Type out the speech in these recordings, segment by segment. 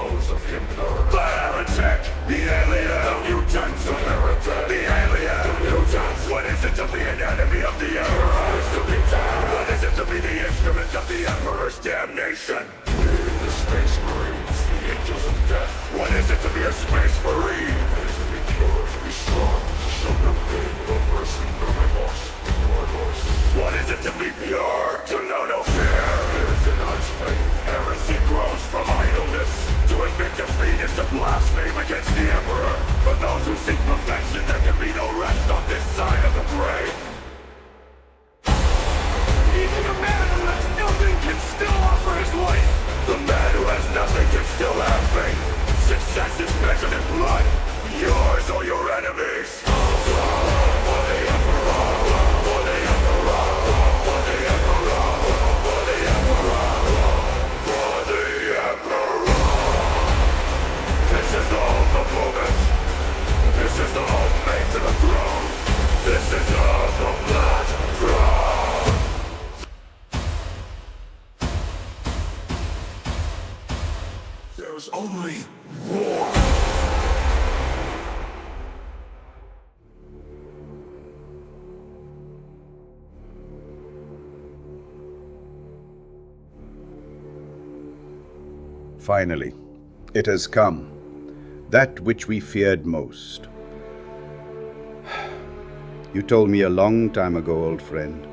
foes of Hitler. The heretic, the alien, the mutant, the heretic, the alien, the mutant. What is it to be an enemy of the Emperor? What is to be dead? What is it to be the instrument of the Emperor's damnation? The Space Marines, the angels of death. What is it to be a Space Marine? It is to be pure, to be strong, to show no pain, no mercy, no remorse, no remorse. What is it to be pure? To know no fear. It is in God's faith. Heresy grows from idleness. To admit defeat is to blaspheme against the Emperor. For those who seek perfection, there can be no rest on this side of the grave. Even a man who has nothing can still offer his life. The man who has nothing can still have faith. Success is measured in blood. Yours or your enemies. For the Emperor. For the Emperor. For the Emperor. For the Emperor. For the Emperor. This is the hope of moment. This is the hope made to the throne. This is the Blackthrone. There is only war. Finally, it has come. That which we feared most. You told me a long time ago, old friend,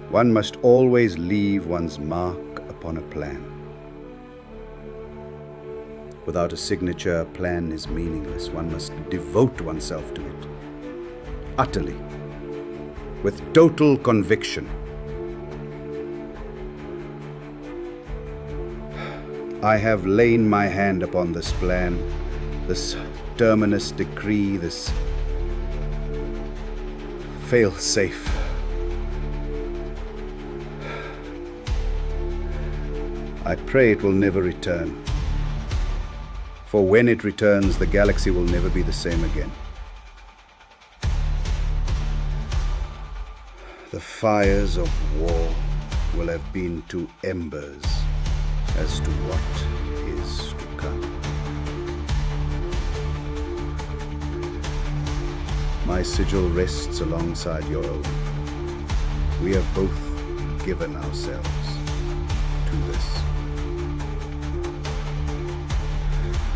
one must always leave one's mark upon a plan. Without a signature, a plan is meaningless. One must devote oneself to it. Utterly. With total conviction. I have lain my hand upon this plan, this terminus decree, this fail-safe. I pray it will never return. For when it returns, the galaxy will never be the same again. The fires of war will have been to embers as to what is to come. My sigil rests alongside your own. We have both given ourselves to this.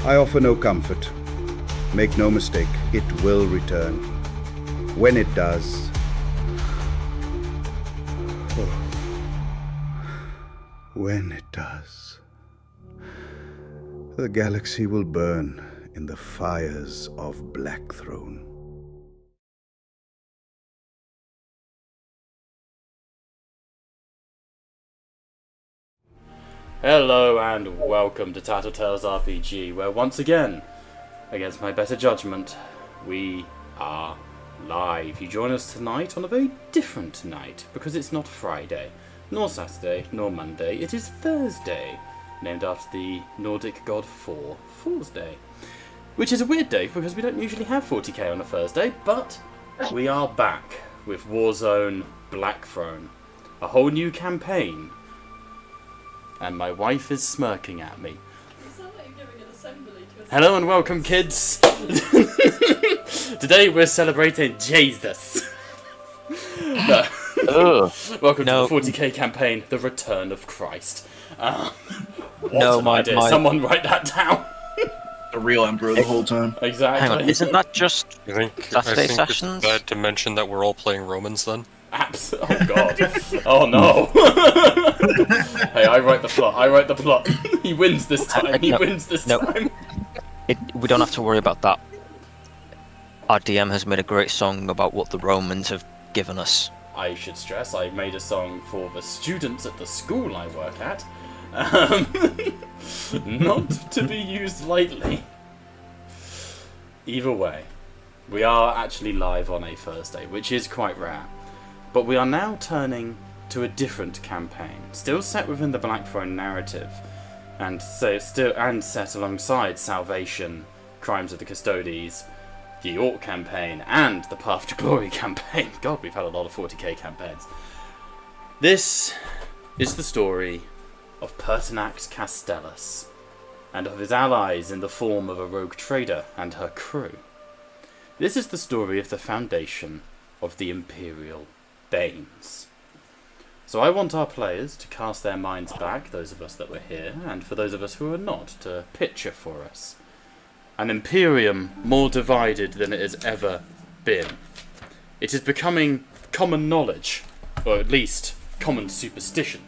I offer no comfort. Make no mistake, it will return. When it does, when it does, the galaxy will burn in the fires of Blackthrone. Hello and welcome to Tattletales RPG, where once again, against my better judgment, we are live. You join us tonight on a very different night, because it's not Friday, nor Saturday, nor Monday. It is Thursday, named after the Nordic god for Fool's Day. Which is a weird day, because we don't usually have 40k on a Thursday, but we are back with Warzone Blackthrone. A whole new campaign. And my wife is smirking at me. You sound like you're giving an assembly to a... Hello and welcome, kids! Today we're celebrating Jesus. No. Welcome to the 40k campaign, The Return of Christ. What an idea. Someone write that down. The real emperor the whole time. Exactly. Hang on, isn't that just I think sessions? it's bad to mention that we're all playing Romans then. Oh god. Oh no. Hey, I write the plot. He wins this time. He wins this time. We don't have to worry about that. Our DM has made a great song about what the Romans have given us. I should stress I made a song for the students at the school I work at. Not to be used lightly. Either way, we are actually live on a Thursday, which is quite rare. But we are now turning to a different campaign, still set within the Blackthrone narrative, and set alongside Salvation, Crimes of the Custodes, the Orc campaign, and the Path to Glory campaign. God, we've had a lot of 40k campaigns. This is the story of Pertinax Castellus, and of his allies in the form of a rogue trader and her crew. This is the story of the foundation of the Imperial Banes. So I want our players to cast their minds back, those of us that were here, and for those of us who are not, to picture for us an Imperium more divided than it has ever been. It is becoming common knowledge, or at least common superstition,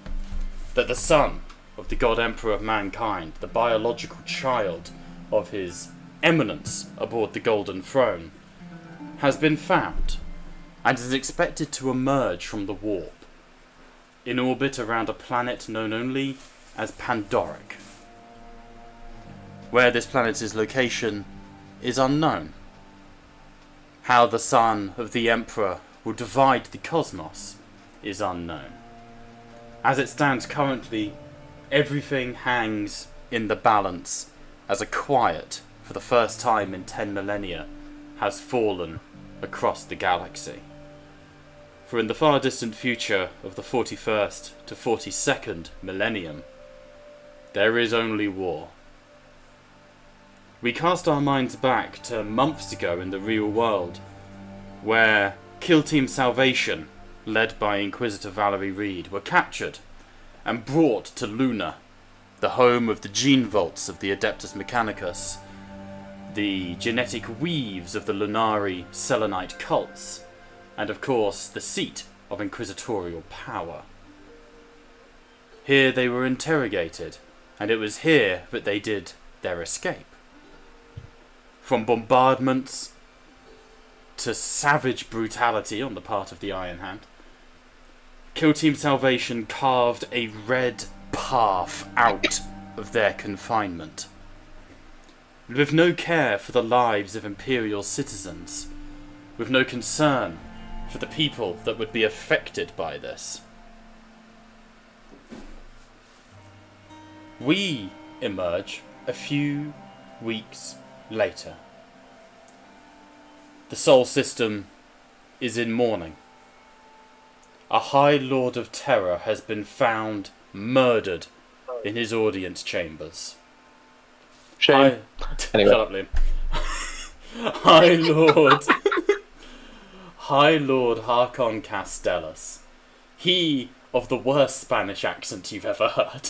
that the son of the God Emperor of mankind, the biological child of his eminence aboard the Golden Throne, has been found, and is expected to emerge from the warp, in orbit around a planet known only as Pandoric. Where this planet's location is unknown. How the son of the Emperor will divide the cosmos is unknown. As it stands currently, everything hangs in the balance as a quiet, for the first time in 10 millennia, has fallen across the galaxy. For in the far distant future of the 41st to 42nd millennium, there is only war. We cast our minds back to months ago in the real world, where Kill Team Salvation, led by Inquisitor Valerie Reed, were captured and brought to Lunar, the home of the gene vaults of the Adeptus Mechanicus, the genetic weaves of the Lunari Selenite cults, and of course the seat of inquisitorial power. Here they were interrogated, and it was here that they did their escape. From bombardments to savage brutality on the part of the Iron Hand, Kill Team Salvation carved a red path out of their confinement, with no care for the lives of Imperial citizens, with no concern for the people that would be affected by this. We emerge a few weeks later. The Sol system is in mourning. A High Lord of Terror has been found murdered in his audience chambers. Shame. Anyway. Shut up, Liam. High Lord Harkon Castellus. He of the worst Spanish accent you've ever heard.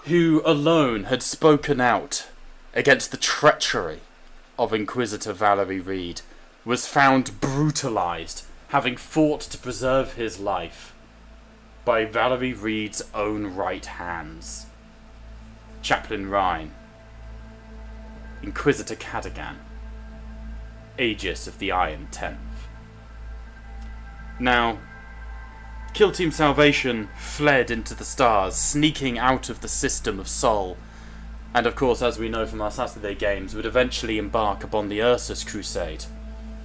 Who alone had spoken out against the treachery of Inquisitor Valerie Reed, was found brutalized, having fought to preserve his life, by Valerie Reed's own right hands. Chaplain Rhine, Inquisitor Cadogan, Aegis of the Iron Tenth. Now, Kill Team Salvation fled into the stars, sneaking out of the system of Sol, and of course, as we know from our Saturday games, would eventually embark upon the Ursus Crusade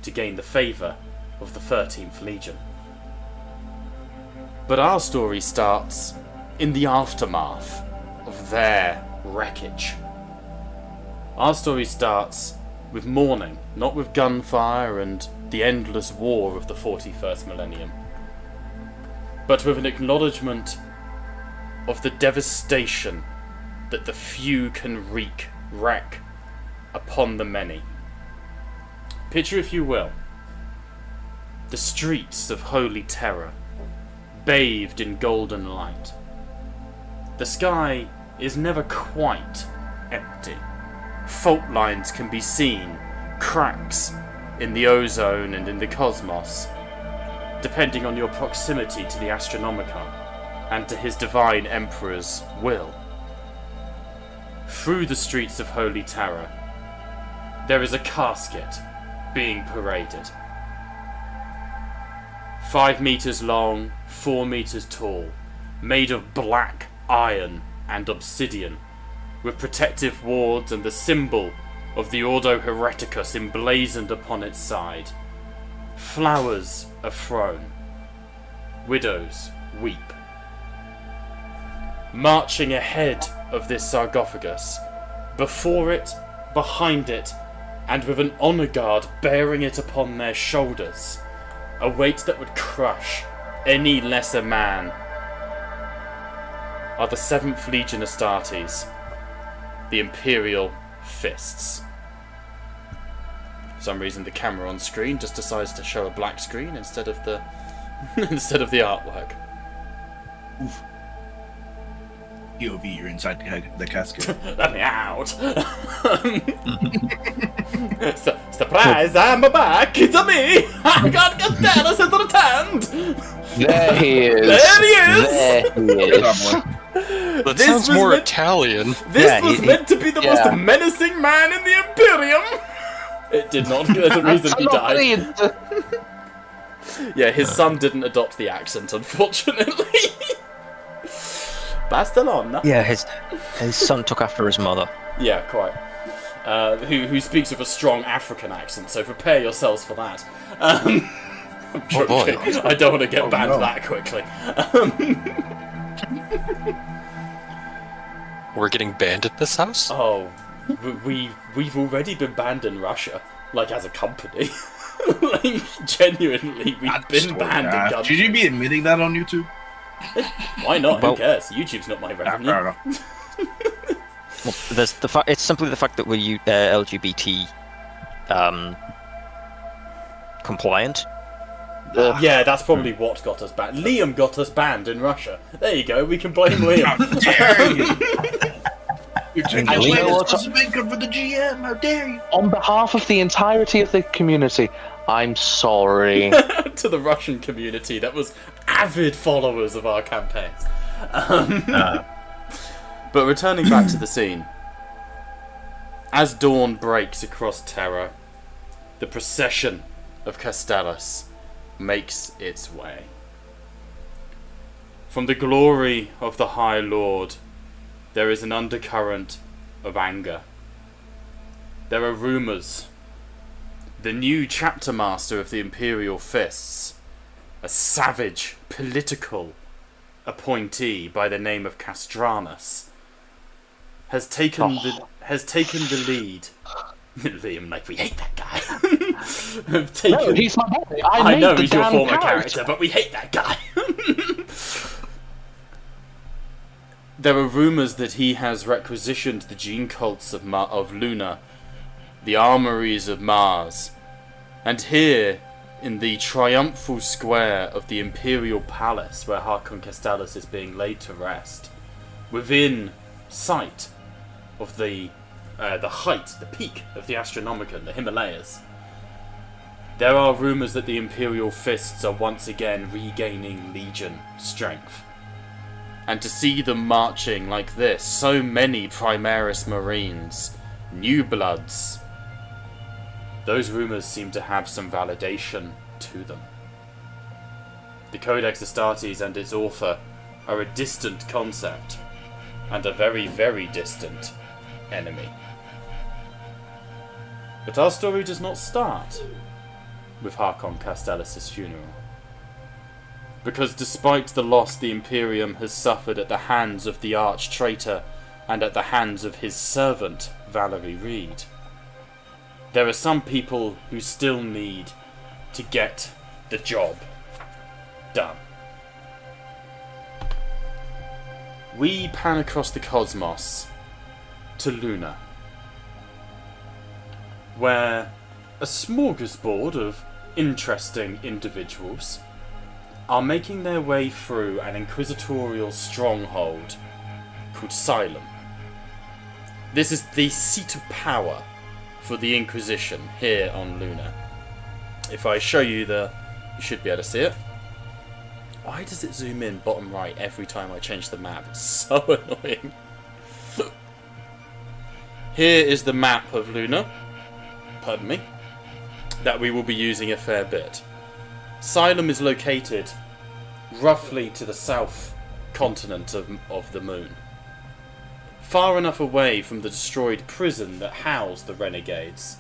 to gain the favour of the 13th Legion. But our story starts in the aftermath of their wreckage. Our story starts with mourning, not with gunfire and the endless war of the 41st millennium, but with an acknowledgement of the devastation that the few can wreak upon the many. Picture, if you will, the streets of holy terror, bathed in golden light. The sky is never quite empty. Fault lines can be seen, cracks in the ozone and in the cosmos, depending on your proximity to the Astronomicon and to his divine emperor's will. Through the streets of holy terror, there is a casket being paraded. 5 meters long, 4 meters tall, made of black iron and obsidian, with protective wards and the symbol of the Ordo Hereticus emblazoned upon its side. Flowers are thrown. Widows weep. Marching ahead of this sarcophagus, before it, behind it, and with an honour guard bearing it upon their shoulders, a weight that would crush any lesser man, are the 7th Legion Astartes, the Imperial Fists. For some reason, the camera on screen just decides to show a black screen instead of the instead of the artwork. Oof. POV, you're inside the casket. Let me out! Surprise! I'm back! It's a me! I got Castella's has returned! There he is. There he is! There he Good is. job, boy. That This sounds was more meant- Italian. This Yeah, was he- meant to be the yeah. most menacing man in the Imperium! It did not. There's a reason he died. Yeah, his son didn't adopt the accent, unfortunately. Barcelona. Yeah, his son took after his mother. Yeah, quite. Who speaks with a strong African accent, so prepare yourselves for that. I'm Oh, boy. joking. I don't want to get banned no. that quickly. We're getting banned at this house? Oh, we've already been banned in Russia, like as a company. Like, genuinely, we've been banned in Should countries. you be admitting that on YouTube? Why not? Well- Who cares? YouTube's not my Fair revenue. enough. Well, there's the fact. It's simply the fact that we're LGBT compliant. Yeah, that's probably what got us banned. Liam got us banned in Russia. There you go. We can blame Liam. How dare you! You're taking And away you know his what? passive income for the GM. How dare you? On behalf of the entirety of the community, I'm sorry. To the Russian community that was avid followers of our campaigns. But returning back to the scene, as dawn breaks across Terra, the procession of Castellus makes its way. From the glory of the High Lord, there is an undercurrent of anger. There are rumours. The new chapter master of the Imperial Fists, a savage political appointee by the name of Castranus, has taken the lead. Liam, like, we hate that guy. Have taken... No, he's my boy. I made know the he's your damn former character, but we hate that guy. There are rumours that he has requisitioned the gene cults of Lunar, the armories of Mars, and here, in the triumphal square of the Imperial Palace, where Harkon Castellus is being laid to rest, within sight of the height, the peak of the Astronomicon, the Himalayas, there are rumours that the Imperial Fists are once again regaining Legion strength. And to see them marching like this, so many Primaris Marines, new bloods, those rumours seem to have some validation to them. The Codex Astartes and its author are a distant concept, and a very, very distant enemy. But our story does not start with Harkon Castellus' funeral. Because despite the loss the Imperium has suffered at the hands of the arch-traitor and at the hands of his servant, Valerie Reed, there are some people who still need to get the job done. We pan across the cosmos to Lunar, where a smorgasbord of interesting individuals are making their way through an inquisitorial stronghold called Xylem. This is the seat of power for the Inquisition here on Lunar. If I show you you should be able to see it. Why does it zoom in bottom right every time I change the map? It's so annoying. Here is the map of Lunar, pardon me, that we will be using a fair bit. Xylem is located roughly to the south continent of the moon, far enough away from the destroyed prison that housed the renegades,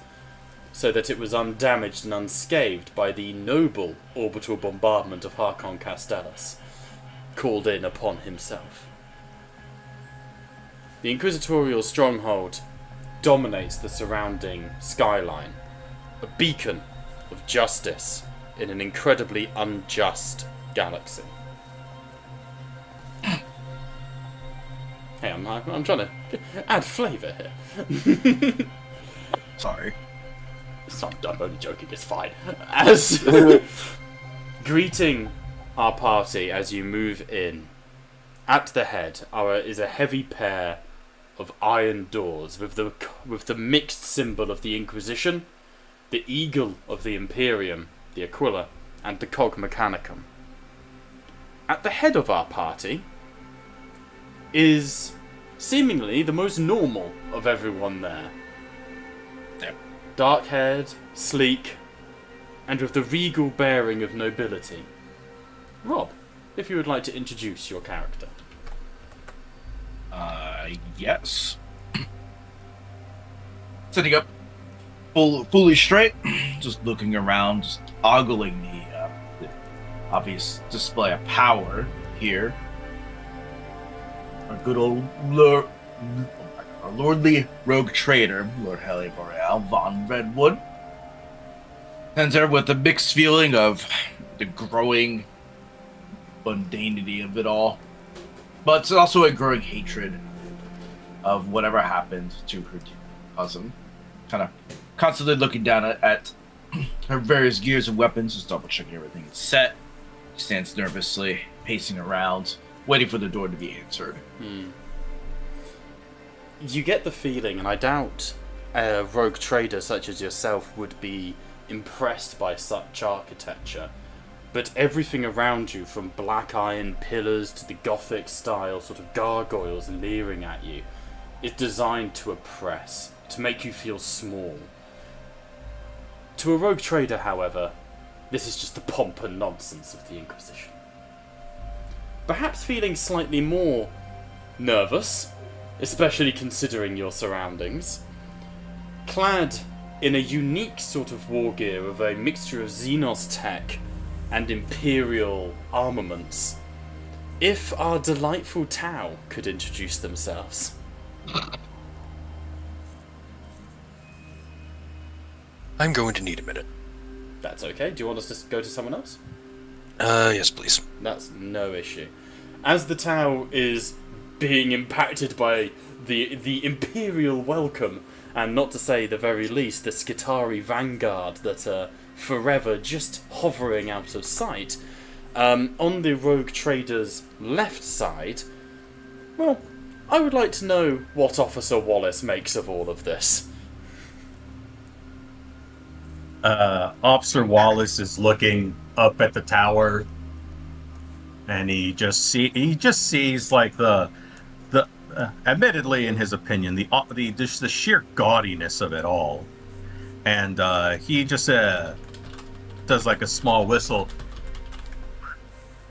so that it was undamaged and unscathed by the noble orbital bombardment of Harkon Castellus, called in upon himself. The inquisitorial stronghold dominates the surrounding skyline, a beacon of justice in an incredibly unjust galaxy. Hey, I'm trying to add flavour here. Sorry. I'm only joking, it's fine. As greeting our party as you move in, at the head is a heavy pair of iron doors with the mixed symbol of the Inquisition, the eagle of the Imperium, the Aquila, and the Cog Mechanicum. At the head of our party is seemingly the most normal of everyone there. Yep. Dark-haired, sleek, and with the regal bearing of nobility. Rob, if you would like to introduce your character. Yes. Sitting up, fully straight, just looking around, just ogling the obvious display of power here. Our good old our lordly rogue trader, Lord Heli Boreal von Redwood, enter with a mixed feeling of the growing mundanity of it all, but it's also a growing hatred of whatever happened to her cousin. Kind of constantly looking down at her various gears and weapons, just double checking everything is set. She stands nervously, pacing around, waiting for the door to be answered. You get the feeling, and I doubt a rogue trader such as yourself would be impressed by such architecture, but everything around you, from black iron pillars to the Gothic style sort of gargoyles leering at you, is designed to oppress, to make you feel small. To a rogue trader, however, this is just the pomp and nonsense of the Inquisition. Perhaps feeling slightly more nervous, especially considering your surroundings, clad in a unique sort of war gear of a mixture of Xenos tech and Imperial armaments, if our delightful Tau could introduce themselves. I'm going to need a minute. That's okay. Do you want us to go to someone else? Yes, please. That's no issue. As the Tau is being impacted by the Imperial welcome, and not to say the very least, the Skitari vanguard that are forever just hovering out of sight, on the rogue trader's left side, well, I would like to know what Officer Wallace makes of all of this. Officer Wallace is looking up at the tower, and he just sees like the admittedly, in his opinion, the sheer gaudiness of it all, and he just does like a small whistle.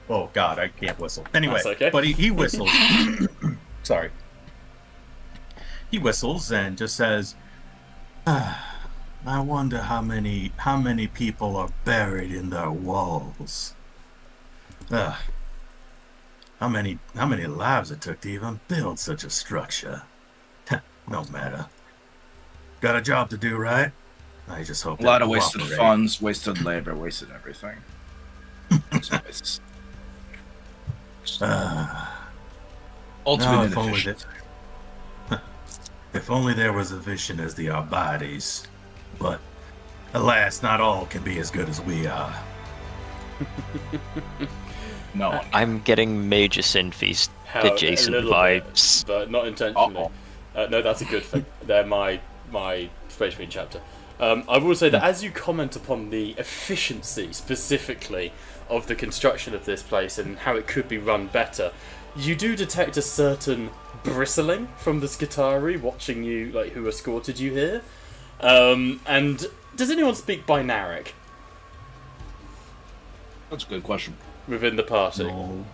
Oh God, I can't whistle. Anyway, That's okay. But he whistles. Sorry. He whistles and just says, I wonder how many people are buried in their walls. How many lives it took to even build such a structure. No matter. Got a job to do, right? I just hope A lot of they wasted cooperate. funds, wasted labor, wasted everything. It's ultimate No, inefficiency. if only there was a vision as the Arbades. But alas, not all can be as good as we are. No. I'm getting major Synfeast Hell, adjacent a little vibes. bit, but not intentionally. No, that's a good thing. They're my Space Marine chapter. I will say that as you comment upon the efficiency, specifically, of the construction of this place and how it could be run better, you do detect a certain bristling from the Skitari watching you, like who escorted you here. And does anyone speak Binaric That's a good question. within the party? No.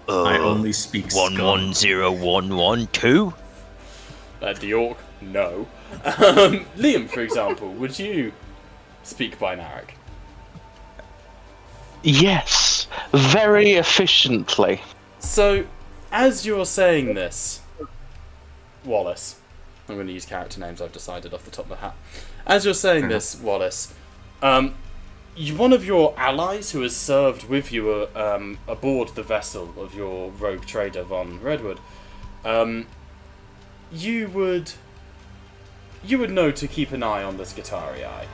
I only speak 110112. The Orc, no. Liam, for example, would you speak Binaric? Yes, very efficiently. So, as you're saying this, Wallace, I'm going to use character names I've decided off the top of the hat. As you're saying this, Wallace, one of your allies who has served with you aboard the vessel of your rogue trader von Redwood you would know to keep an eye on the Skitarii.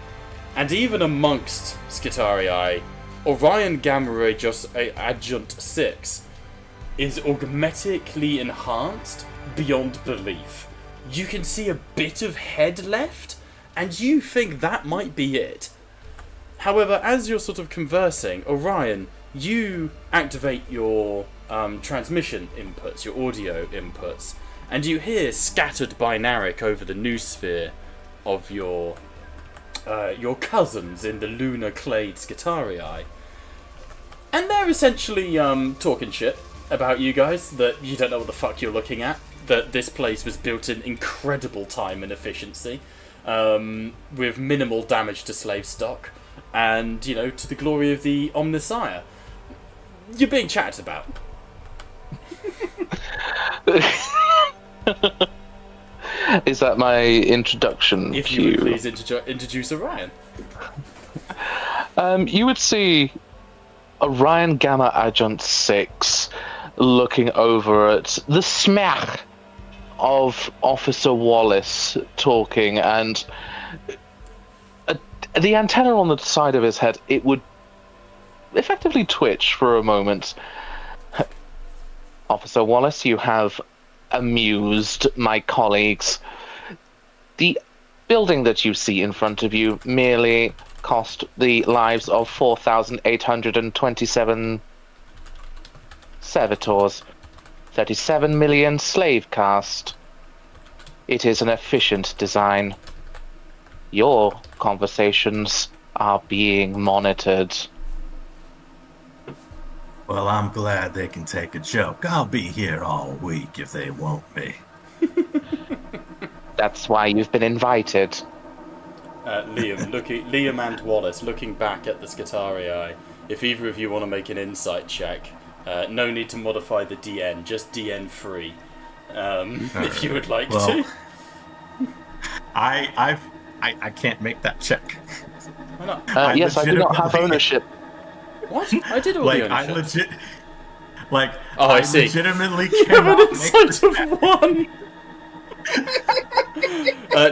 And even amongst Skitarii, Orion Gamma Ray Adjunct 6 is augmetically enhanced beyond belief. You can see a bit of head left, and you think that might be it. However, as you're sort of conversing, Orion, you activate your transmission inputs, your audio inputs, and you hear scattered binaric over the noosphere of your cousins in the Lunar clade Skitarii. And they're essentially talking shit about you guys, that you don't know what the fuck you're looking at, that this place was built in incredible time and efficiency, with minimal damage to slave stock, and, to the glory of the Omnissiah. You're being chatted about. Is that my introduction? If you would please introduce Orion. You would see Orion Gamma Adjunct 6 looking over at the smack of Officer Wallace talking, and the antenna on the side of his head, it would effectively twitch for a moment. Officer Wallace, you have amused my colleagues. The building that you see in front of you merely cost the lives of 4,827 servitors, 37 million slave caste. It is an efficient design. Your conversations are being monitored. Well, I'm glad they can take a joke. I'll be here all week if they want me. That's why you've been invited. Liam and Wallace looking back at the Skitarii. If either of you want to make an insight check, no need to modify the DN, just DN free. If you would like to. I can't make that check. Why not? Yes, I do not have ownership. What? I did all the ownership. I see. Legitimately You have an cannot insight of 1!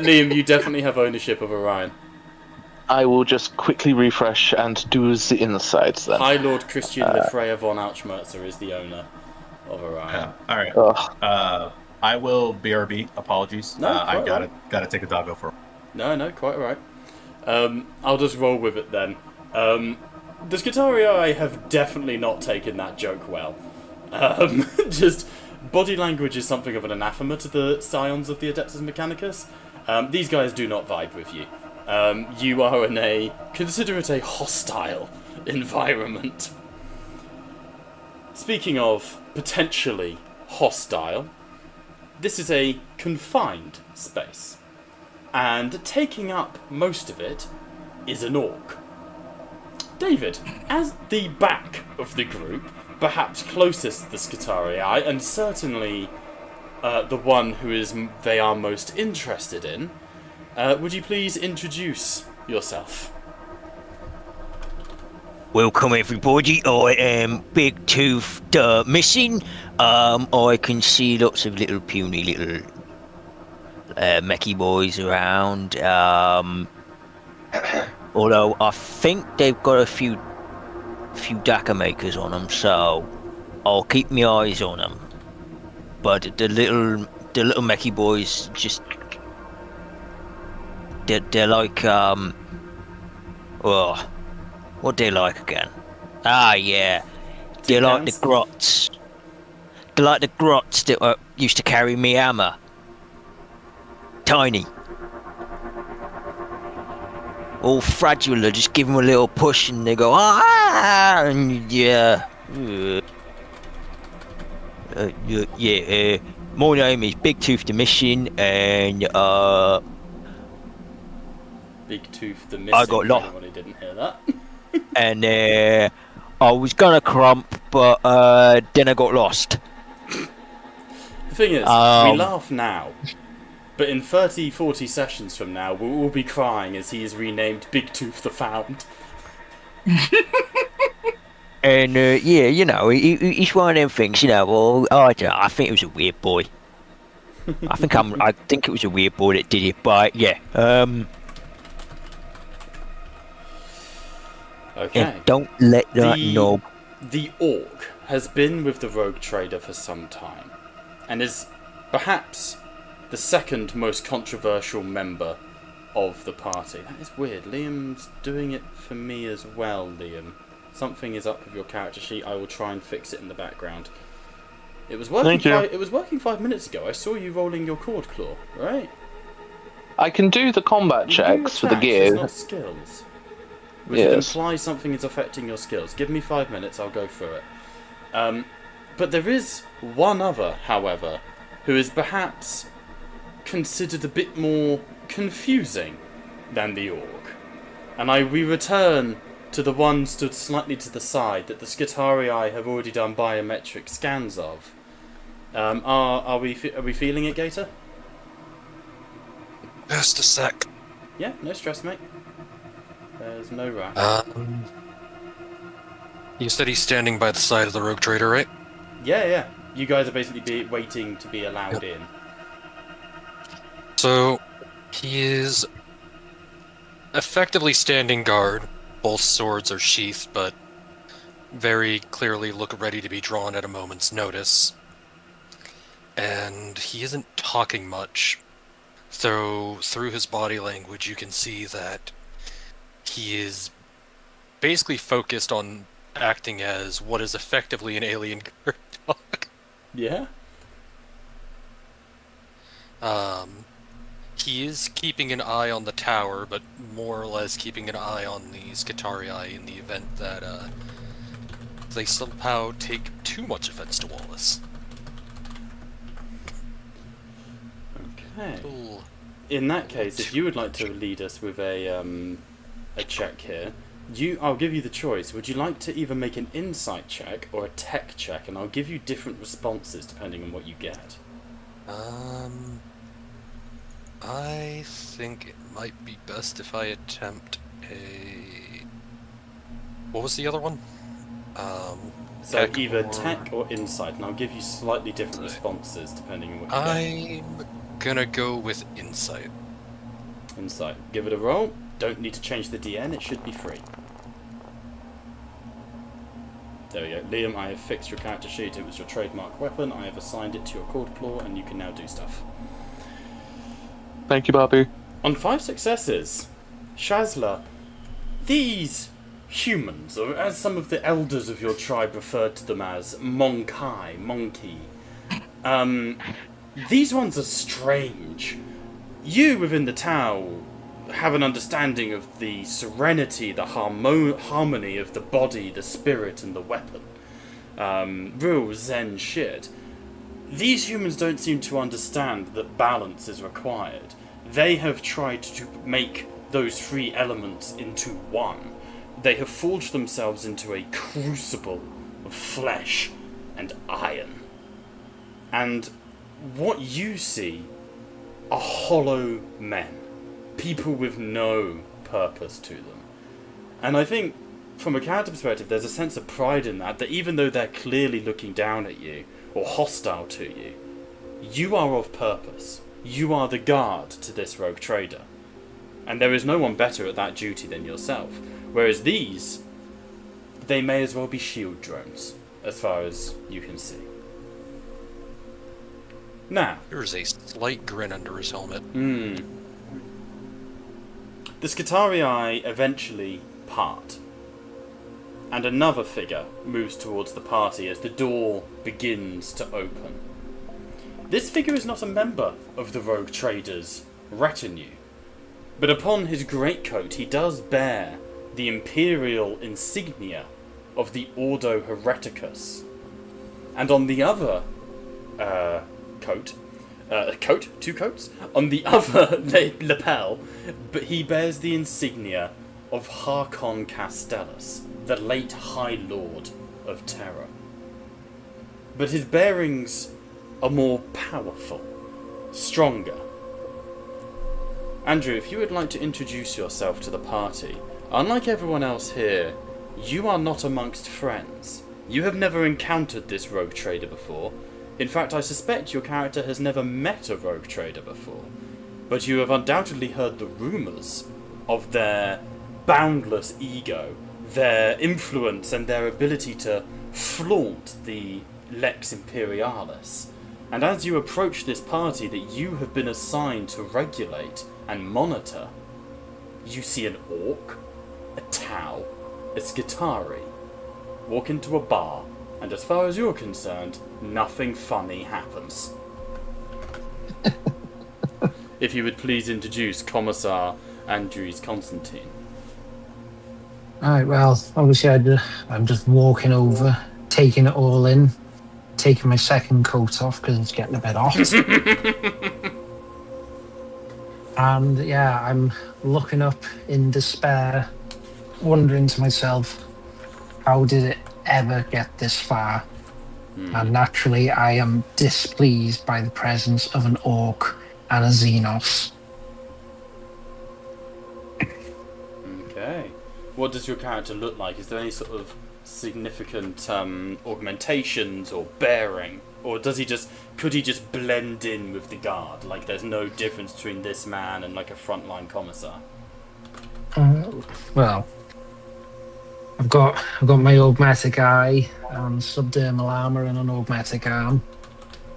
Liam, you definitely have ownership of Orion. I will just quickly refresh and do the insights then. High Lord Christian Lefreya von Auchmerzer is the owner of Orion. All right. I will BRB. Apologies. No, I quite gotta take a doggo for. No, quite alright. I'll just roll with it then. The Skitarii have definitely not taken that joke well. Just body language is something of an anathema to the scions of the Adeptus Mechanicus. These guys do not vibe with you. You are in consider it a hostile environment. Speaking of potentially hostile, this is a confined space. And taking up most of it is an orc. David, as the back of the group, perhaps closest to the Skitarii, and certainly the one who they are most interested in, would you please introduce yourself? Welcome everybody, I am Big Tooth Missing. I can see lots of little puny little mechie boys around. Although I think they've got a few Daka makers on them, so I'll keep my eyes on them. But the little mechie boys just they're like what they like again? Yeah, they're like the grots. They're like the grots that used to carry me hammer. Tiny. All fragile, just give them a little push and they go, and yeah. My name is Big Tooth the Mission, and Big Tooth the Missing. I got lost. Anyone who didn't hear that. And I was gonna crump, but then I got lost. The thing is, we laugh now, but in 30, 40 sessions from now, we'll all be crying as he is renamed Big Tooth the Found. And yeah, he's one of them things, well, I don't know, I think he was a weird boy. I think it was a weird boy that did it, but yeah. Okay. And don't let that knob. The orc has been with the rogue trader for some time, and is perhaps the second most controversial member of the party. That is weird. Liam's doing it for me as well, Liam. Something is up with your character sheet. I will try and fix it in the background. It was working. It was working 5 minutes ago. I saw you rolling your cord claw, right? I can do the combat checks for the gear. It's not skills. Which implies something is affecting your skills. Give me 5 minutes. I'll go through it. But there is one other, however, who is perhaps considered a bit more confusing than the orc. And we return to the one stood slightly to the side that the Skitarii have already done biometric scans of. Are we feeling it, Gator? Just a sec. Yeah, no stress, mate. There's no rush. You said he's standing by the side of the rogue trader, right? Yeah. You guys are basically waiting to be allowed in. So, he is effectively standing guard. Both swords are sheathed, but very clearly look ready to be drawn at a moment's notice. And he isn't talking much. So, through his body language, you can see that he is basically focused on acting as what is effectively an alien guard dog. Yeah? He is keeping an eye on the tower, but more or less keeping an eye on the Skitarii in the event that they somehow take too much offense to Wallace. Okay. Ooh. In that case, if you would like to lead us with a check here, I'll give you the choice. Would you like to either make an insight check or a tech check? And I'll give you different responses depending on what you get. I think it might be best if I attempt a... What was the other one? So either tech or insight, and I'll give you slightly different responses depending on what you get. I'm gonna go with insight. Insight. Give it a roll. Don't need to change the DN, it should be free. There we go. Liam, I have fixed your character sheet. It was your trademark weapon. I have assigned it to your cord claw, and you can now do stuff. Thank you, Bobby. On 5 successes, Shazla, these humans, or as some of the elders of your tribe referred to them as, monkey, these ones are strange. You within the Tau have an understanding of the serenity, the harmony of the body, the spirit, and the weapon. Real Zen shit. These humans don't seem to understand that balance is required. They have tried to make those 3 elements into one. They have forged themselves into a crucible of flesh and iron. And what you see are hollow men. People with no purpose to them. And I think, from a character perspective, there's a sense of pride in that even though they're clearly looking down at you, or hostile to you, you are of purpose. You are the guard to this rogue trader. And there is no one better at that duty than yourself. Whereas these, they may as well be shield drones, as far as you can see. Now, There's a slight grin under his helmet. the Skitarii eventually part. And another figure moves towards the party as the door begins to open. This figure is not a member of the rogue trader's retinue, but upon his greatcoat he does bear the imperial insignia of the Ordo Hereticus. And on the other two coats, on the other lapel, but he bears the insignia of Harkon Castellus, the late High Lord of Terror. But his bearings are more powerful, stronger. Andrew, if you would like to introduce yourself to the party, unlike everyone else here, you are not amongst friends. You have never encountered this rogue trader before. In fact, I suspect your character has never met a rogue trader before, but you have undoubtedly heard the rumours of their boundless ego, their influence and their ability to flaunt the Lex Imperialis. And as you approach this party that you have been assigned to regulate and monitor, you see an orc, a Tau, a Skitari walk into a bar, and as far as you're concerned, nothing funny happens. If you would please introduce Commissar Andrews Constantine. Alright, well, obviously I'm just walking over, taking it all in, taking my second coat off because it's getting a bit hot. And yeah, I'm looking up in despair, wondering to myself, how did it ever get this far? And naturally, I am displeased by the presence of an orc and a Xenos. Okay. What does your character look like? Is there any sort of significant augmentations or bearing? Or could he just blend in with the guard? Like there's no difference between this man and like a frontline commissar? Well, I've got my augmetic eye and subdermal armor and an augmetic arm.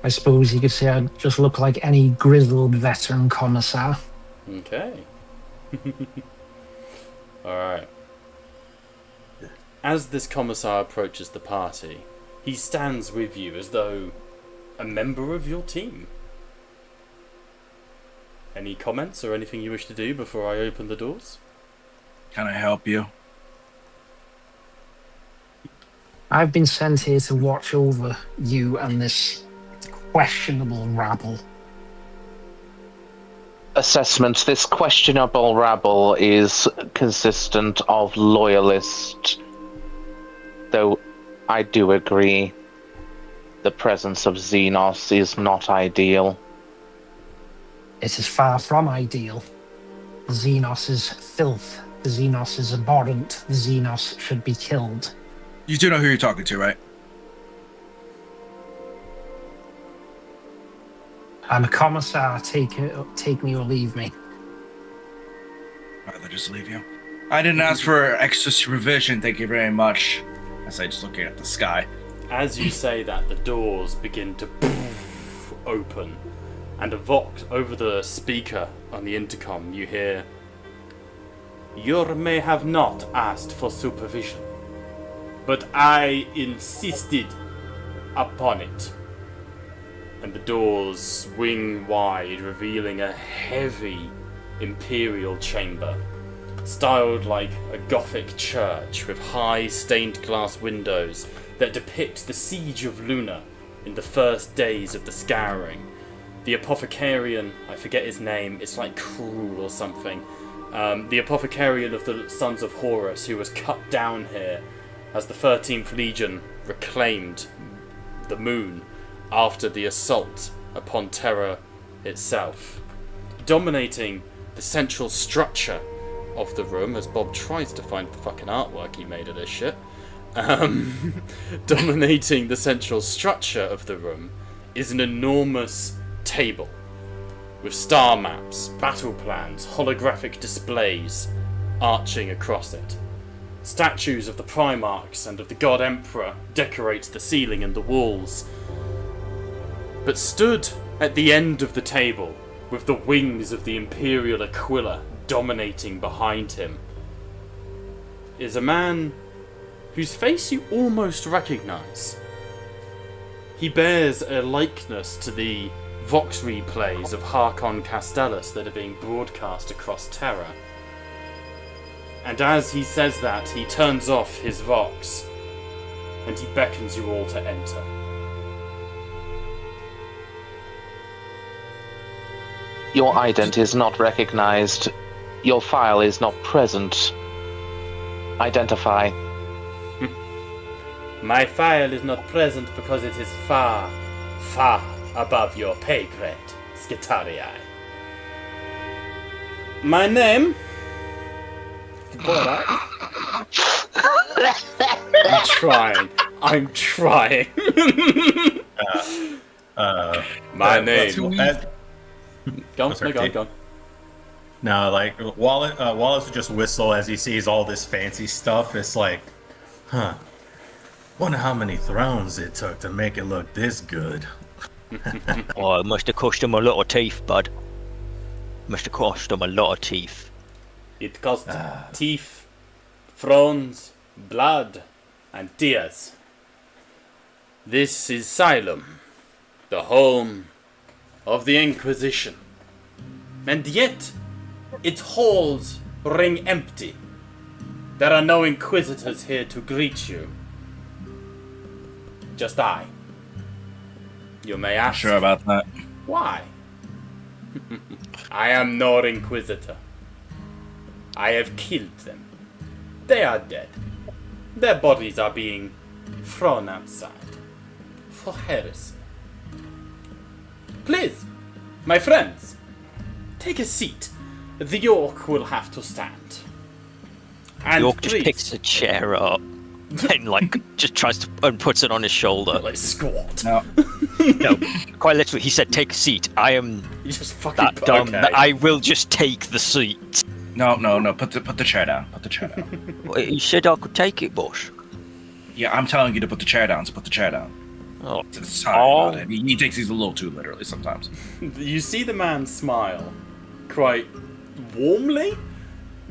I suppose you could say I just look like any grizzled veteran commissar. Okay. Alright. As this commissar approaches the party, he stands with you as though a member of your team. Any comments or anything you wish to do before I open the doors? Can I help you? I've been sent here to watch over you and this questionable rabble. Assessment: this questionable rabble is consistent of loyalists, though I do agree the presence of Xenos is not ideal. It is far from ideal. The Xenos is filth. The Xenos is abhorrent. The Xenos should be killed. You do know who you're talking to, right? I'm a commissar. Take me or leave me. Rather just leave you. I didn't ask for extra supervision, thank you very much. As I just looking at the sky. As you say that, the doors begin to open, and a vox over the speaker on the intercom, you hear, "You may have not asked for supervision, but I insisted upon it." And the doors swing wide, revealing a heavy imperial chamber, styled like a Gothic church with high stained glass windows that depict the siege of Lunar in the first days of the Scouring. The apothecarian, I forget his name, it's like Cruel or something, the apothecarian of the Sons of Horus, who was cut down here as the 13th Legion reclaimed the moon after the assault upon Terra itself. Dominating the central structure of the room, as Bob tries to find the fucking artwork he made of this shit, dominating the central structure of the room is an enormous table with star maps, battle plans, holographic displays arching across it. Statues of the Primarchs and of the God Emperor decorate the ceiling and the walls. But stood at the end of the table, with the wings of the Imperial Aquila dominating behind him, is a man whose face you almost recognise. He bears a likeness to the Vox replays of Harkon Castellus that are being broadcast across Terra. And as he says that, he turns off his Vox, and he beckons you all to enter. Your ident is not recognized. Your file is not present. Identify. My file is not present because it is far, far above your pay grade, Skitarii. My name? I'm trying. My that's name. who we- Go on, sorry, go on, Kate. go on. No, like Wallace would just whistle as he sees all this fancy stuff. It's like, wonder how many thrones it took to make it look this good. Oh, it must have cost him a lot of teeth, bud. Must have cost him a lot of teeth. It cost teeth, thrones, blood, and tears. This is Xylem, the home of the Inquisition. And yet, its halls ring empty. There are no Inquisitors here to greet you. Just I. You may ask, Sure about that. why? I am no Inquisitor. I have killed them. They are dead. Their bodies are being thrown outside for heresy. Please, my friends, take a seat. The York will have to stand. And York just please, picks a chair up and just tries to and puts it on his shoulder. like squat. No. No, quite literally, he said, "Take a seat." I am You just fucking that dumb okay. that I will just take the seat. No. Put the chair down. Put the chair down. He said I could take it, boss. Yeah, I'm telling you to put the chair down. So put the chair down. Oh, Sorry about it. He takes these a little too literally sometimes. You see the man smile quite warmly,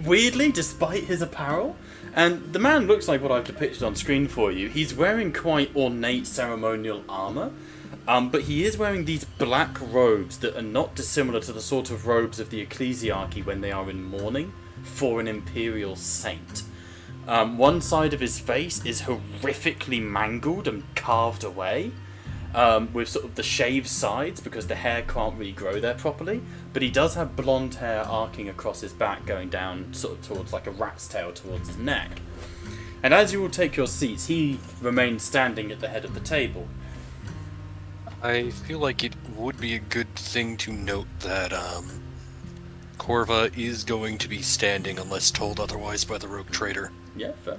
weirdly, despite his apparel. And the man looks like what I've depicted on screen for you. He's wearing quite ornate ceremonial armor, but he is wearing these black robes that are not dissimilar to the sort of robes of the ecclesiarchy when they are in mourning for an imperial saint. One side of his face is horrifically mangled and carved away, with sort of the shaved sides because the hair can't really grow there properly, but he does have blonde hair arcing across his back going down sort of towards like a rat's tail towards his neck. And as you all take your seats, he remains standing at the head of the table. I feel like it would be a good thing to note that Corva is going to be standing unless told otherwise by the rogue trader. Yeah, fair.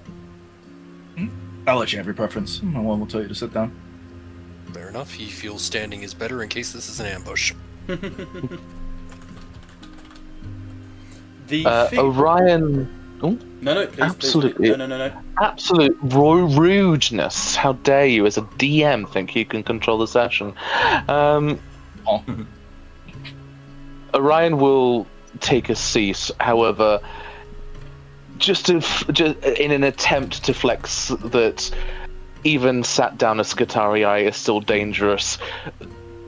I'll let you have your preference. No one will tell you to sit down. Fair enough, he feels standing is better in case this is an ambush. Orion. Oh, No, please. absolutely. Please. No. absolute rudeness. How dare you, as a DM, think you can control the session? Orion will take a seat, however, just in an attempt to flex that even sat down as Scutarii is still dangerous.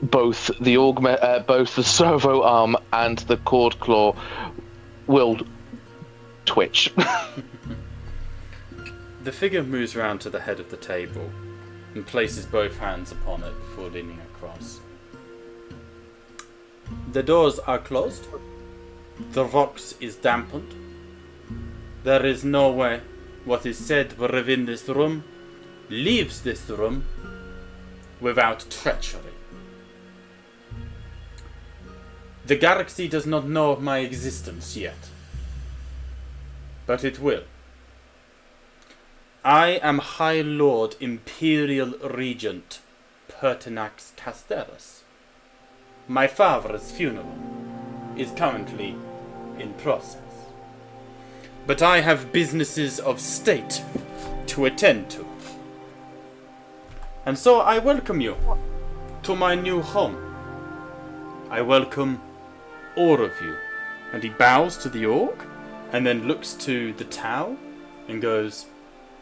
Both the servo arm and the cord claw will twitch. The figure moves around to the head of the table and places both hands upon it before leaning across. The doors are closed. The vox is dampened. There is no way what is said within this room leaves this room without treachery. The galaxy does not know of my existence yet, but it will. I am High Lord Imperial Regent Pertinax Casteras. My father's funeral is currently in process, but I have businesses of state to attend to. And so I welcome you to my new home. I welcome all of you. And he bows to the orc, and then looks to the Tau, and goes,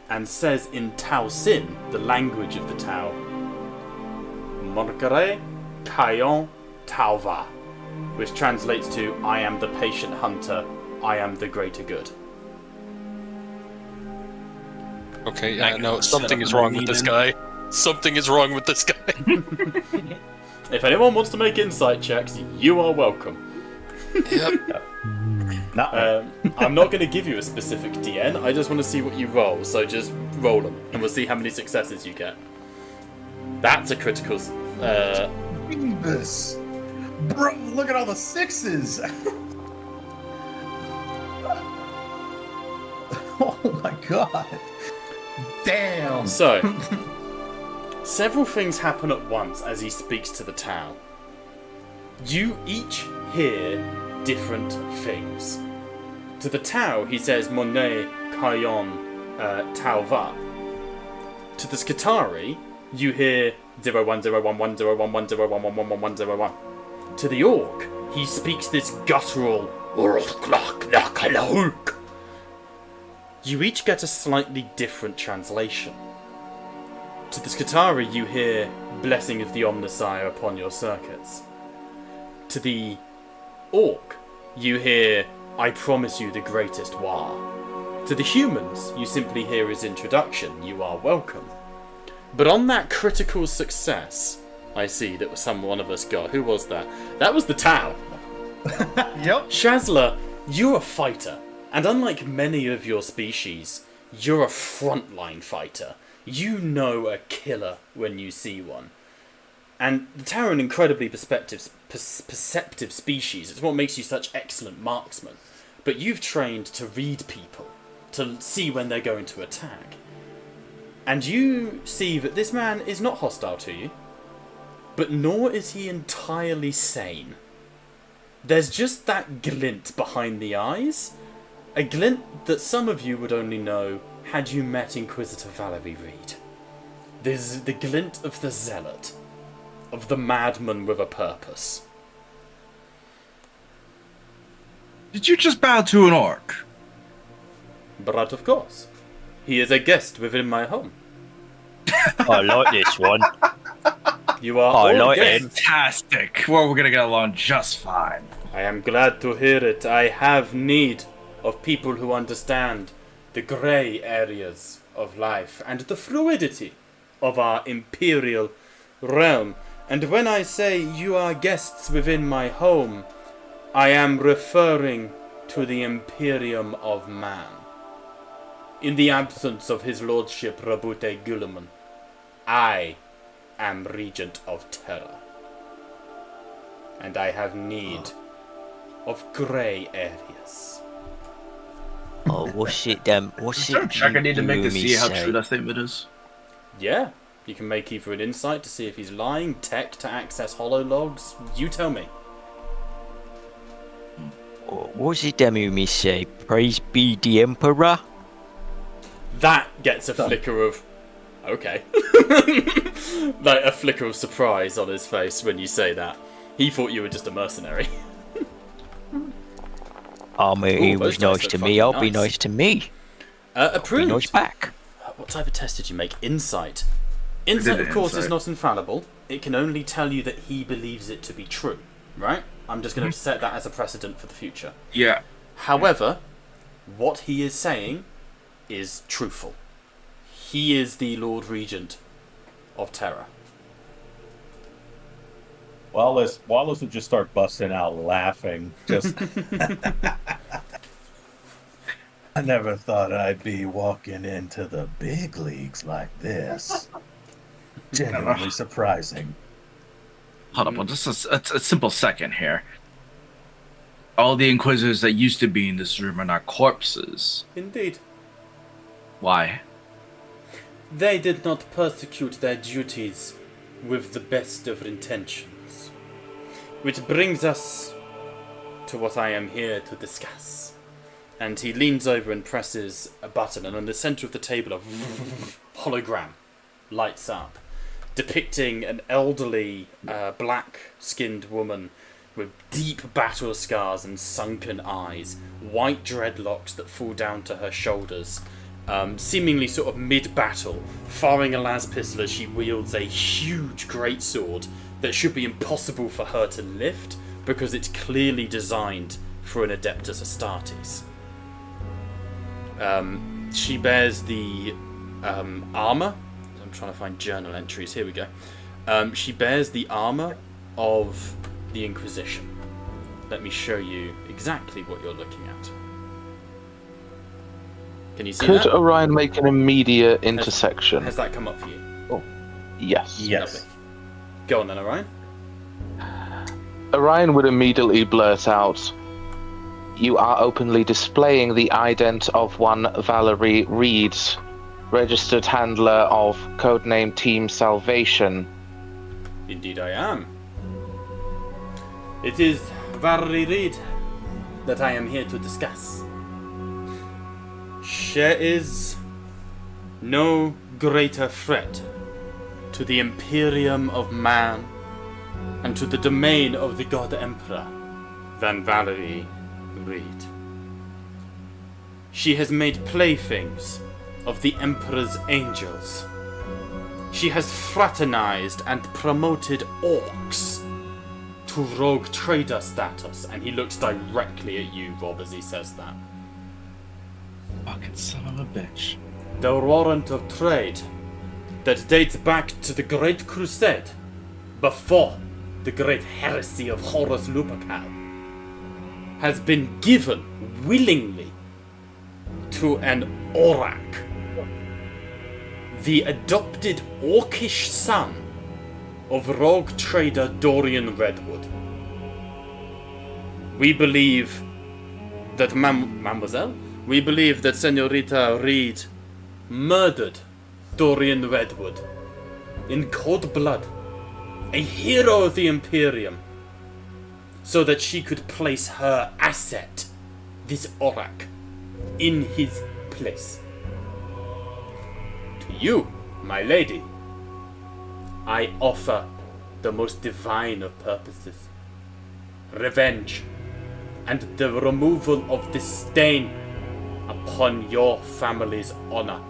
and says in Tau Sin, the language of the Tau, Morkare Kayon Tauva, which translates to, I am the patient hunter, I am the greater good. Okay, no, something is wrong with this guy. Something is wrong with this guy. If anyone wants to make insight checks, you are welcome. Yep. I'm not going to give you a specific DN, I just want to see what you roll, so just roll them, and we'll see how many successes you get. That's a critical... Jesus. Bro, look at all the sixes! Oh my god. Damn. So, Several things happen at once as he speaks to the Tau. You each hear different things. To the Tau, he says Monet Kayon Tauva. To the Skitari, you hear 0101101101111101. To the Orc, he speaks this guttural You each get a slightly different translation. To the Skitari, you hear Blessing of the Omnissiah upon your circuits. To the Orc, you hear I promise you the greatest war. To the humans, you simply hear his introduction, you are welcome. But on that critical success, I see that one of us got. Who was that? That was the Tau. Yep. Shazla, you're a fighter, and unlike many of your species, you're a frontline fighter. You know a killer when you see one. And the Tau are an incredibly perceptive species. It's what makes you such excellent marksmen. But you've trained to read people, to see when they're going to attack. And you see that this man is not hostile to you, but nor is he entirely sane. There's just that glint behind the eyes, a glint that some of you would only know had you met Inquisitor Valerie Reed. There's the glint of the zealot, of the madman with a purpose. Did you just bow to an orc? But of course. He is a guest within my home. I like this one. You are I all like guests. it. Fantastic. Well, we're gonna get along just fine. I am glad to hear it. I have need of people who understand the grey areas of life and the fluidity of our imperial realm. And when I say you are guests within my home, I am referring to the Imperium of Man. In the absence of his lordship Rabute Gulaman, I am Regent of Terra. And I have need of grey areas. Oh, what's it, what's it? Check, I need to make to you see how say? true that statement is. Yeah, you can make either an insight to see if he's lying, tech to access holologs. You tell me. What's it, me say? Praise be the Emperor? That gets a flicker of... Okay. Like a flicker of surprise on his face when you say that. He thought you were just a mercenary. I mean, he Ooh, was those dice nice look to fucking me, I'll be nice. nice to me. Be Approved. nice back. What type of test did you make? Insight. Insight, of course, is not infallible. It can only tell you that he believes it to be true, right? I'm just going to set that as a precedent for the future. Yeah. However, what he is saying is truthful. He is the Lord Regent of Terra. Wallace would just start busting out laughing. Just, I never thought I'd be walking into the big leagues like this. Genuinely surprising. Hold up, just a simple second here. All the Inquisitors that used to be in this room are now corpses. Indeed. Why? They did not persecute their duties with the best of intentions. Which brings us to what I am here to discuss. And he leans over and presses a button, and on the center of the table a hologram lights up, depicting an elderly, black-skinned woman with deep battle scars and sunken eyes, white dreadlocks that fall down to her shoulders, seemingly sort of mid-battle, firing a las pistol as she wields a huge greatsword that should be impossible for her to lift because it's clearly designed for an Adeptus Astartes. She bears the armor. I'm trying to find journal entries. Here we go. She bears the armor of the Inquisition. Let me show you exactly what you're looking at. Can you see Could that? Orion make an immediate intersection? Has that come up for you? Yes. Lovely. Go on then, Orion. Orion would immediately blurt out, "You are openly displaying the ident of one Valerie Reed. registered handler of codename Team Salvation. Indeed I am. It is very read that I am here to discuss. There is no greater threat to the Imperium of Man and to the domain of the God Emperor than Valerie Reed. She has made playthings of the Emperor's angels. She has fraternized and promoted orcs to rogue trader status, and he looks directly at you, Rob, as he says that. Fucking son of a bitch. The warrant of trade that dates back to the Great Crusade, before the great heresy of Horus Lupercal, has been given willingly to an Orak, the adopted orcish son of rogue trader Dorian Redwood. We believe that Mademoiselle, we believe that Senorita Reed murdered Dorian Redwood in cold blood, a hero of the Imperium, so that she could place her asset, this Orak, in his place. To you, my lady, I offer the most divine of purposes. Revenge, and the removal of this stain upon your family's honor.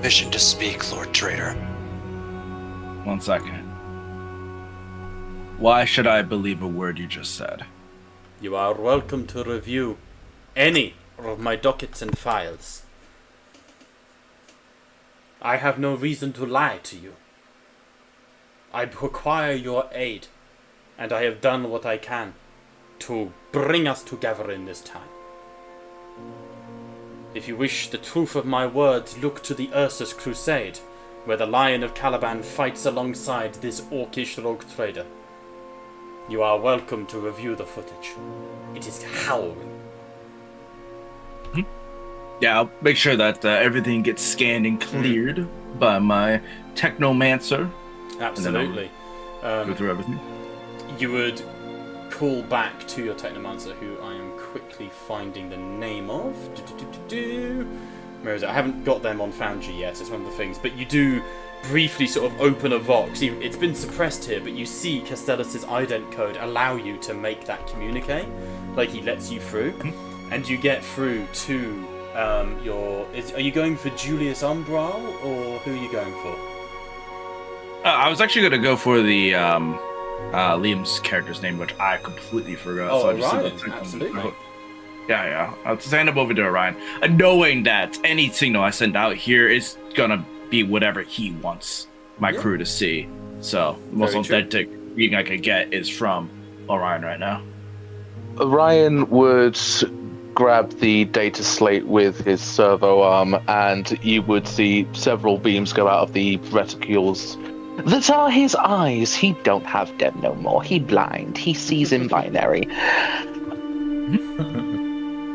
Mission to speak, Lord Trader. 1 second. Why should I believe a word you just said? You are welcome to review any of my dockets and files. I have no reason to lie to you. I require your aid, and I have done what I can to bring us together in this time. If you wish the truth of my words, look to the Ursus Crusade, where the Lion of Caliban fights alongside this orcish rogue trader. You are welcome to review the footage. It is howling. Yeah, I'll make sure that everything gets scanned and cleared by my technomancer. Absolutely. Go through everything. You would call back to your technomancer, who I am quickly finding the name of. Where is it? I haven't got them on Foundry yet, it's one of the things. But you do briefly sort of open a Vox. It's been suppressed here, but you see Castellus' ident code allow you to make that communicate. Like, he lets you through. And you get through to are you going for Julius Umbral, or who are you going for? I was actually going to go for the Liam's character's name, which I completely forgot. Oh, so I just Orion, absolutely. Yeah. I'll send him over to Orion, knowing that any signal I send out here is going to be whatever he wants my crew to see. So the most authentic reading I could get is from Orion right now. Orion would grab the data slate with his servo arm, and you would see several beams go out of the reticules. That are his eyes. He don't have them no more. He blind. He sees in binary.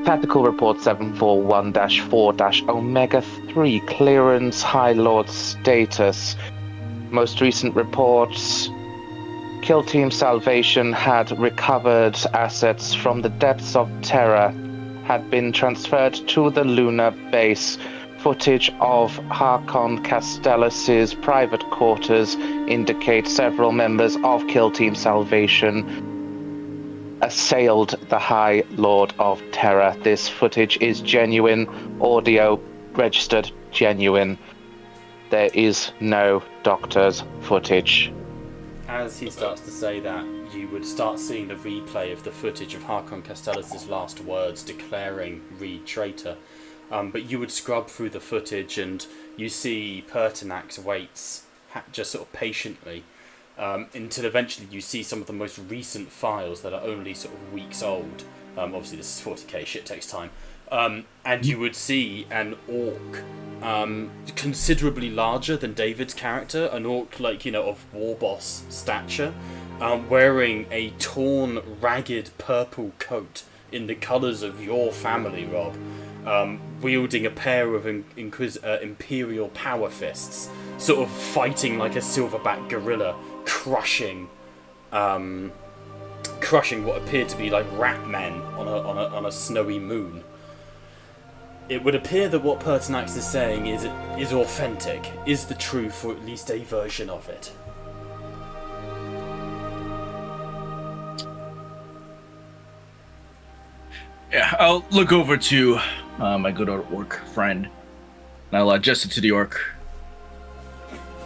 Tactical report 741-4-Omega-3. Clearance High Lord status. Most recent reports. Kill Team Salvation had recovered assets from the depths of terror, had been transferred to the Lunar base. Footage of Harkon Castellus' private quarters indicate several members of Kill Team Salvation assailed the High Lord of Terror. This footage is genuine, audio registered genuine. There is no doctor's footage. As he starts to say that, you would start seeing the replay of the footage of Harkon Castellus' last words declaring Reed traitor. But you would scrub through the footage, and you see Pertinax waits just sort of patiently until eventually you see some of the most recent files that are only sort of weeks old. Obviously this is 40k, shit takes time. And you would see an orc considerably larger than David's character, an orc of war boss stature, wearing a torn, ragged purple coat in the colours of your family, Rob, wielding a pair of imperial power fists, sort of fighting like a silverback gorilla, crushing what appeared to be like rat men on a snowy moon. It would appear that what Pertinax is saying is authentic, is the truth, or at least a version of it. Yeah, I'll look over to my good old orc friend, and I'll adjust it to the orc.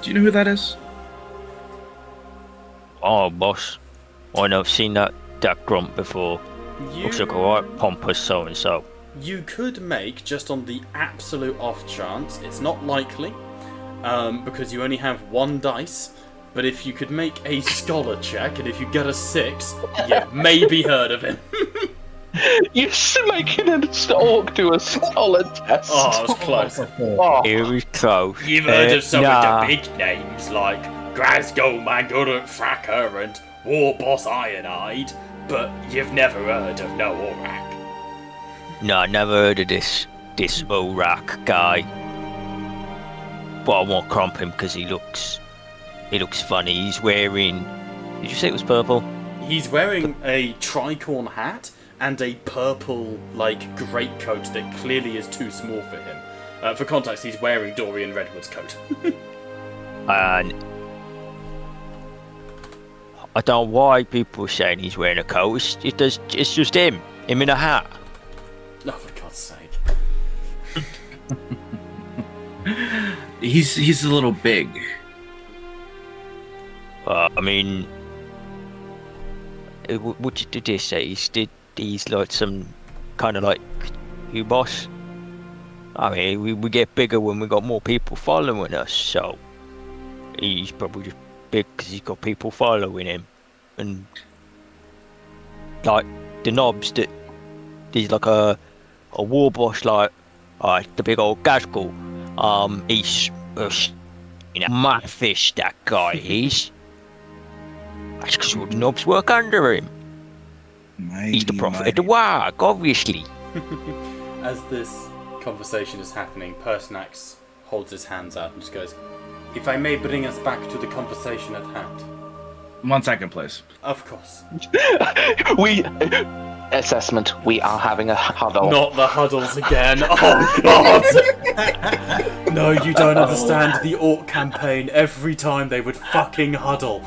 Do you know who that is? Oh, boss. I know, I've seen that grunt before. Looks like a right pompous so-and-so. You could make, just on the absolute off chance, it's not likely, because you only have 1 dice, but if you could make a scholar check, and if you get a 6, you've maybe heard of him. You're making an orc do a scholar test. Oh, it was close. Oh. It was close. You've heard of some nah. of the big names, like Glasgow Magurut Fracker and War Boss Ironhide, but you've never heard of no Orak. No, I never heard of this Orak guy. But I won't crump him because he looks funny. He's wearing... Did you say it was purple? He's wearing a tricorn hat and a purple, greatcoat that clearly is too small for him. For context, he's wearing Dorian Redwood's coat. And I don't know why people are saying he's wearing a coat. It's just him in a hat. Oh, for God's sake. He's a little big. I mean, what did they say? He's like some kind of like you boss. I mean, we get bigger when we got more people following us, so he's probably just big because he's got people following him, and like the knobs that he's like a war boss, like the big old Gazgul. He's mad fish, that guy. That's because all the knobs work under him. He's the prophet of the Wag, obviously. As this conversation is happening, Pertinax holds his hands out and just goes, "If I may bring us back to the conversation at hand." 1 second, please. Of course. Assessment, we are having a huddle. Not the huddles again. Oh, God. No, you don't understand the Orc campaign. Every time they would fucking huddle.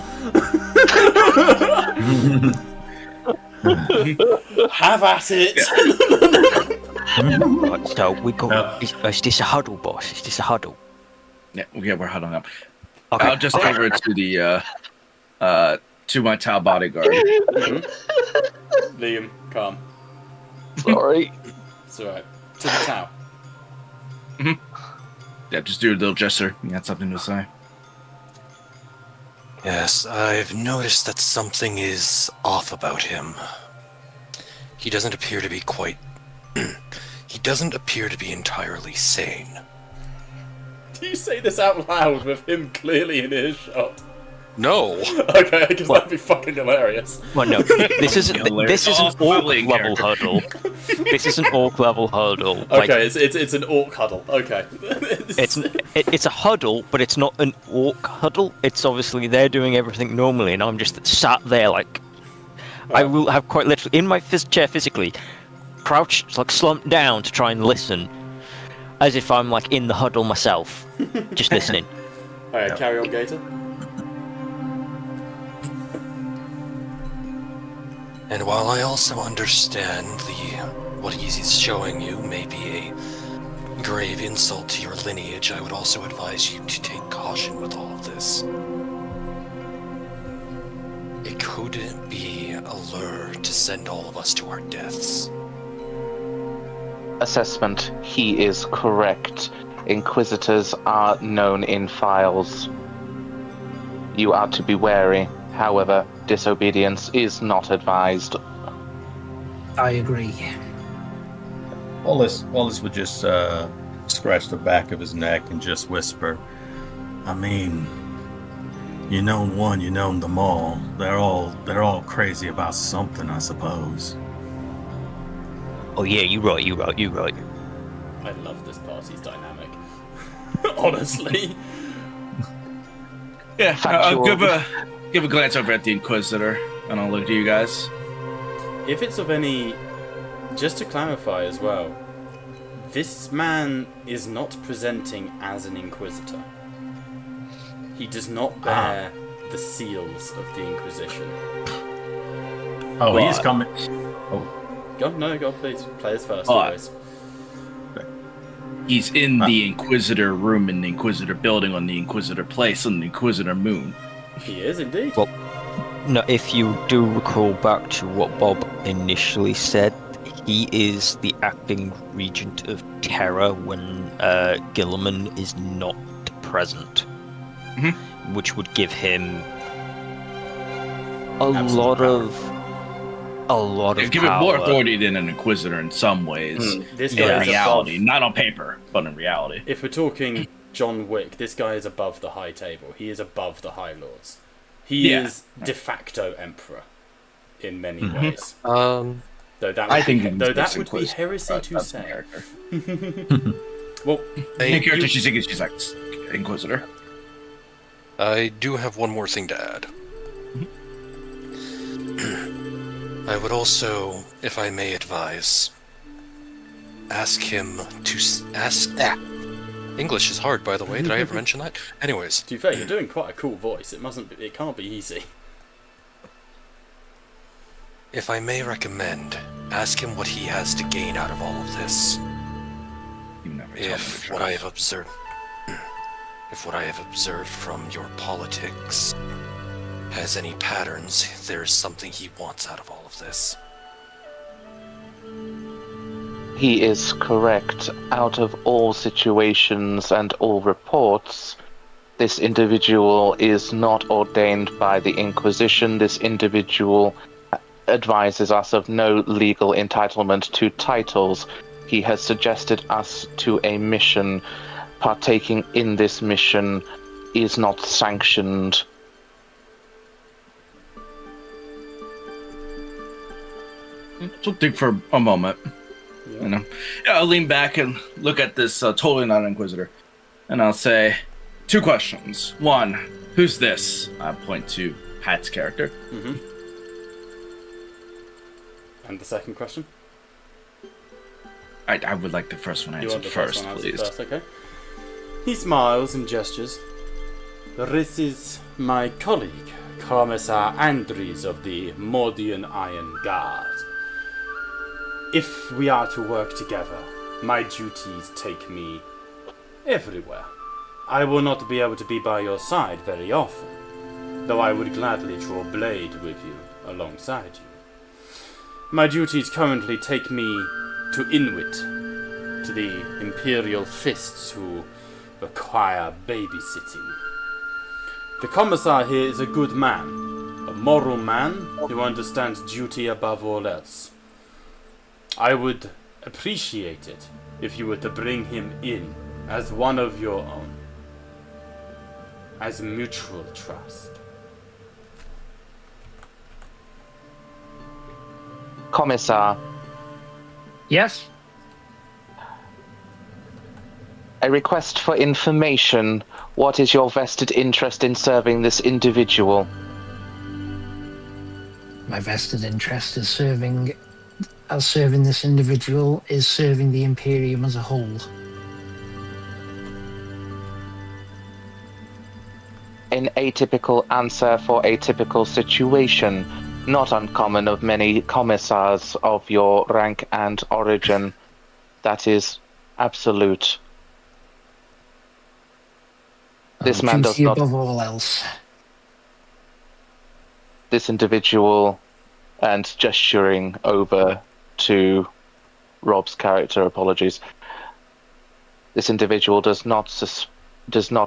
Have at it. Right, so we got. Is this a huddle, boss? Is this a huddle? Yeah, we're huddling up. Okay. I'll just over to the to my Tau bodyguard. Mm-hmm. Liam, calm. Sorry. It's alright. To the Tau. Mm-hmm. Yeah, just do a little gesture. You got something to say? Yes, I've noticed that something is off about him. He doesn't appear to be quite... he doesn't appear to be entirely sane. Do you say this out loud with him clearly in earshot? No! Okay, because that'd be fucking hilarious. Well, no, this isn't an orc level huddle. This is an orc level huddle. Okay, it's an orc huddle. Okay. It's a huddle, but it's not an orc huddle. It's obviously they're doing everything normally, and I'm just sat there like I will have quite literally in my chair physically crouched, like slumped down to try and listen, as if I'm like in the huddle myself, just listening. Alright, carry on, Gator. And while I also understand what he's showing you may be a grave insult to your lineage, I would also advise you to take caution with all of this. It could be a lure to send all of us to our deaths. Assessment, he is correct. Inquisitors are known in files. You are to be wary. However, disobedience is not advised. I agree. Wallace would just scratch the back of his neck and just whisper, I mean, You know one, you know them all. They're all crazy about something, I suppose. Oh yeah, you're right. I love this party's dynamic. Honestly. Yeah, I'll Factual. give a glance over at the Inquisitor, and I'll look at you guys. If it's of any... Just to clarify as well, this man is not presenting as an Inquisitor. He does not bear the seals of the Inquisition. Oh, he's coming. Go, please. Players first, Oh, always. He's in the Inquisitor room in the Inquisitor building on the Inquisitor place on the Inquisitor moon. He is indeed. Well, no, if you do recall back to what Bob initially said, he is the acting regent of Terra when Gilliman is not present, which would give him a lot of Give him power. more authority than an Inquisitor in some ways. This In guy is reality, above... not on paper, but in reality. If we're talking John Wick, this guy is above the High Table. He is above the High Lords. He is de facto Emperor in many ways. Though that would be heresy to say. Well, Main character, she's like Inquisitor. I do have one more thing to add. I would also, if I may advise, ask him to English is hard, by the way. Did I ever mention that? Anyways, to be fair, you're doing quite a cool voice. It can't be easy. if I may recommend, ask him what he has to gain out of all of this. If what I have observed from your politics has any patterns, there's something he wants out of all of this. He is correct. Out of all situations and all reports, this individual is not ordained by the Inquisition. This individual advises us of no legal entitlement to titles. He has suggested us to a mission. Partaking in this mission is not sanctioned. So think for a moment. You know, I'll lean back and look at this totally not Inquisitor, and I'll say 2 questions. 1, who's this? I point to Pat's character. And the second question? I would like the first one answered first, please. First, okay. He smiles and gestures. This is my colleague, Commissar Andres of the Mordian Iron Guard. If we are to work together, my duties take me everywhere. I will not be able to be by your side very often, though I would gladly draw blade with you alongside you. My duties currently take me to Inuit, to the Imperial Fists who require babysitting. The Commissar here is a good man, a moral man who understands duty above all else. I would appreciate it if you were to bring him in as one of your own, as mutual trust. Commissar, Yes? a request for information. What is your vested interest in serving this individual? My vested interest is serving this individual is serving the Imperium as a whole. An atypical answer for a typical situation, not uncommon of many commissars of your rank and origin. That is absolute. This man does Duty not. above all else. This individual, and gesturing over to Rob's character, apologies. This individual does not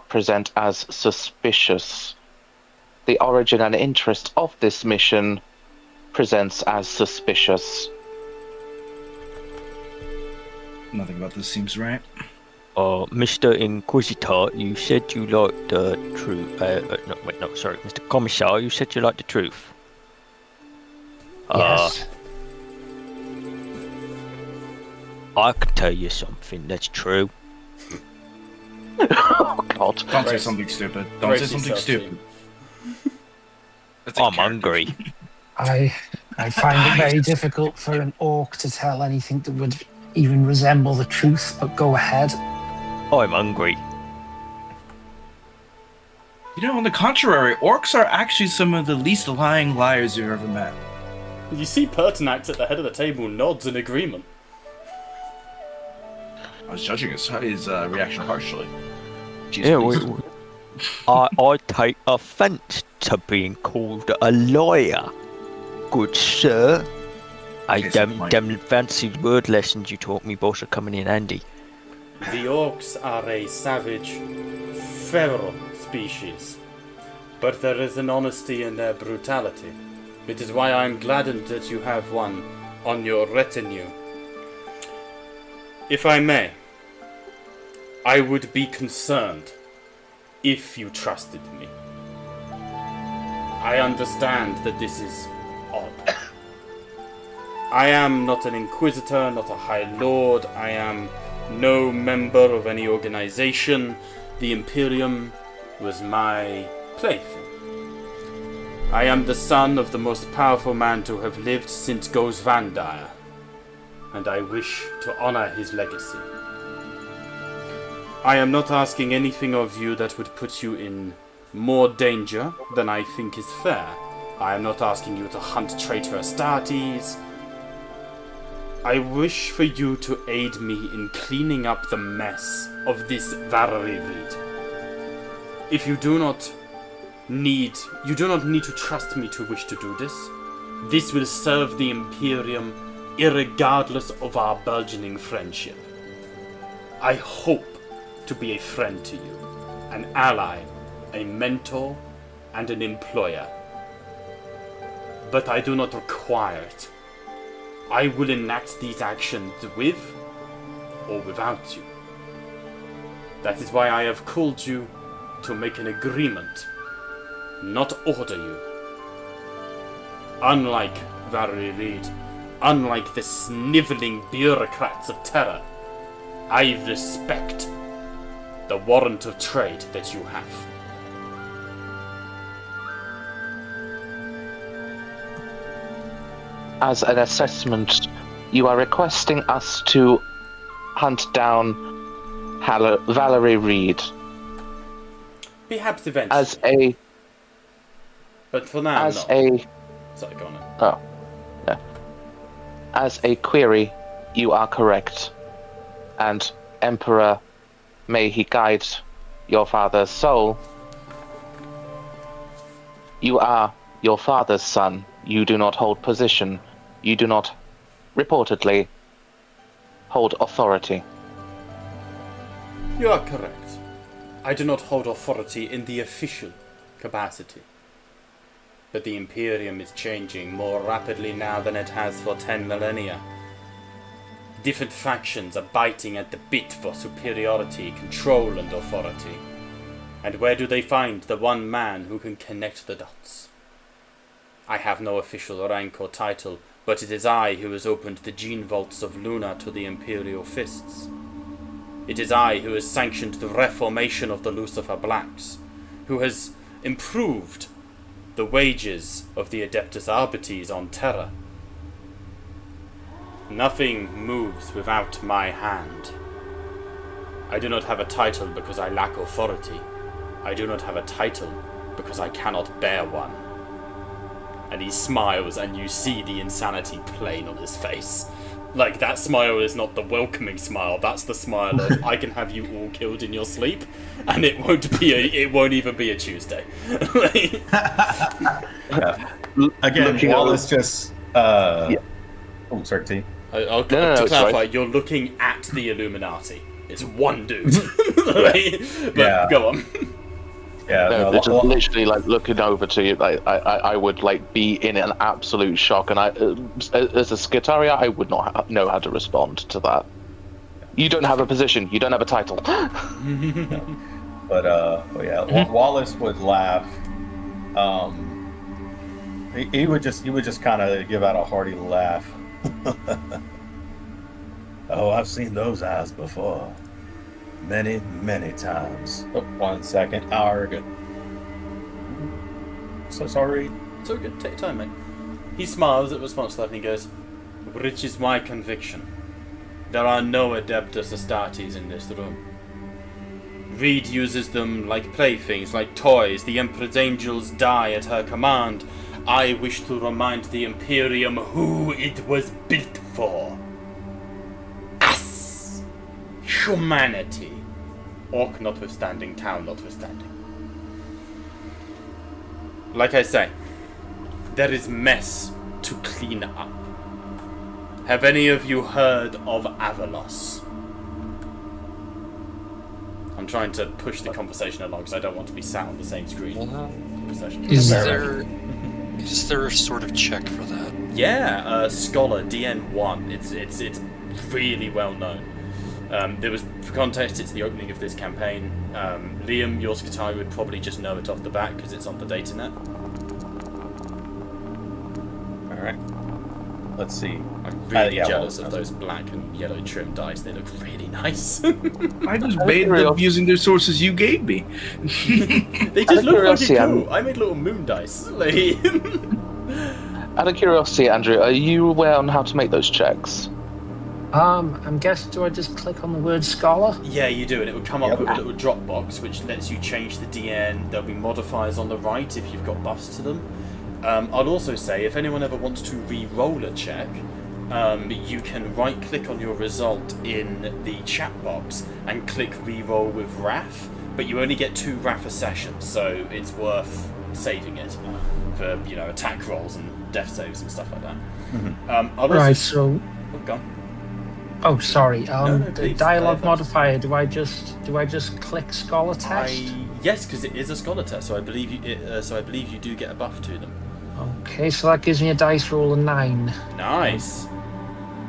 present as suspicious. The origin and interest of this mission presents as suspicious. Nothing about this seems right. Mr. Inquisitor, you said you liked the truth. Sorry, Mr. Commissar, you said you liked the truth. Yes. I can tell you something that's true. Oh God! Don't say something stupid. Don't say something stupid. I'm hungry. I find it very difficult for an orc to tell anything that would even resemble the truth, but go ahead. I'm hungry. You know, on the contrary, orcs are actually some of the least lying liars you've ever met. You see Pertinax at the head of the table nods in agreement. I was judging his reaction harshly. Jeez, Yeah, I take offence to being called a liar, good sir. Them fancy word lessons you taught me, boss, are coming in handy. The orcs are a savage, feral species, but there is an honesty in their brutality. It is why I am gladdened that you have one on your retinue. If I may, I would be concerned if you trusted me. I understand that this is odd. I am not an inquisitor, not a high lord. I am no member of any organization. The Imperium was my plaything. I am the son of the most powerful man to have lived since Goes Vandire, and I wish to honor his legacy. I am not asking anything of you that would put you in more danger than I think is fair. I am not asking you to hunt traitor Astartes. I wish for you to aid me in cleaning up the mess of this Valerie Reed. If you do not need to trust me to wish to do this. This will serve the Imperium irregardless of our burgeoning friendship. I hope to be a friend to you, an ally, a mentor, and an employer. But I do not require it. I will enact these actions with or without you. That is why I have called you to make an agreement, not order you. Unlike Valerie Reed, unlike the sniveling bureaucrats of terror, I respect the warrant of trade that you have. As an assessment, you are requesting us to hunt down Valerie Reed. Perhaps eventually. As a... But for now, as no. a... Sorry, go on. Oh. No. As a query, you are correct. And Emperor, may he guide your father's soul. You are your father's son. You do not hold position. You do not, reportedly, hold authority. You are correct. I do not hold authority in the official capacity. But the Imperium is changing more rapidly now than it has for 10 millennia. Different factions are biting at the bit for superiority, control, and authority. And where do they find the one man who can connect the dots? I have no official rank or title, but it is I who has opened the gene vaults of Lunar to the Imperial Fists. It is I who has sanctioned the reformation of the Lucifer Blacks, who has improved the wages of the Adeptus Arbites on Terra. Nothing moves without my hand. I do not have a title because I lack authority. I do not have a title because I cannot bear one. And he smiles, and you see the insanity plain on his face. Like, that smile is not the welcoming smile, that's the smile of, I can have you all killed in your sleep, and it won't even be a Tuesday. Again, Wallace just... Oh, sorry, T. To clarify, you're looking at the Illuminati. It's one dude. But go on. Yeah, no, they're just literally like looking over to you. Like I would like be in an absolute shock, and I, as a Skitaria, I would not know how to respond to that. You don't have a position. You don't have a title. But yeah, Wallace would laugh. He would just kind of give out a hearty laugh. Oh, I've seen those eyes before. Many, many times. Oh, 1 second. Arg. So sorry. It's all good. Take your time, mate. He smiles at response to that and he goes, "Which is my conviction. There are no Adeptus Astartes in this room. Reed uses them like playthings, like toys. The Emperor's angels die at her command. I wish to remind the Imperium who it was built for. Us! Humanity. Orc notwithstanding, town notwithstanding. Like I say, there is mess to clean up. Have any of you heard of Avalos?" I'm trying to push the conversation along because I don't want to be sat on the same screen. Is Is there a sort of check for that? Yeah, Scholar DN1. It's really well known. There was, for context, it's the opening of this campaign. Liam, your Skitarii would probably just know it off the bat because it's on the datanet. All right. Let's see. I'm really yeah, jealous well, of those black and yellow trim dice. They look really nice. I just made them using the sources you gave me. They just look fucking cool. I made little moon dice. Like... Out of curiosity, Andrew, are you aware on how to make those checks? I'm guessing, do I just click on the word scholar? Yeah, you do, and it would come up with a little drop box which lets you change the DN. There'll be modifiers on the right if you've got buffs to them. I'd also say, if anyone ever wants to re-roll a check, you can right-click on your result in the chat box and click re-roll with Wrath, but you only get 2 Wrath a session, so it's worth saving it for, you know, attack rolls and death saves and stuff like that. Right, so... Oh, go on. Oh, sorry. No, The please, dialogue go ahead. modifier. Do I just click scholar test? Yes, because it is a scholar test, so I believe you. So I believe you do get a buff to them. Okay, so that gives me a dice roll of 9. Nice.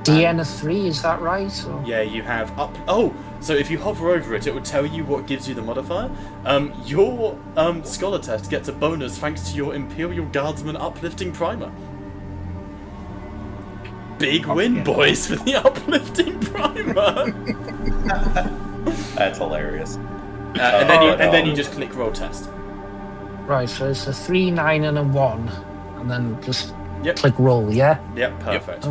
DN of 3. Is that right? Or... Yeah, you have up. Oh, so if you hover over it, it will tell you what gives you the modifier. Your scholar test gets a bonus thanks to your Imperial Guardsman uplifting primer. Big win, boys, for the uplifting primer. That's hilarious. And then you just click roll test. Right, so it's a 3, 9, and a 1, and then just Yep. click roll. Yeah. Yep, perfect.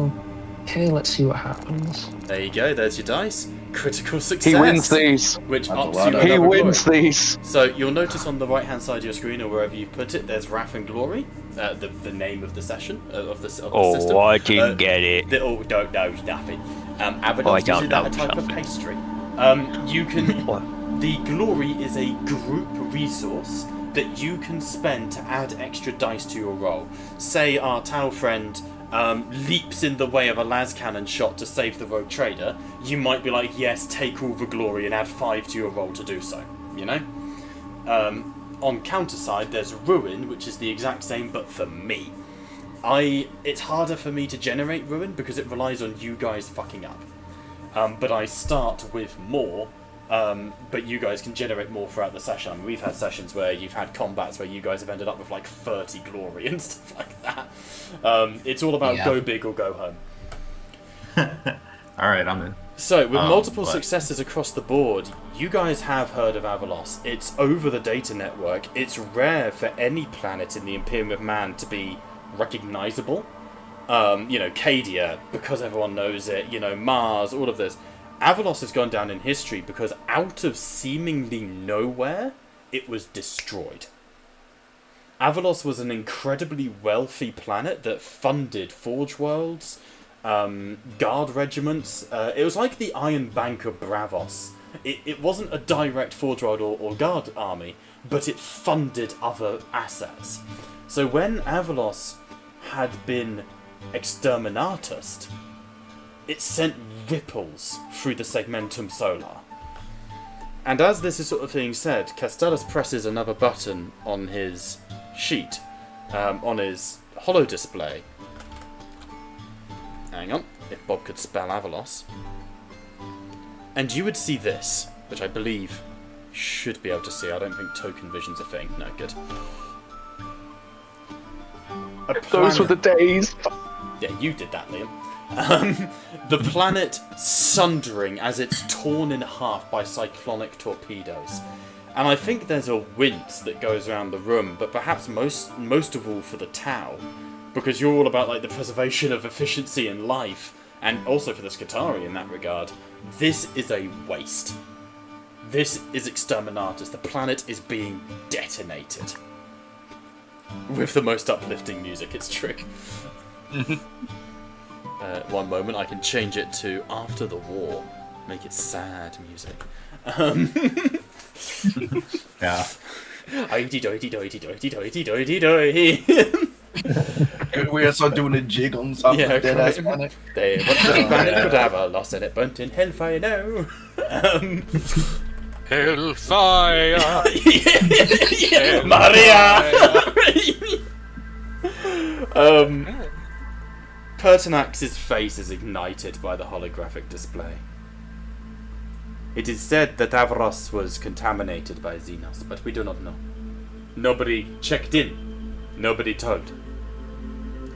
Okay, let's see what happens. There you go. There's your dice. Critical success. He wins these. Which That's a ups lot you of- He another wins glory. these. So you'll notice on the right-hand side of your screen, or wherever you put it, there's Wrath and Glory, the name of the session of the system. Oh, I didn't get it. Don't know nothing. Abaddon I is don't that know a type something. of pastry. You can. The Glory is a group resource that you can spend to add extra dice to your roll. Say our Tau friend leaps in the way of a las cannon shot to save the rogue trader, you might be like, yes, take all the glory and add 5 to your roll to do so, you know? On counter side, there's Ruin, which is the exact same, but for me. It's harder for me to generate Ruin because it relies on you guys fucking up. But I start with more, but you guys can generate more throughout the session. I mean, we've had sessions where you've had combats where you guys have ended up with like 30 glory and stuff like that. It's all about go big or go home. Alright, I'm in. So, with multiple successes across the board, you guys have heard of Avalos. It's over the data network. It's rare for any planet in the Imperium of Man to be recognizable. You know, Cadia, because everyone knows it, you know, Mars, all of this. Avalos has gone down in history because out of seemingly nowhere, it was destroyed. Avalos was an incredibly wealthy planet that funded Forge Worlds, guard regiments. It was like the Iron Bank of Bravos. It wasn't a direct Forge World or guard army, but it funded other assets. So when Avalos had been exterminatus, it sent ripples through the segmentum solar. And as this is sort of being said, Castellus presses another button on his sheet, on his holo display. Hang on, if Bob could spell Avalos. And you would see this, which I believe you should be able to see. I don't think token vision's a thing. No, good. Those were the days. Yeah, you did that, Liam. The planet sundering as it's torn in half by cyclonic torpedoes. And I think there's a wince that goes around the room, but perhaps most of all for the Tau, because you're all about like the preservation of efficiency and life, and also for the Skitarii in that regard. This is a waste. This is Exterminatus. The planet is being detonated. With the most uplifting music, it's true. One moment, I can change it to After the War. Make it sad music. Yeah. We gotta start doing a jig on top Yeah, of dead ass right. planet. What the planet could have a lost and it burnt in hellfire now. Hellfire! Yeah, Maria! Pertinax's face is ignited by the holographic display. It is said that Avros was contaminated by Xenos, but we do not know. Nobody checked in. Nobody told.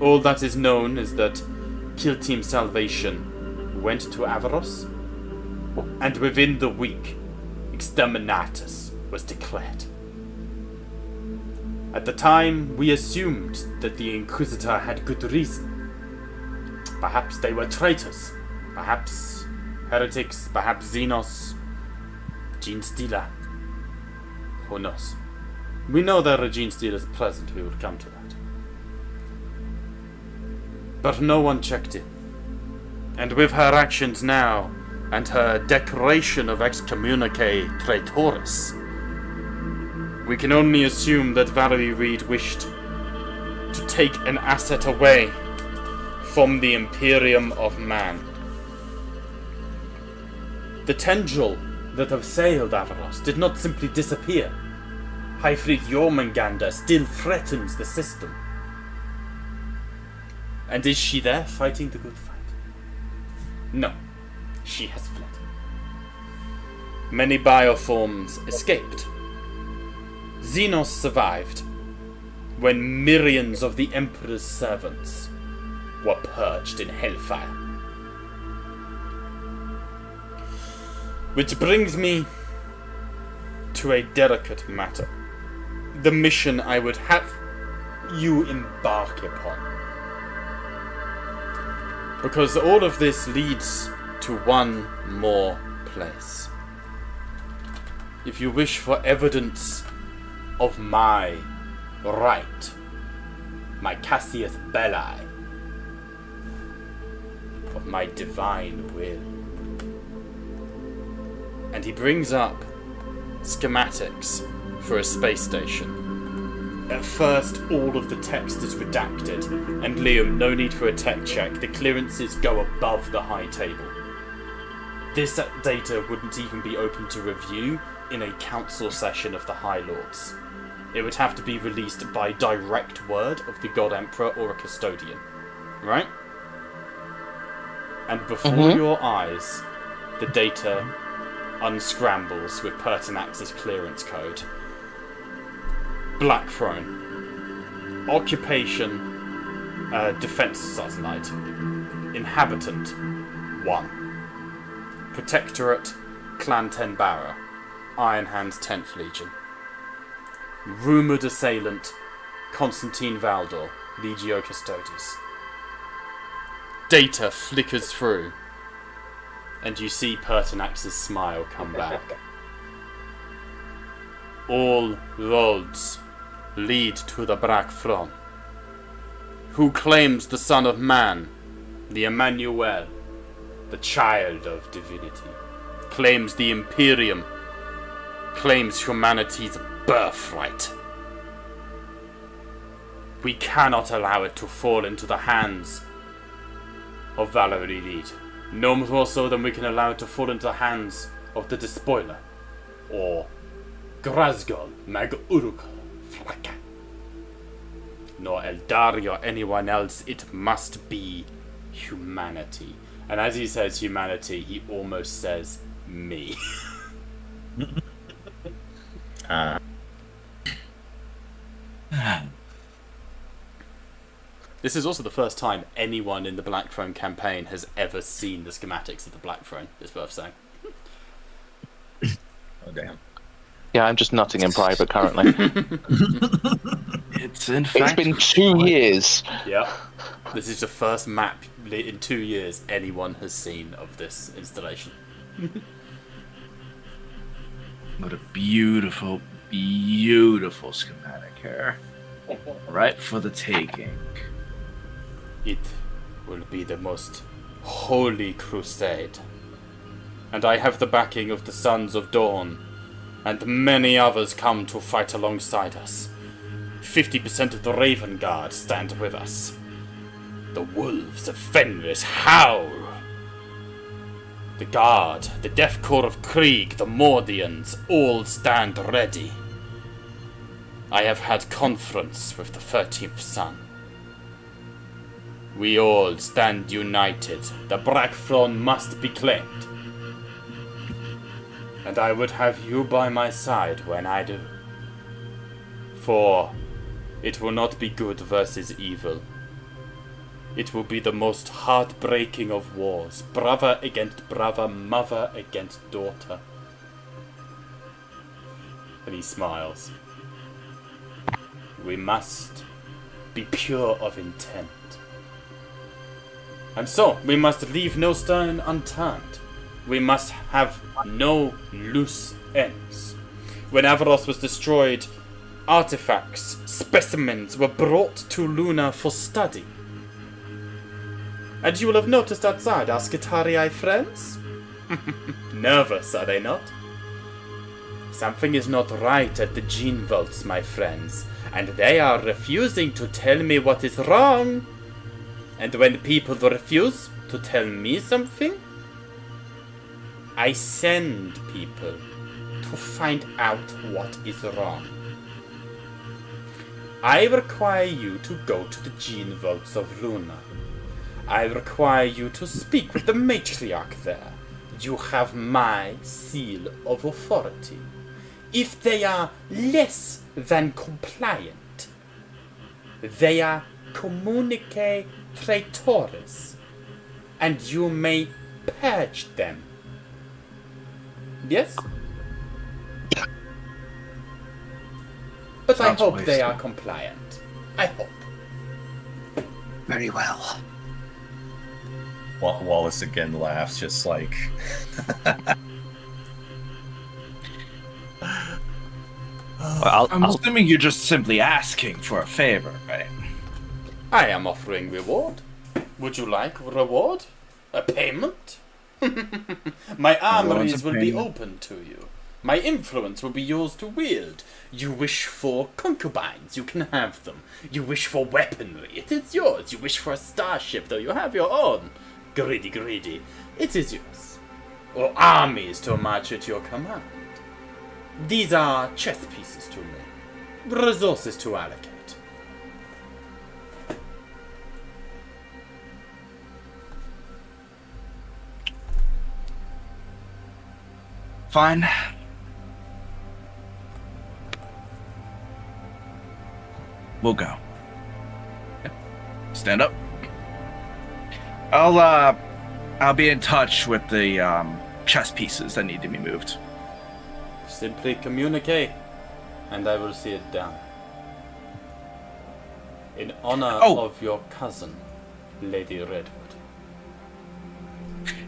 All that is known is that Kill Team Salvation went to Avros, and within the week, Exterminatus was declared. At the time, we assumed that the Inquisitor had good reason. Perhaps they were traitors. Perhaps heretics. Perhaps Xenos. Gene Stealer. Who knows? We know that a Gene Stealer is present. We will come to that. But no one checked in. And with her actions now, and her declaration of excommunicate traitoris, we can only assume that Valerie Reed wished to take an asset away from the Imperium of Man. The tendril that assailed Avaros did not simply disappear. Hyfrid Jormungandr still threatens the system. And is she there fighting the good fight? No. She has fled. Many bioforms escaped. Xenos survived when millions of the Emperor's servants were purged in hellfire. Which brings me to a delicate matter. The mission I would have you embark upon. Because all of this leads to one more place. If you wish for evidence of my right, my Cassius Belli, of my divine will. And he brings up schematics for a space station. At first, all of the text is redacted, and Liam, no need for a tech check. The clearances go above the high table. This data wouldn't even be open to review in a council session of the High Lords. It would have to be released by direct word of the God Emperor or a custodian. Right? And before your eyes, the data unscrambles with Pertinax's clearance code. Blackthrone. Occupation, defense satellite. Inhabitant, 1. Protectorate, Clan Tenbarra. Iron Hand's 10th Legion. Rumoured assailant, Constantine Valdor, Legio Custodes. Data flickers through, and you see Pertinax's smile come back. All roads lead to the Blackthrone. Who claims the Son of Man, the Emmanuel, the child of divinity, claims the Imperium, claims humanity's birthright. We cannot allow it to fall into the hands of Valerie Reed. No more so than we can allow it to fall into the hands of the Despoiler, or Grazgol Mag Uruk Fraka. Nor Eldari or anyone else. It must be humanity. And as he says humanity, he almost says me. This is also the first time anyone in the Blackthrone campaign has ever seen the schematics of the Blackthrone, it's worth saying. Oh, damn. Yeah, I'm just nutting in private currently. It's in It's fact. been 2 years. Yeah. This is the first map in 2 years anyone has seen of this installation. What a beautiful, beautiful schematic here. Right for the taking. It will be the most holy crusade. And I have the backing of the Sons of Dawn, and many others come to fight alongside us. 50% of the Raven Guard stand with us. The wolves of Fenris howl. The Guard, the Death Corps of Krieg, the Mordians, all stand ready. I have had conference with the 13th Son. We all stand united. The Blackthrone must be claimed. And I would have you by my side when I do. For it will not be good versus evil. It will be the most heartbreaking of wars. Brother against brother, mother against daughter. And he smiles. We must be pure of intent. And so, we must leave no stone unturned. We must have no loose ends. When Avaros was destroyed, artifacts, specimens were brought to Lunar for study. And you will have noticed outside our Skitarii friends? Nervous, are they not? Something is not right at the gene vaults, my friends, and they are refusing to tell me what is wrong. And when people refuse to tell me something, I send people to find out what is wrong. I require you to go to the gene vaults of Lunar. I require you to speak with the matriarch there. You have my seal of authority. If they are less than compliant, they are communique traitores, and you may purge them. Yes? But I Sounds hope they wasted. are compliant. I hope. Very well. Wallace again laughs, just like. I'm assuming you're just simply asking for a favor, right? I am offering reward. Would you like reward? A payment? My armories will be open to you. My influence will be yours to wield. You wish for concubines, you can have them. You wish for weaponry, it is yours. You wish for a starship, though you have your own. Greedy, greedy, it is yours. Or armies to march at your command. These are chess pieces to me. Resources to allocate. Fine. We'll go. Stand up. I'll be in touch with the chess pieces that need to be moved. Simply communicate, and I will see it done. In honor of your cousin, Lady Redwood.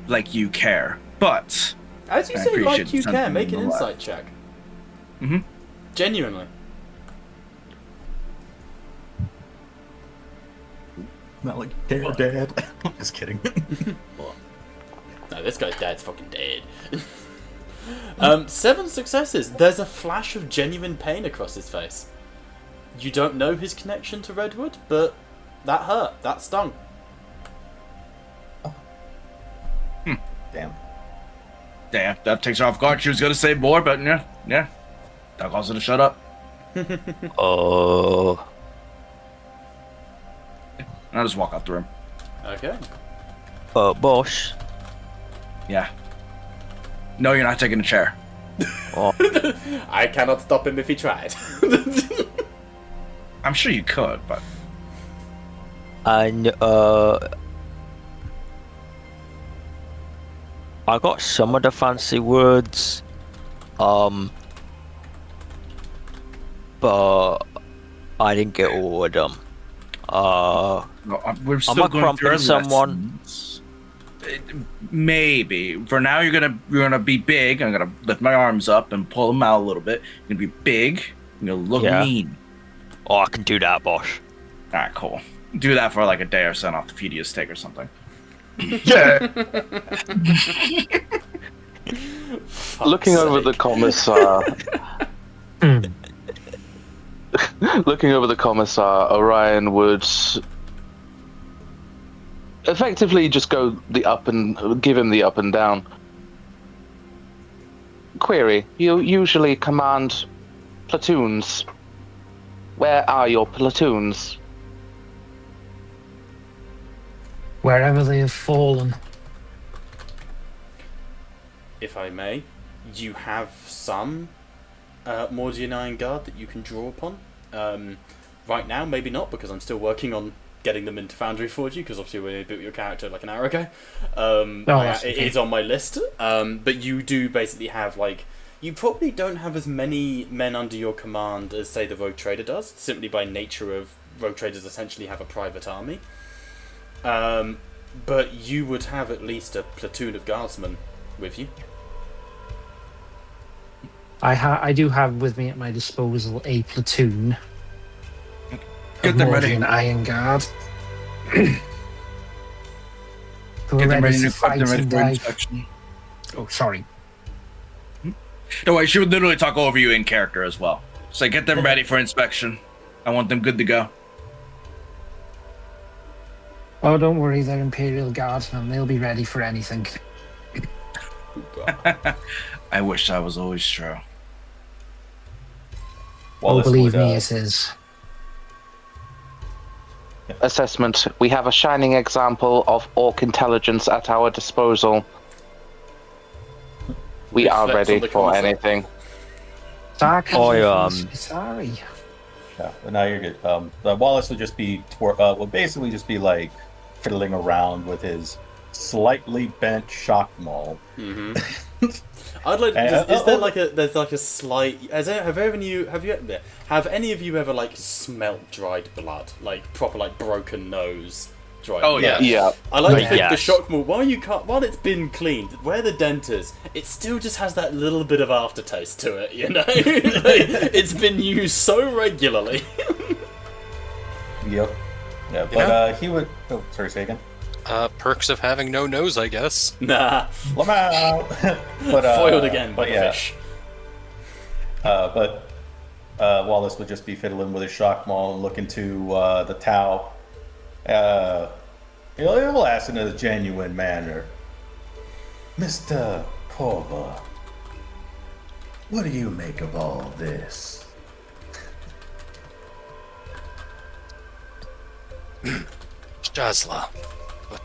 Like you care, but As you I say, like appreciate you care, something make an nonetheless. insight check. Mhm. Genuinely. Not like Dad. Just kidding. No, this guy's dad's fucking dead. 7 successes. There's a flash of genuine pain across his face. You don't know his connection to Redwood, but that hurt. That stung. Damn. Damn, that takes her off guard. She was gonna say more, but yeah. That caused her to shut up. Oh. And I'll just walk out the room. Okay. Boss. Yeah. No, you're not taking a chair. Oh, I cannot stop him if he tried. I'm sure you could, but and I got some of the fancy words, but I didn't get all of them. we're still Am I going through our crumping someone? lessons. Maybe. For now, you're gonna be big. I'm gonna lift my arms up and pull them out a little bit. You're gonna be big. You're gonna look Yeah. mean. Oh, I can do that, boss. All right, cool. Do that for like a day or so, and I'll feed you a steak or something. Yeah. Looking over the commissar, looking over the commissar, Orion would effectively just go give him the up and down. Query: you usually command platoons. Where are your platoons? Wherever they have fallen. If I may, you have some Mordian Iron Guard that you can draw upon. Right now, maybe not, because I'm still working on getting them into Foundry Forge, because obviously we built your character like an hour ago. It is on my list, but you do basically have, like, you probably don't have as many men under your command as, say, the Rogue Trader does, simply by nature of Rogue Traders essentially have a private army. But you would have at least a platoon of guardsmen with you. I do have with me at my disposal a platoon Get of them ready. Mordian Iron Guard. Who are Get them ready to to fight for and die. inspection. Oh, sorry. No way, she would literally talk over you in character as well. So get them ready for inspection. I want them good to go. Oh, don't worry, they're Imperial Guardsmen. They'll be ready for anything. I wish that was always true. Oh, believe me, it is. Assessment: we have a shining example of orc intelligence at our disposal. We are Reflect on ready the for concept. anything. Sorry. Yeah, but now you're good. Wallace would just be would basically just be like fiddling around with his slightly bent shock maul. Mm-hmm. I'd like. Is there like a? There's like a slight. Have any of you ever like smelt dried blood, like proper like broken nose dried? Oh, blood? Yeah. I like to think Yes. the shock maul. While it's been cleaned, where the dent is, it still just has that little bit of aftertaste to it. You know, it's been used so regularly. Yep. Yeah, but he would. Oh, sorry, say again. Perks of having no nose, I guess. Nah, Lamau. But foiled again by but the yeah. fish. But Wallace would just be fiddling with his shock maul and looking to the Tau. He'll ask in a genuine manner, Mr. Corva, what do you make of all this? Jazla. But,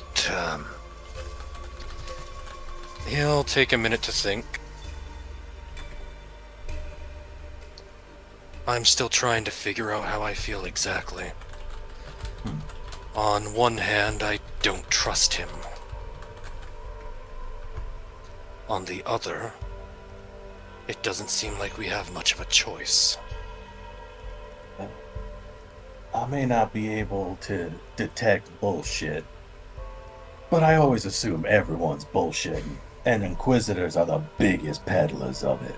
he'll take a minute to think. I'm still trying to figure out how I feel exactly. On one hand, I don't trust him. On the other, it doesn't seem like we have much of a choice. I may not be able to detect bullshit, but I always assume everyone's bullshitting, and Inquisitors are the biggest peddlers of it.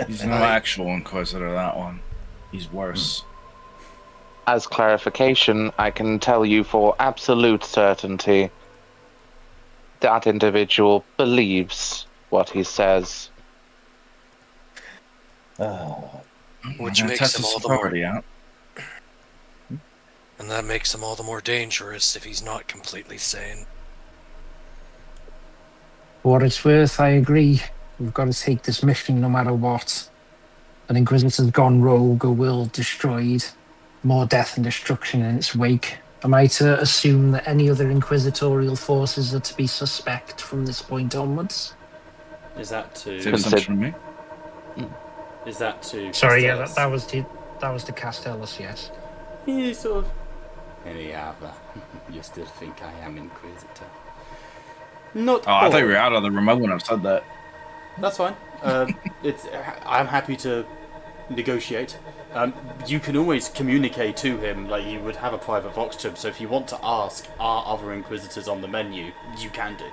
He's no actual Inquisitor, that one. He's worse. As clarification, I can tell you for absolute certainty that individual believes what he says. Which I'm gonna makes test him his all the more, authority out. and that makes him all the more dangerous if he's not completely sane. For what it's worth, I agree. We've got to take this mission no matter what. An Inquisitor's gone rogue, a world destroyed, more death and destruction in its wake. Am I to assume that any other inquisitorial forces are to be suspect from this point onwards? Is that to? Same assumption from me. Is that to? Sorry, yeah, Castellus? that was the Castellus, yes. You sort of. Anyhow, you still think I am Inquisitor? Not. Oh, I thought you all. were out of the room. I wouldn't have said that. That's fine. I'm happy to negotiate. You can always communicate to him, like you would have a private vox to him. So if you want to ask, are other Inquisitors on the menu? You can do.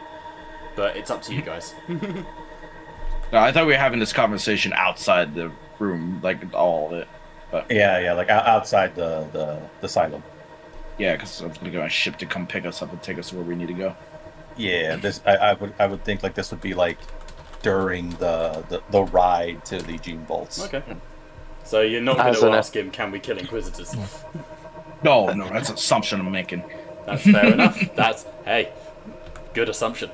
But it's up to you guys. No, I thought we were having this conversation outside the room, like all of it. But Yeah, like outside the silo. yeah, because I was gonna get my ship to come pick us up and take us where we need to go. Yeah, this I would think like this would be like during the ride to the Gene Bolts. Okay. So you're not going As to an- ask him, can we kill Inquisitors? No, that's an assumption I'm making. That's fair enough. That's, hey, good assumption.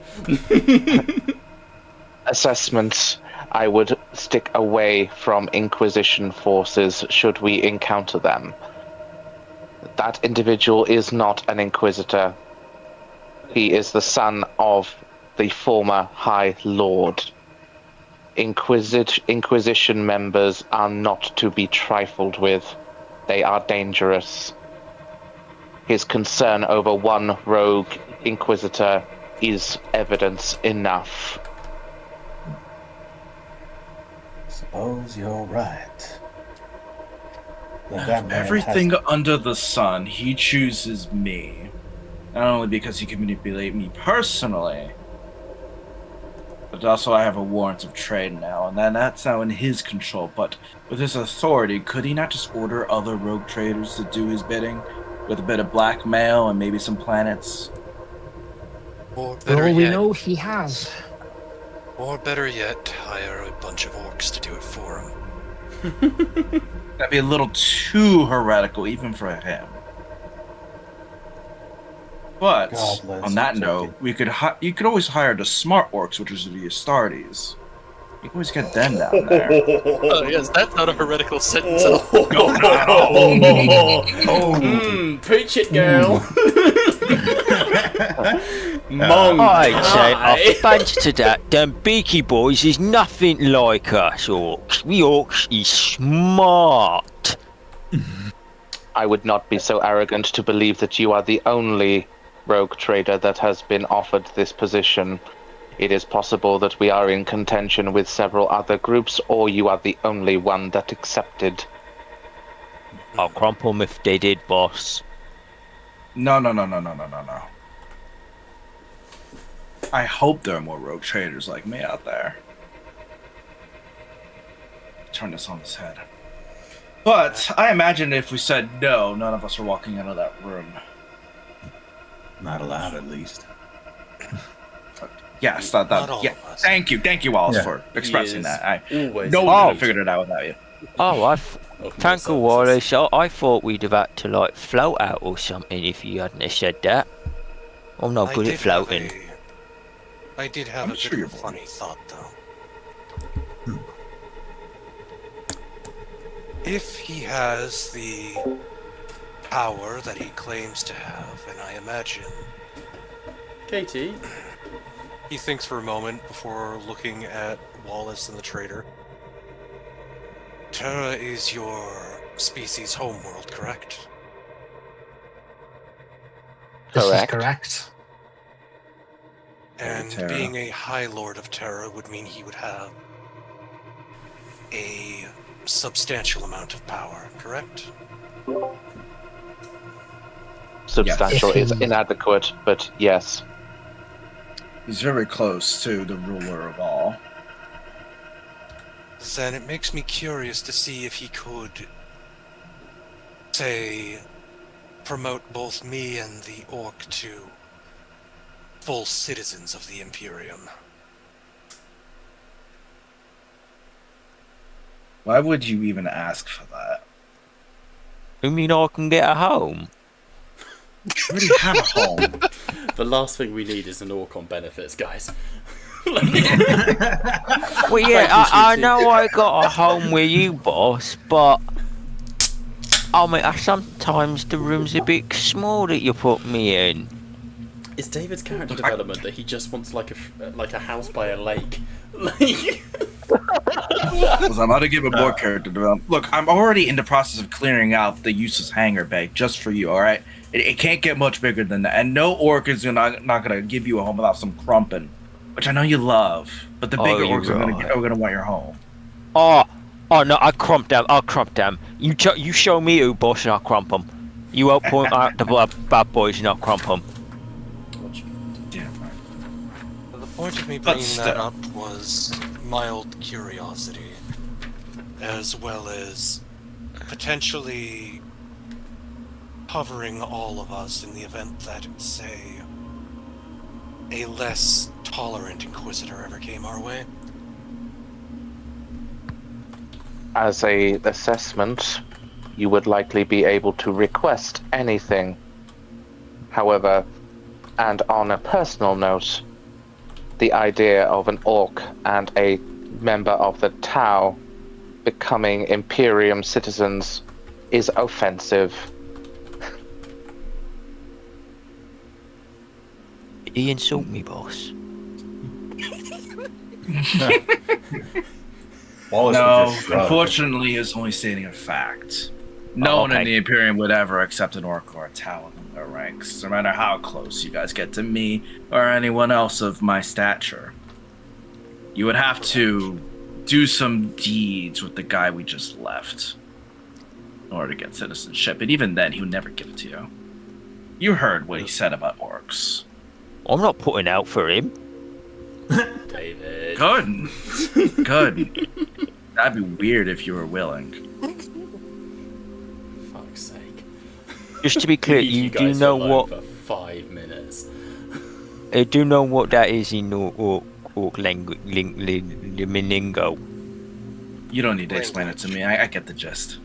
Assessment: I would stick away from Inquisition forces should we encounter them. That individual is not an Inquisitor. He is the son of the former High Lord. Inquisition members are not to be trifled with. They are dangerous. His concern over one rogue Inquisitor is evidence enough. Suppose you're right. Then that man Everything has- under the sun, he chooses me. Not only because he can manipulate me personally, but also I have a warrant of trade now, and then that's now in his control. But with his authority, could he not just order other rogue traders to do his bidding with a bit of blackmail and maybe some planets? Or For better all we yet, know, he has. hire a bunch of orcs to do it for him. That'd be a little too heretical, even for him. But Goblins, on that it's note, okay. you could always hire the smart orcs, which is the Astartes. You can always get them down there. Oh, yes, that's not a heretical sentence at all. No, not at all. Preach it, girl. Monk. I'd say aye. a bunch to that. Them beaky boys is nothing like us orcs. We orcs is smart. I would not be so arrogant to believe that you are the only rogue trader that has been offered this position. It is possible that we are in contention with several other groups, or you are the only one that accepted. I'll crumple 'em if they did, boss. No. I hope there are more rogue traders like me out there. Turn this on its head. But I imagine if we said no, none of us are walking out of that room. Not allowed, at least. Yes, Not all yeah. of us. Thank you, Wallace, Yeah. for expressing He is that. I always no in one Oh. could have figured it out without you. Oh, of thank you, more Wallace. I thought we'd have had to like float out or something if you hadn't have said that. I'm not good at floating. I did have I'm a sure bit you're of a funny thought, though. If he has the power that he claims to have, and I imagine Katie, he thinks for a moment before looking at Wallace and the trader. Terra is your species' homeworld, correct? This is Correct. correct. And Terra. being a High Lord of Terra would mean he would have a substantial amount of power, correct? Substantial Yes. is inadequate, but yes. He's very close to the ruler of all. Then it makes me curious to see if he could, say, promote both me and the orc to full citizens of the Imperium. Why would you even ask for that? You mean I can get a home? You already have a home. the last thing we need is an orc on benefits, guys. Well, yeah, Thank you, I Shooty. know I got a home with you, boss, but Oh mate, sometimes the room's a bit small that you put me in. It's David's character development that he just wants like a house by a lake. Like, I'm about to give it more character development. Look, I'm already in the process of clearing out the useless hangar bay just for you. All right, it can't get much bigger than that, and no orc is not gonna give you a home without some crumpin', which I know you love. But the bigger orcs are gonna want your home. Oh no, I crump them. I'll crump them. You show me who, boss, and I'll crump them. You out point out the bad boys and I'll crump them. Damn right. The point of me bringing that up was mild curiosity, as well as potentially covering all of us in the event that, say, a less tolerant Inquisitor ever came our way. As a assessment, you would likely be able to request anything. However, and on a personal note, the idea of an orc and a member of the Tau becoming Imperium citizens is offensive. He insult me, boss. No, unfortunately, it's only stating a fact. No one in the Imperium would ever accept an orc or a Tau in their ranks, no matter how close you guys get to me or anyone else of my stature. You would have to do some deeds with the guy we just left in order to get citizenship, and even then, he would never give it to you. You heard what he said about orcs. I'm not putting out for him. David. Good. Good. That'd be weird if you were willing. Fuck's sake. Just to be clear, you do guys know were alone what? for 5 minutes. I do know what that is in orc language, lingo. You don't need to explain it to me. I get the gist.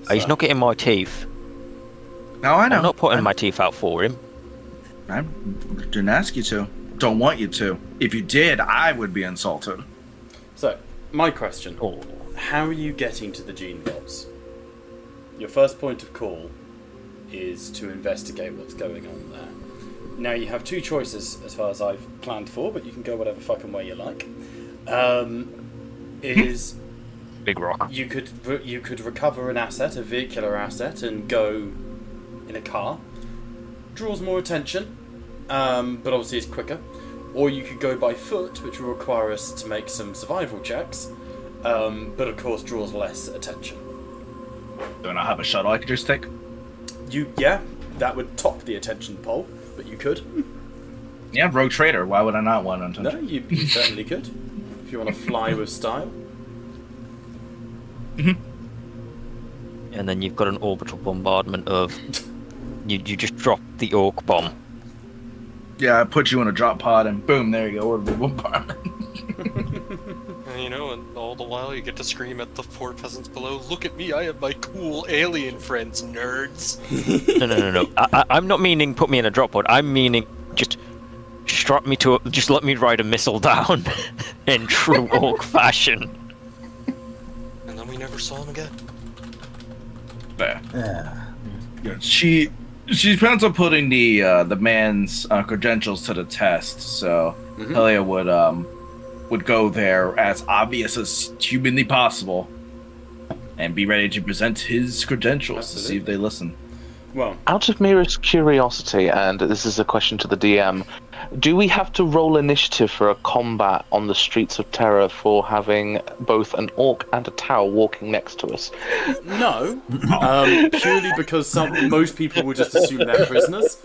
He's not getting my teeth. No, I know. I'm not putting my teeth out for him. I didn't ask you to. Don't want you to. If you did, I would be insulted. So, my question. How are you getting to the gene vaults? Your first point of call is to investigate what's going on there. Now, you have two choices as far as I've planned for, but you can go whatever fucking way you like. Is Big rock. you could recover an asset, a vehicular asset, and go in a car. Draws more attention, but obviously it's quicker. Or you could go by foot, which will require us to make some survival checks, but of course draws less attention. Don't I have a shuttle I could just take? Yeah, that would top the attention poll, but you could. Yeah, rogue trader. Why would I not want to? No, you certainly could. If you want to fly with style. And then you've got an orbital bombardment of... You just drop the orc bomb. Yeah, I put you in a drop pod and boom, there you go, orbital bombardment. And you know, and all the while you get to scream at the poor peasants below, "Look at me, I have my cool alien friends, nerds!" No. I'm not meaning put me in a drop pod. I'm meaning just strap me to just let me ride a missile down in true orc fashion. And then we never saw him again. There. Yeah. She plans on putting the man's credentials to the test, so Helia would go there as obvious as humanly possible and be ready to present his credentials to see if they listen. Well, out of merest curiosity, and this is a question to the DM, do we have to roll initiative for a combat on the streets of Terra for having both an orc and a Tau walking next to us? No, purely because most people will just assume they're prisoners,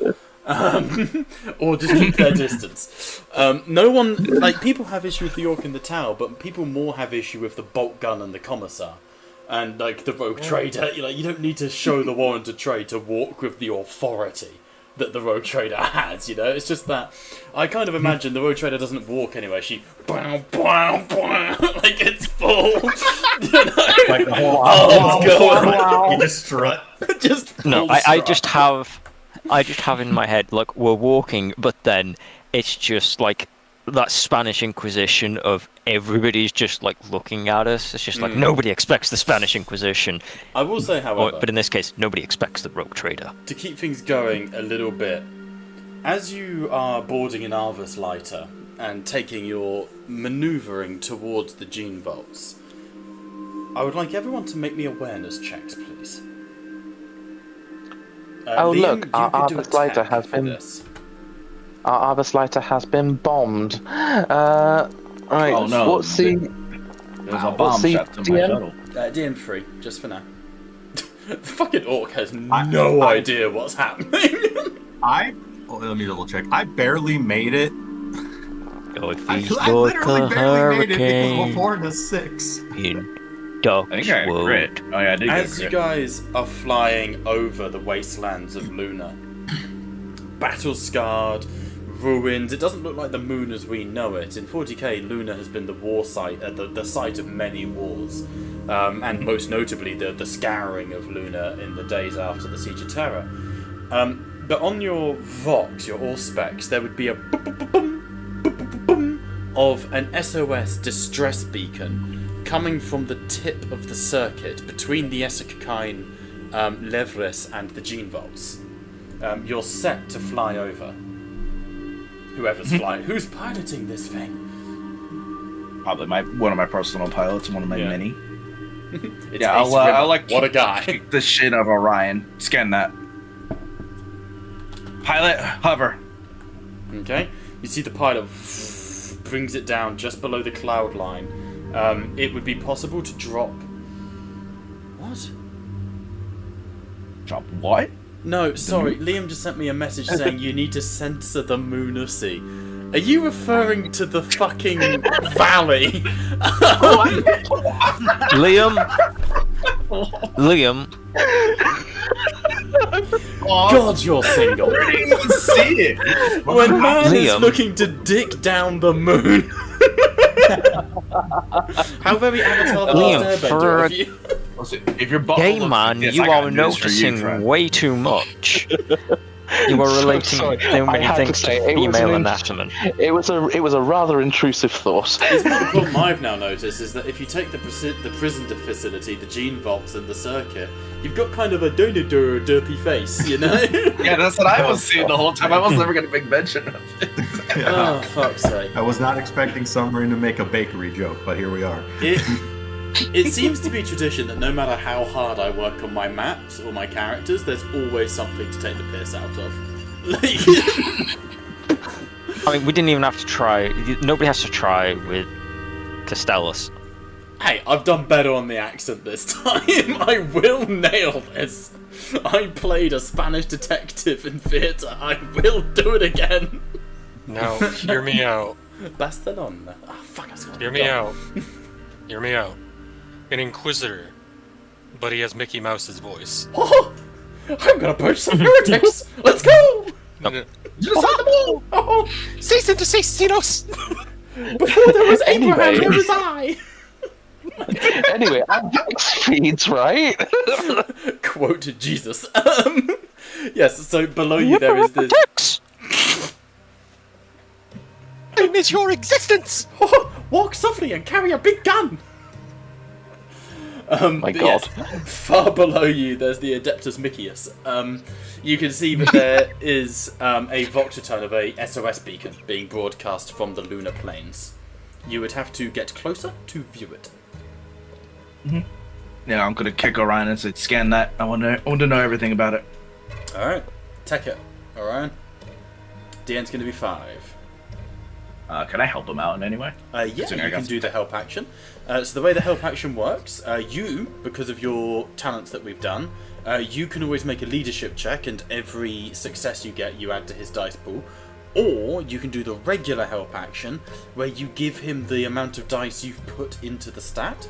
or just keep their distance. No one, like, people have issue with the orc and the Tau, but people more have issue with the bolt gun and the commissar. And, like, the rogue trader, you don't need to show the warrant of trade to walk with the authority that the rogue trader has, It's just that I kind of imagine the rogue trader doesn't walk anyway. She like it's full, Like the whole arms going. You just strut. Just No, full I strut. just have in my head, like, we're walking, but then it's just like that Spanish Inquisition of everybody's just like looking at us. It's just like nobody expects the Spanish Inquisition. I will say, however, But in this case, nobody expects the rogue trader. to keep things going a little bit, as you are boarding an Arvis lighter and taking your manoeuvring towards the gene vaults, I would like everyone to make me awareness checks, please. Oh, Liam, look, you our could do a Arvis lighter tech has for been- this. Our Arvis lighter has been bombed. Right. Oh, no. What's the? There's a bomb What's the strapped to my DM? shuttle. DM free, just for now. The fucking orc has no idea what's happening. Let me double check. I barely made it. Go if I he's literally got a barely made it because hurricane of a 4 and a 6. in I think I got crit. Dutchwood. Oh yeah, I did get As you crit. guys are flying over the wastelands of Lunar, battle scarred, ruined, it doesn't look like the moon as we know it. In 40k, Lunar has been the war site, the site of many wars, and most notably the scouring of Lunar in the days after the Siege of Terror. But on your Vox, your Allspecs, there would be a boom, boom, boom, boom, boom, boom of an SOS distress beacon coming from the tip of the circuit between the Essekine, Levres, and the Gene Vaults. You're set to fly over. Whoever's flying. Who's piloting this thing? Probably one of my personal pilots, one of my Yeah. mini. It's Yeah, Ace I'll Rimmer. like What a guy. kick the shit out of Orion. Scan that. Pilot, hover. Okay. You see the pilot brings it down just below the cloud line. It would be possible to drop... What? Drop what? No, sorry. Liam just sent me a message saying you need to censor the Moonussy. Are you referring to the fucking valley? Liam, God, you're single. I didn't even see it. When man is Liam. looking to dick down the moon. How very Avatar the Liam, Last for Airbender a- of you. Listen, if your butthole gay looks man, like this, you I got are news for you, noticing friend. way too much. You are relating Sorry, so I many had to things say, to it was female an anatomy. It was a rather intrusive thought. The problem I've now noticed is that if you take the prison facility, the gene vaults, and the circuit, you've got kind of a derpy face, you know? Yeah, that's what I was seeing the whole time. I was never going to make mention of it. Oh, fuck's sake. I was not expecting Submarine to make a bakery joke, but here we are. It seems to be tradition that no matter how hard I work on my maps or my characters, there's always something to take the piss out of. I mean, we didn't even have to try. Nobody has to try with Castellus. Hey, I've done better on the accent this time. I will nail this. I played a Spanish detective in theatre. I will do it again. Now, hear me out. Barcelona. Ah, fuck, I Hear me out. Hear me out. An Inquisitor, but he has Mickey Mouse's voice. Oh, I'm gonna purge some heretics. Let's go. Oh, Cease and desist, Xenos! before there was Abraham, Anyway. there was I. Anyway, I'm feeds, right? Quote Jesus. Yes. So below you there is this. Protects! I miss your existence! Oh, walk softly and carry a big gun. My But God. yes, far below you, there's the Adeptus Miccius. You can see that there is a Voctotone of a SOS beacon being broadcast from the lunar planes. You would have to get closer to view it. Yeah, I'm going to kick Orion and say, scan that. I want to know everything about it. All right, take it. All right. DN's going to be 5. Can I help him out in any way? Yeah, Considering I you got can some do the help action. So the way the help action works, you, because of your talents that we've done, you can always make a leadership check, and every success you get, you add to his dice pool. Or you can do the regular help action, where you give him the amount of dice you've put into the stat.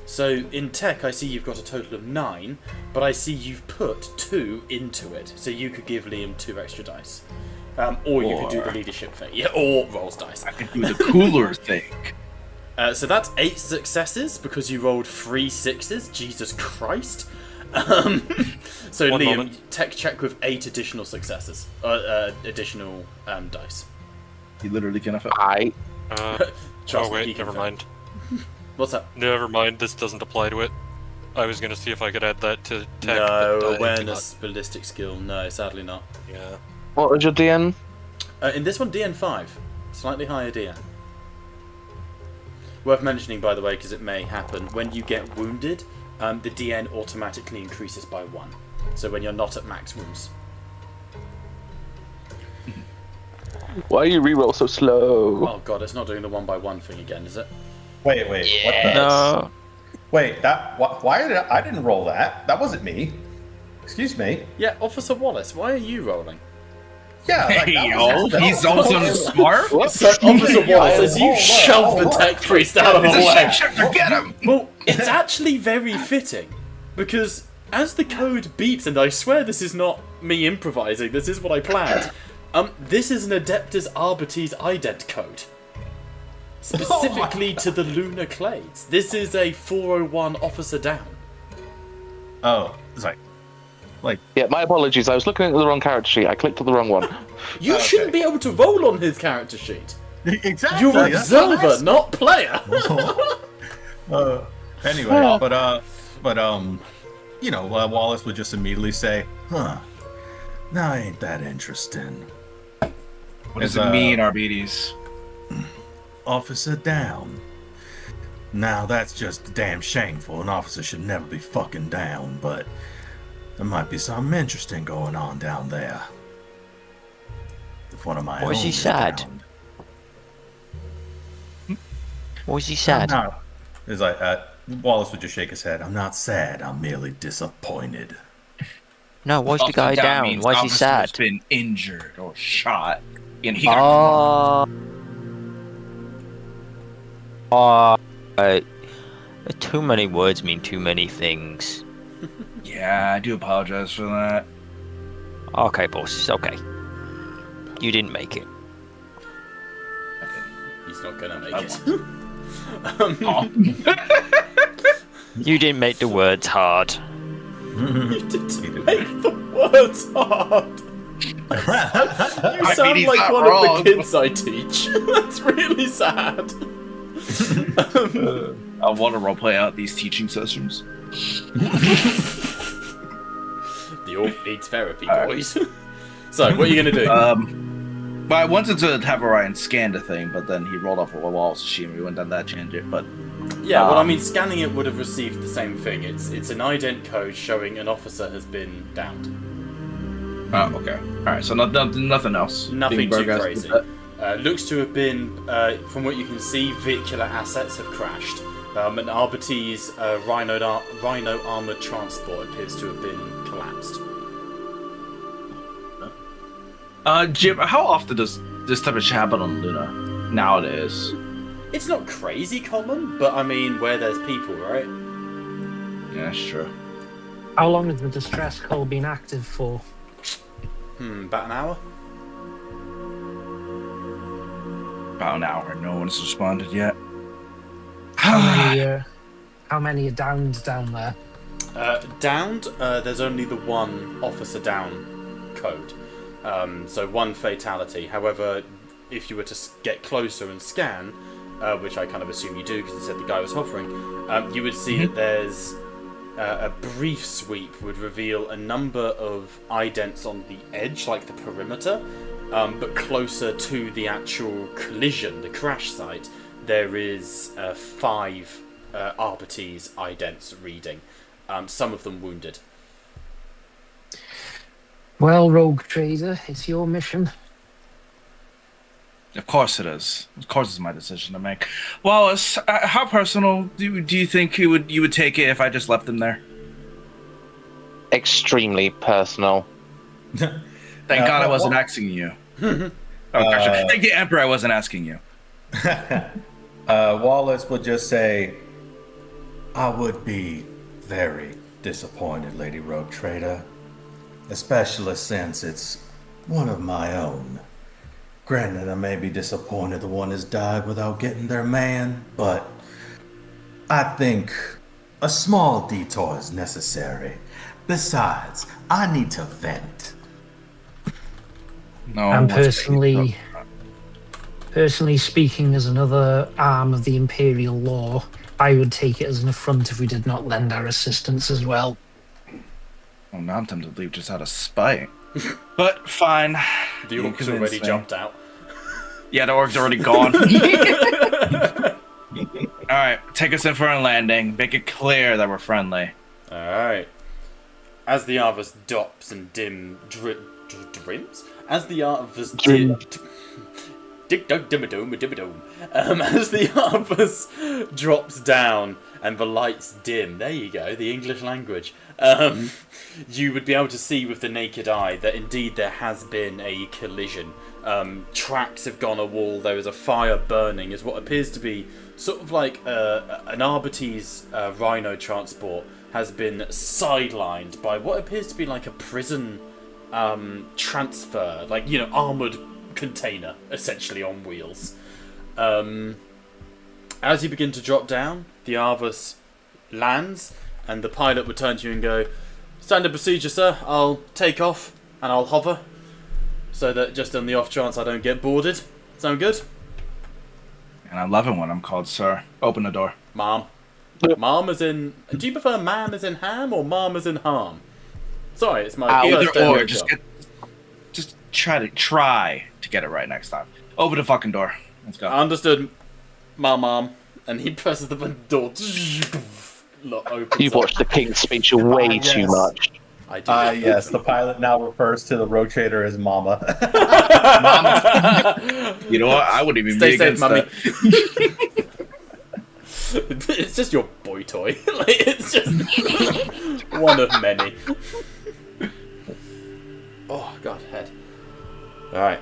So in tech, I see you've got a total of 9, but I see you've put 2 into it. So you could give Liam 2 extra dice. Or you could do the leadership thing. Yeah, or rolls dice. I could do the cooler thing. So that's 8 successes because you rolled 3 6s. Jesus Christ. So One Liam, moment. tech check with 8 additional successes. Additional dice. He literally can't affect. I Trust Oh me, wait, he can never fail. mind. What's that? Never mind, this doesn't apply to it. I was gonna see if I could add that to tech. No, but I did awareness, ballistic skill. No, sadly not. not. Yeah. What was your DN? In this one, DN5. Slightly higher DN. Worth mentioning, by the way, because it may happen, when you get wounded, the DN automatically increases by 1. So when you're not at max wounds. Why you reroll so slow? Oh god, it's not doing the 1x1 thing again, is it? Wait. What the? No. Wait, why did I didn't roll that? That wasn't me. Excuse me. Yeah, Officer Wallace, why are you rolling? Yeah, like, Hey, that was- yo, he's also smart. So, Officer Wallace, as you hold on, shove the hold on. tech priest out of the It's a way. shapeshifter, get him! Well, it's actually very fitting, because as the code beeps, and I swear this is not me improvising, this is what I planned, this is an Adeptus Arbites ident code. Specifically to the Lunar Clades. This is a 401 officer down. Oh, it's like Yeah, my apologies. I was looking at the wrong character sheet. I clicked on the wrong one. You shouldn't be able to roll on his character sheet. exactly. You're that's what I'm observer, asking. not player. Anyway, Wallace would just immediately say, "Huh, now ain't that interesting." What does it mean, Arbites? Officer down. Now that's just damn shameful. An officer should never be fucking down, but there might be something interesting going on down there. If one of my Was own he is sad? down. Was he sad? I'm not. It's like Wallace would just shake his head. I'm not sad. I'm merely disappointed. No, why's the guy Officer down? means Why's he officer's sad? been injured or shot. And he Too many words mean too many things. Yeah, I do apologize for that. Okay, boss, it's okay. You didn't make it. He's not gonna make I it. You didn't make the words hard. You didn't make the words hard. You sound he's like not one wrong. of the kids I teach. That's really sad. I want to roleplay out these teaching sessions. The orc needs therapy, Alright. boys. So, what are you gonna do? But I wanted to have Orion scan the thing, but then he rolled off a wall, so she went down that tangent. But Yeah, well, I mean, scanning it would have received the same thing. It's an ident code showing an officer has been downed. oh, okay, all right. So nothing else. Nothing Being too progressed crazy. with Looks to have been, from what you can see, vehicular assets have crashed. An Arbites Rhino armored transport appears to have been collapsed. Jim, how often does this type of shit happen on Luna nowadays? It's not crazy common, but I mean, where there's people, right? Yeah, that's true. How long has the distress call been active for? About an hour? About an hour. No one's responded yet. How many are downed down there? Downed, there's only the one officer down code. So one fatality. However, if you were to get closer and scan, which I kind of assume you do because it said the guy was hovering, you would see that there's a brief sweep would reveal a number of idents on the edge, like the perimeter, but closer to the actual collision, the crash site, there is 5 Arbites idents reading, some of them wounded. Well, Rogue Trader, it's your mission. Of course it is. Of course it's my decision to make. Wallace, how personal do you think you would take it if I just left him there? Extremely personal. Thank God I wasn't asking you. Oh, gosh. Thank the Emperor I wasn't asking you. Wallace would just say, "I would be very disappointed, Lady Rogue Trader, especially since it's one of my own. Granted, I may be disappointed the one has died without getting their man, but I think a small detour is necessary. Besides, I need to vent." No. I'm one wants to- personally Personally speaking, as another arm of the Imperial law, I would take it as an affront if we did not lend our assistance as well. Well, now I'm tempted to leave just out of spite. But fine. The You orc's convinced already me. jumped out. Yeah, the orc's already gone. Alright, take us in for a landing. Make it clear that we're friendly. Alright. As the Arvus drops and drims? As the Arvus as the Arvus drops down and the lights dim, there you go, the English language, you would be able to see with the naked eye that indeed there has been a collision. Tracks have gone a wall, there is a fire burning as what appears to be sort of like an Arbites rhino transport has been sidelined by what appears to be like a prison transfer, like, you know, armoured container, essentially on wheels. As you begin to drop down, the Arvus lands, and the pilot would turn to you and go, "Standard procedure, sir, I'll take off and I'll hover, so that just on the off chance I don't get boarded." Sound good? And I love it when I'm called sir. Open the door. Mom. Mom as in... Do you prefer ma'am as in ham or mom as in harm? Sorry, it's my first day Either of or, the just job. just try to get it right next time. Open the fucking door. Let's go. Understood, mom. And he presses the door. Opens You've watched the King's Speech way too yes. much. I do. Yes, the pilot now refers to the road trader as Mama. You know what? I wouldn't even Stay be safe, against mummy. that. It's just your boy toy. Like, it's just one of many. Oh god, head. Alright.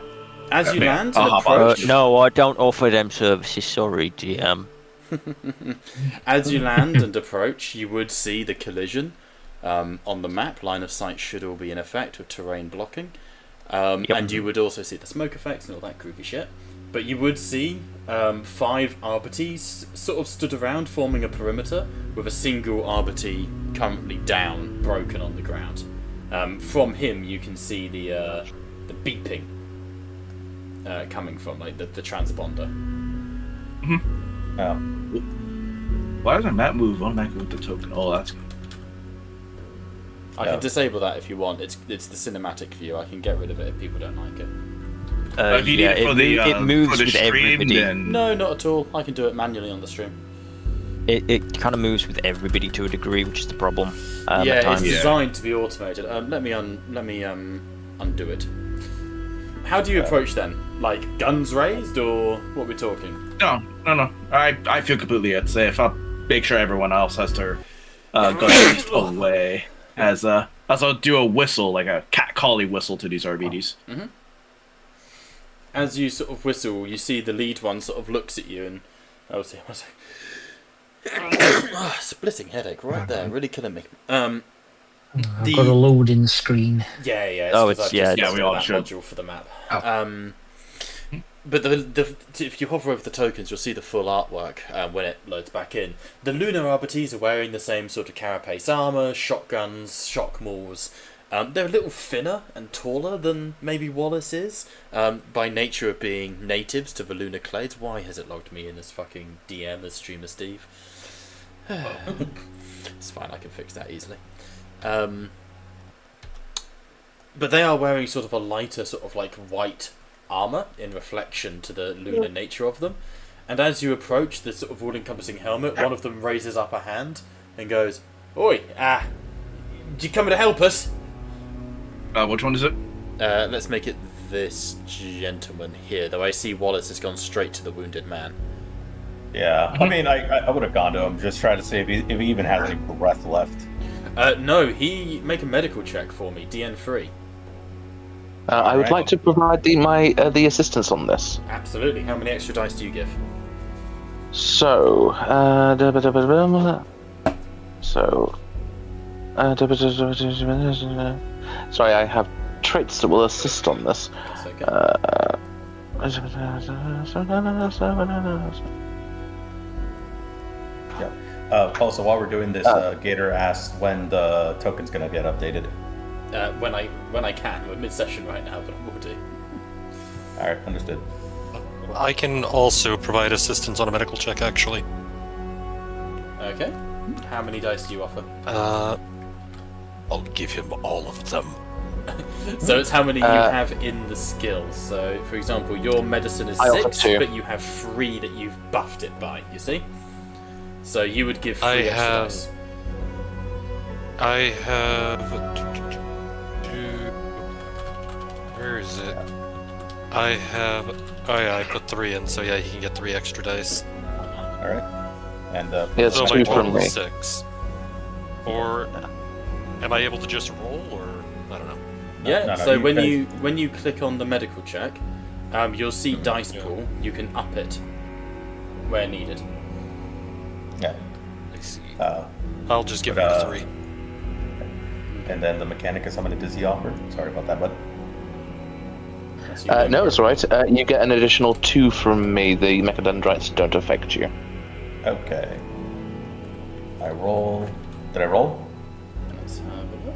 As you land and I'll hop on. approach, No, I don't offer them services. Sorry, GM. as you land and approach, you would see the collision on the map. Line of sight should all be in effect with terrain blocking, and you would also see the smoke effects and all that groovy shit. But you would see 5 Arbites sort of stood around, forming a perimeter, with a single Arbite currently down, broken on the ground. From him, you can see the beeping coming from like the transponder. Oh. Why doesn't that move automatically with the token? Oh, that's good. I can disable that if you want. It's the cinematic view. I can get rid of it if people don't like it. If you need it for it moves for the with stream, everybody. then No, not at all. I can do it manually on the stream. It kind of moves with everybody to a degree, which is the problem. At Yeah, it's times. designed to be automated. Let me undo it. How do you approach then? Like guns raised, or what we're talking? no. I feel completely unsafe. I'll make sure everyone else has their guns away. As I'll do a whistle, like a cat collie whistle to these RBDs. As you sort of whistle, you see the lead one sort of looks at you and splitting headache right there, really killing me. I've got a loading screen. Yeah. Oh, because it's- I've yeah, just yeah, used we all that should. module for the map. Oh. But if you hover over the tokens, you'll see the full artwork when it loads back in. The Lunar Arbites are wearing the same sort of carapace armor, shotguns, shock maws. They're a little thinner and taller than maybe Wallace is, by nature of being natives to the Lunar Clades. Why has it logged me in as fucking DM as Streamer Steve? It's fine, I can fix that easily. But they are wearing sort of a lighter, sort of like white armor in reflection to the lunar nature of them. And as you approach the sort of all-encompassing helmet, one of them raises up a hand and goes, "Oi, do you come to help us?" Which one is it? Let's make it this gentleman here, though I see Wallace has gone straight to the wounded man. Yeah, I mean, I would have gone to him, just try to see if he even has any breath left. No, he make a medical check for me, DN3. I would like to provide the assistance on this. Absolutely. How many extra dice do you give? So, sorry, I have traits that will assist on this. That's okay. Also, while we're doing this, Gator asked when the token's gonna get updated. When I can. We're mid-session right now, but I will do. Alright, understood. I can also provide assistance on a medical check, actually. Okay. How many dice do you offer? I'll give him all of them. So it's how many you have in the skills. So, for example, your medicine is I offer 6, 2. but you have 3 that you've buffed it by, you see? So you would give 3 extra dice. I have... Where is it? I have... Oh yeah, I put 3 in, so yeah, he can get 3 extra dice. Alright. And Yeah, it's So 2 my from total me. is 6. Or... Am I able to just roll, or... I don't know. Yeah, no, so you when you click on the medical check, you'll see dice pool. You can up it where needed. yeah. I see. Uh, I'll just give but, him a 3. and then the mechanic is how many does he offer? Sorry about that, bud. That's you. No, it's alright. You get an additional 2 from me. The mechadendrites don't affect you. Okay. I roll. Did I roll? Let's have a look.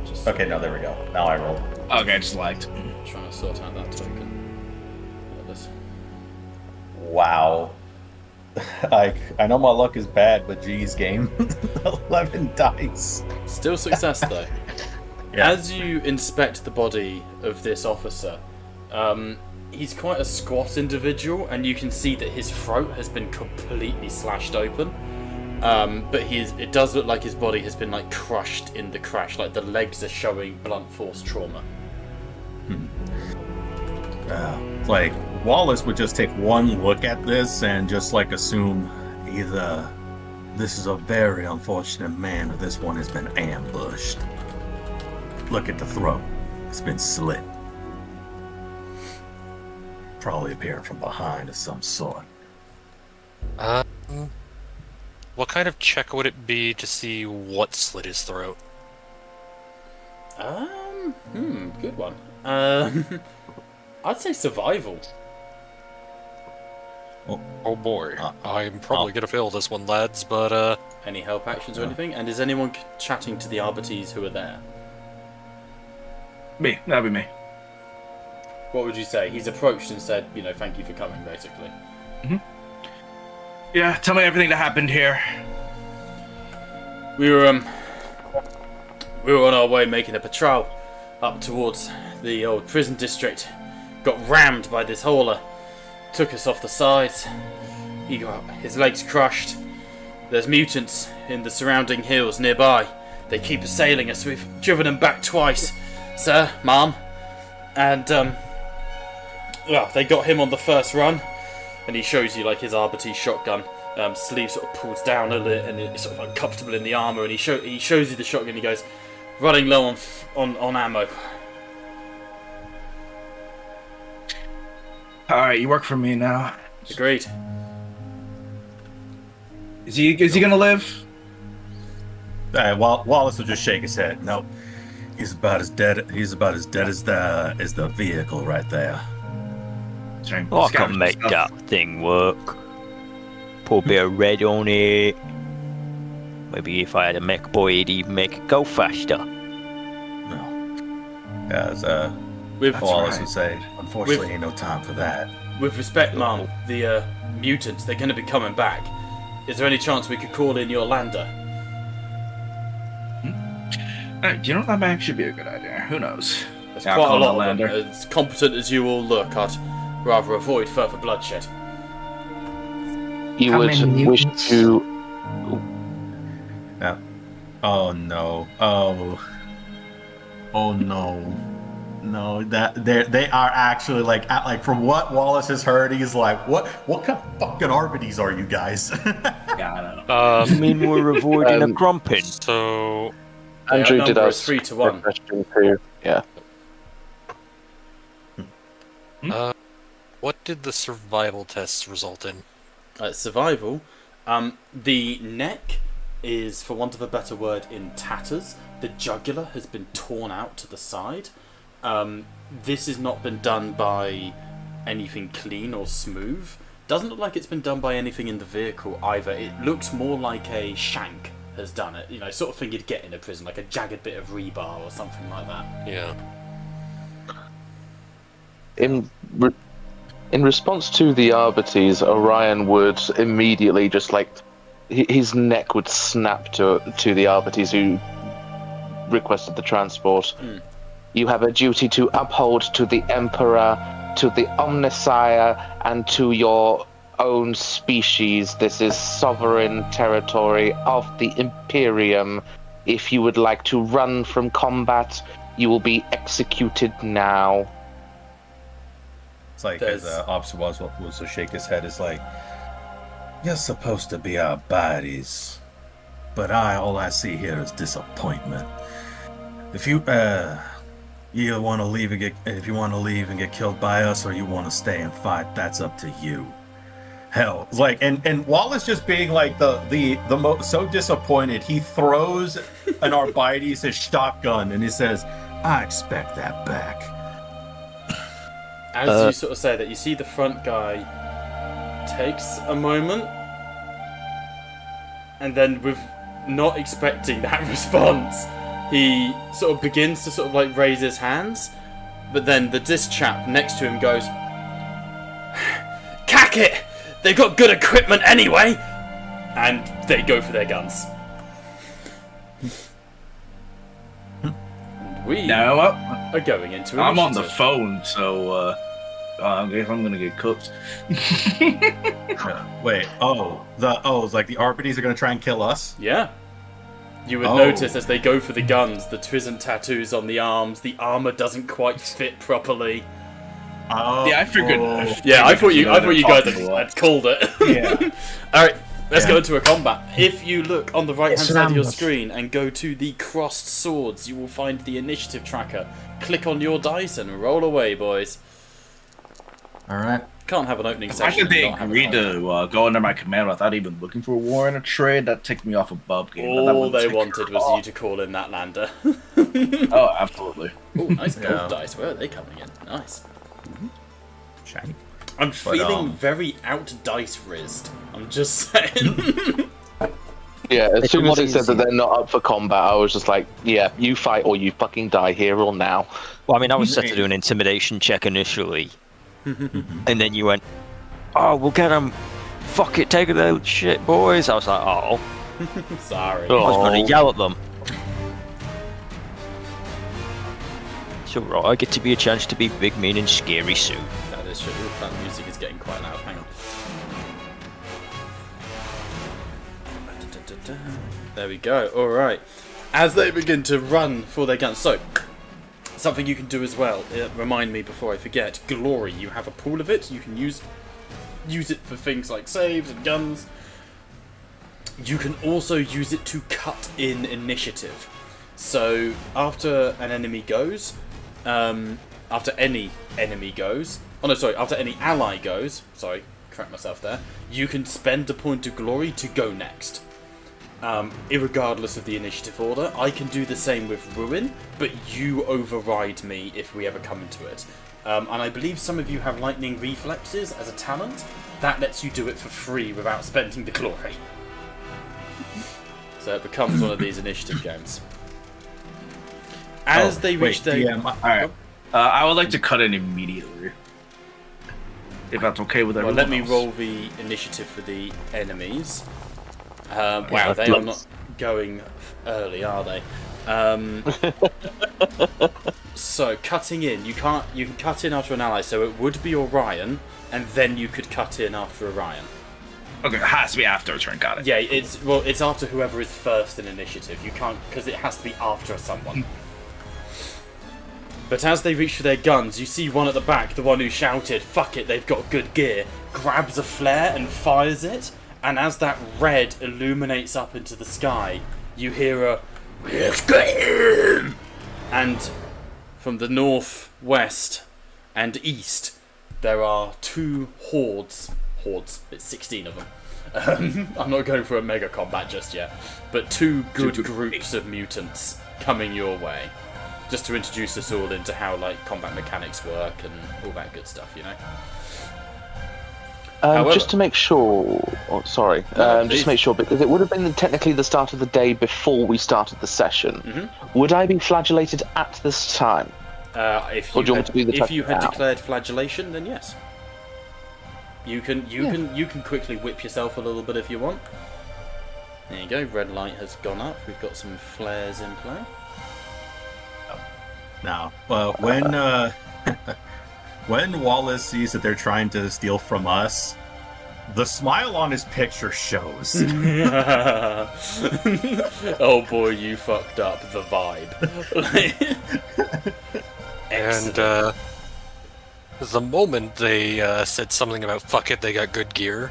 Just Okay, no, there we go. Now I roll. Okay, just liked. trying to sort out that token. There it is. Wow. I know my luck is bad, but geez, game. 11 dice. Still success though. Yeah. As you inspect the body of this officer, he's quite a squat individual, and you can see that his throat has been completely slashed open. But it does look like his body has been like crushed in the crash, like the legs are showing blunt force trauma. Like, Wallace would just take one look at this and just like assume either this is a very unfortunate man or this one has been ambushed. Look at the throat. It's been slit. Probably appearing from behind of some sort. What kind of check would it be to see what slit his throat? Good one. I'd say survival. Oh boy, I'm probably gonna fail this one, lads, but Any help actions or anything? And is anyone chatting to the Arbites who are there? Me, that'd be me. What would you say? He's approached and said, thank you for coming, basically. Yeah, tell me everything that happened here. We were on our way making a patrol up towards the old prison district. Got rammed by this hauler. Took us off the sides. He got his legs crushed. There's mutants in the surrounding hills nearby. They keep assailing us. We've driven them back twice, sir, ma'am. And they got him on the first run. And he shows you like his Arbiter shotgun. Sleeve sort of pulls down a little, and it's sort of uncomfortable in the armor. And he shows you the shotgun. He goes, running low on ammo. All right, you work for me now. Agreed. Is he gonna live? Wallace would just shake his head. Nope. He's about as dead. He's about as dead as the vehicle right there. I can make that thing work. Put a bit of red on it. Maybe if I had a mech boy, it'd even make it go faster. No. As With Wallace would say, unfortunately, ain't no time for that. With respect, ma'am, the mutants, they're going to be coming back. Is there any chance we could call in your lander? You know, that might actually be a good idea. Who knows? There's Yeah, quite I'll a call lot the of them. lander. As competent as you all look, I'd rather avoid further bloodshed. You How would many wish mutants? to. Yeah. Oh no. Oh no. No, that they are actually like from what Wallace has heard, he's like, what kind of fucking Arbites are you guys? Yeah, I You mean we're avoiding a grumping? So Andrew Our did number is ask 3 to 1. a question too. Yeah. what did the survival tests result in? Survival. The neck is, for want of a better word, in tatters. The jugular has been torn out to the side. This has not been done by anything clean or smooth. Doesn't look like it's been done by anything in the vehicle either. It looks more like a shank has done it. Sort of thing you'd get in a prison, like a jagged bit of rebar or something like that. Yeah. In response to the Arbites, Orion would immediately just his neck would snap to the Arbites who requested the transport. You have a duty to uphold to the Emperor, to the Omnisire, and to your own species. This is sovereign territory of the Imperium. If you would like to run from combat, you will be executed now. It's like as Officer was to shake his head. It's like, you're supposed to be our buddies, but all I see here is disappointment. If you you want to leave and get killed by us, or you want to stay and fight, that's up to you. Hell, it's like, and Wallace just being like so disappointed, he throws an Arbites his shotgun and he says, "I expect that back." As you sort of say that, you see the front guy takes a moment, and then with not expecting that response, he sort of begins to sort of like raise his hands, but then this chap next to him goes, "Cack it! They've got good equipment anyway!" And they go for their guns. And we are going into I'm on initiative. the phone, so I guess I'm gonna get cooked. Wait, it's like the Arbites are gonna try and kill us? Yeah. You would notice as they go for the guns, the Twizen tattoos on the arms, the armor doesn't quite fit properly. Oh, Yeah, I figured. I thought you guys had called it. Yeah. Alright, let's go into a combat. If you look on the right hand It's an side of your ambush. screen and go to the crossed swords, you will find the initiative tracker. Click on your dice and roll away, boys. All right. Can't have an opening Why session. did they and not have agree a combat. to go under my command without even looking for a war and a trade? That takes me off a bub game. All they wanted was you to call in that lander. Oh, absolutely. Oh, nice gold Yeah. dice. Where are they coming in? Nice. Shiny. I'm feeling very out-dice rizzed. I'm just saying. Yeah, as It's soon as a it said that easy. they're not up for combat, I was just like, yeah, you fight or you fucking die here or now. Well, I mean, I was set to do an intimidation check initially, and then you went, "Oh, we'll get them. Fuck it, take the shit, boys." I was like, "Oh, Sorry. I was going to yell at them." It's alright, I get to be a chance to be big, mean, and scary soon. That is true. That music is getting quite loud. Hang on. There we go. Alright. As they begin to run for their guns. So, something you can do as well. Remind me before I forget. Glory. You have a pool of it. You can use it for things like saves and guns. You can also use it to cut in initiative. So, after an enemy goes... after any enemy goes... Oh no, sorry. After any ally goes... Sorry, correct myself there. You can spend a point of glory to go next. Irregardless of the initiative order. I can do the same with Ruin, but you override me if we ever come into it. And I believe some of you have lightning reflexes as a talent. That lets you do it for free without spending the glory. So it becomes one of these initiative games. As they reach their... DM, Alright. I would like to cut in immediately. If that's okay with Well, everyone let me else. roll the initiative for the enemies. Wow, they are not going early, are they? So cutting in, you can cut in after an ally, so it would be Orion, and then you could cut in after Orion. Okay, it has to be after a turn, got it. Yeah, it's after whoever is first in initiative. You can't, because it has to be after someone. But as they reach for their guns, you see one at the back, the one who shouted, "Fuck it, they've got good gear," grabs a flare and fires it, and as that red illuminates up into the sky, you hear a "Let's get in!" And from the north, west, and east, there are two hordes. It's 16 of them. I'm not going for a mega combat just yet, but two good groups of mutants coming your way. Just to introduce us all into how combat mechanics work and all that good stuff, you know. However- Just to make sure, just to make sure, because it would have been technically the start of the day before we started the session. Would I be flagellated at this time? If Or you do you want had, to do the if you had now? declared flagellation, then yes. You can quickly whip yourself a little bit if you want. There you go. Red light has gone up. We've got some flares in play. Now, when when Wallace sees that they're trying to steal from us, the smile on his picture shows. Oh boy, you fucked up the vibe. And the moment they said something about fuck it, they got good gear,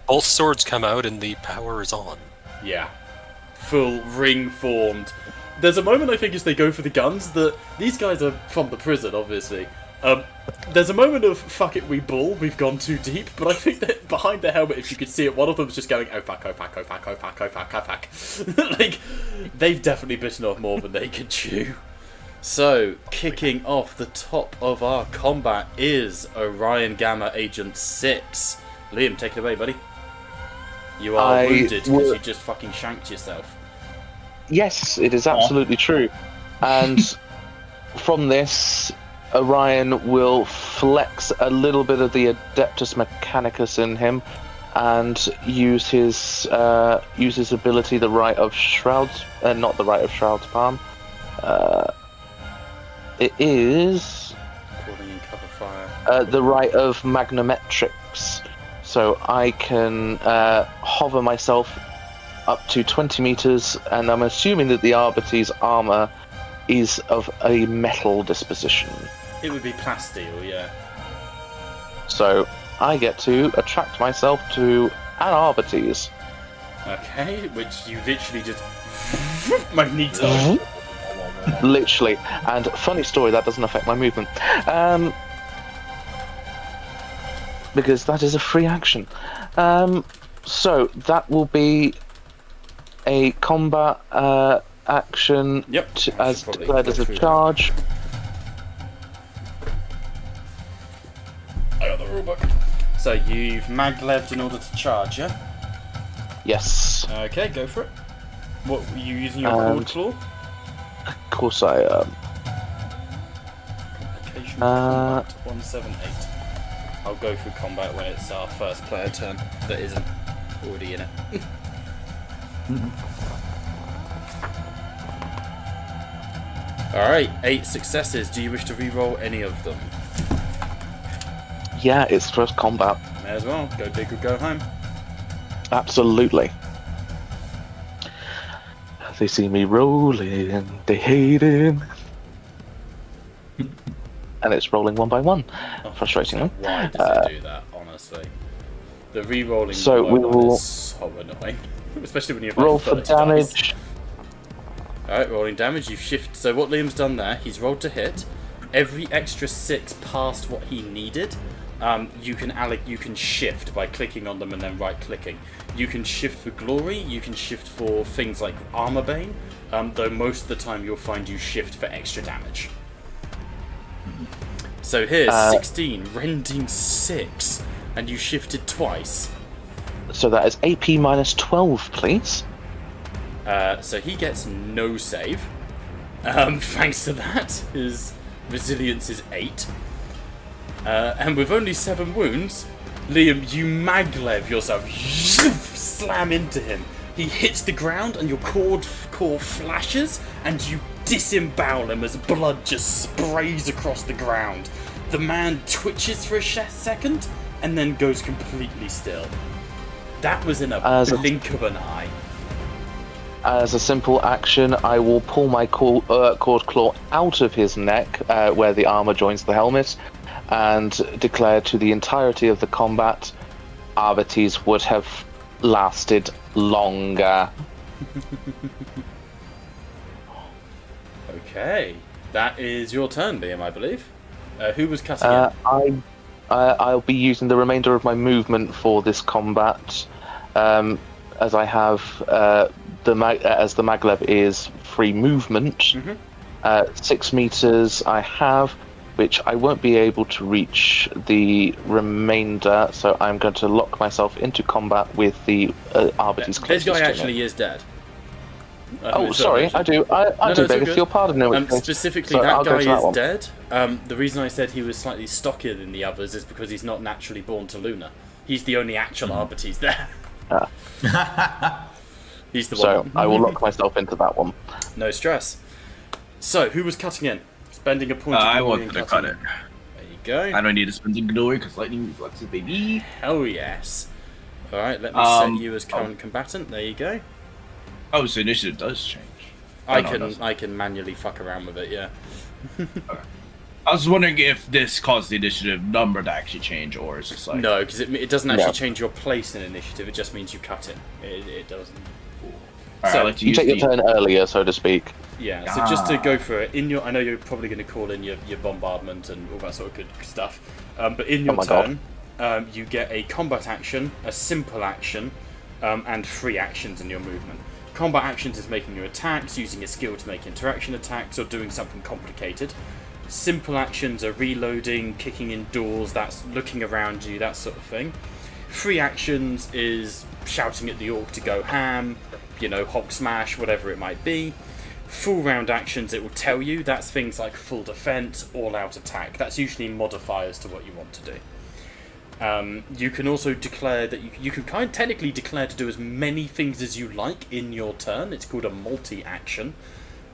both swords come out and the power is on. Yeah. Full ring formed. There's a moment, I think, as they go for the guns, that these guys are from the prison, obviously. There's a moment of, fuck it, we bull, we've gone too deep, but I think that behind the helmet, if you could see it, one of them's just going, oh fuck, oh fuck, oh fuck, oh fuck, oh fuck, oh fuck. Like, they've definitely bitten off more than they could chew. So, kicking off the top of our combat is Orion Gamma Agent 6. Liam, take it away, buddy. You are wounded because you just fucking shanked yourself. Yes, it is absolutely true. And from this, Orion will flex a little bit of the Adeptus Mechanicus in him and use his ability, the Rite of Shrouds, not the Rite of Shrouds Palm. It is Calling in cover fire. the Rite of Magnometrics. So I can hover myself up to 20 meters, and I'm assuming that the Arbites armor is of a metal disposition. It would be plasteel, yeah. So I get to attract myself to an Arbites. Okay, which you literally just magneto. Literally. And funny story, that doesn't affect my movement. Because that is a free action. So that will be a combat action as declared as a charge. I got the rulebook. So you've magleved in order to charge, yeah? Yes. Okay, go for it. What were you using your cord claw? Of course I am. Complication combat 178. I'll go through combat when it's our first player turn that isn't already in it. Alright, 8 successes. Do you wish to re-roll any of them? Yeah, it's first combat. May as well. Go big or go home. Absolutely. They see me rolling, they hate it. And it's rolling one by one. Oh, frustratingly. Why does it do that, honestly? The re-rolling so we will is so annoying. Especially when you have roll like for 30 damage. dice. Alright, rolling damage, you've shifted. So what Liam's done there, he's rolled to hit. Every extra 6 past what he needed, you can shift by clicking on them and then right-clicking. You can shift for glory, you can shift for things like armor bane, though most of the time you'll find you shift for extra damage. So here's 16, rending 6, and you shifted twice. So that is AP minus 12, please. So he gets no save. Thanks to that, his resilience is 8. And with only 7 wounds, Liam, you maglev yourself, slam into him. He hits the ground and your core flashes and you disembowel him as blood just sprays across the ground. The man twitches for a second and then goes completely still. That was in a blink of an eye. As a simple action, I will pull my cord claw out of his neck, where the armor joins the helmet, and declare to the entirety of the combat, Arbites would have lasted longer. Okay, that is your turn, Liam, I believe. Who was cutting in? I'll be using the remainder of my movement for this combat, as I have as the maglev is free movement. 6 meters I have, which I won't be able to reach the remainder, so I'm going to lock myself into combat with the Arbites closest This guy to me. actually is dead. Oh, sorry, I do. I do beg your pardon. Specifically, So that I'll go guy to that is one. dead. The reason I said he was slightly stockier than the others is because he's not naturally born to Lunar. He's the only actual Arbites there. He's the one. So I will lock myself into that one. No stress. So, who was cutting in? Spending a point of glory I wanted and to cutting cut it. in. There you go. I don't need to spend the glory because lightning reflexes, baby. Hell yes. Alright, let me set you as current combatant. There you go. Oh, so initiative does change. I can manually fuck around with it, yeah. I was wondering if this caused the initiative number to actually change, or is it just like... No, because it doesn't actually change your place in initiative, it just means you cut it. It doesn't. Alright, So, I like to You use take your turn earlier, so to speak. Yeah, so just to go through it, I know you're probably going to call in your bombardment and all that sort of good stuff, but in your turn, you get a combat action, a simple action, and 3 actions in your movement. Combat actions is making your attacks, using a skill to make interaction attacks, or doing something complicated. Simple actions are reloading, kicking in doors, that's looking around you, that sort of thing. 3 actions is shouting at the orc to go ham, hog smash, whatever it might be. Full round actions, it will tell you, that's things like full defense, all out attack. That's usually modifiers to what you want to do. You can also declare that you can technically declare to do as many things as you like in your turn. It's called a multi-action.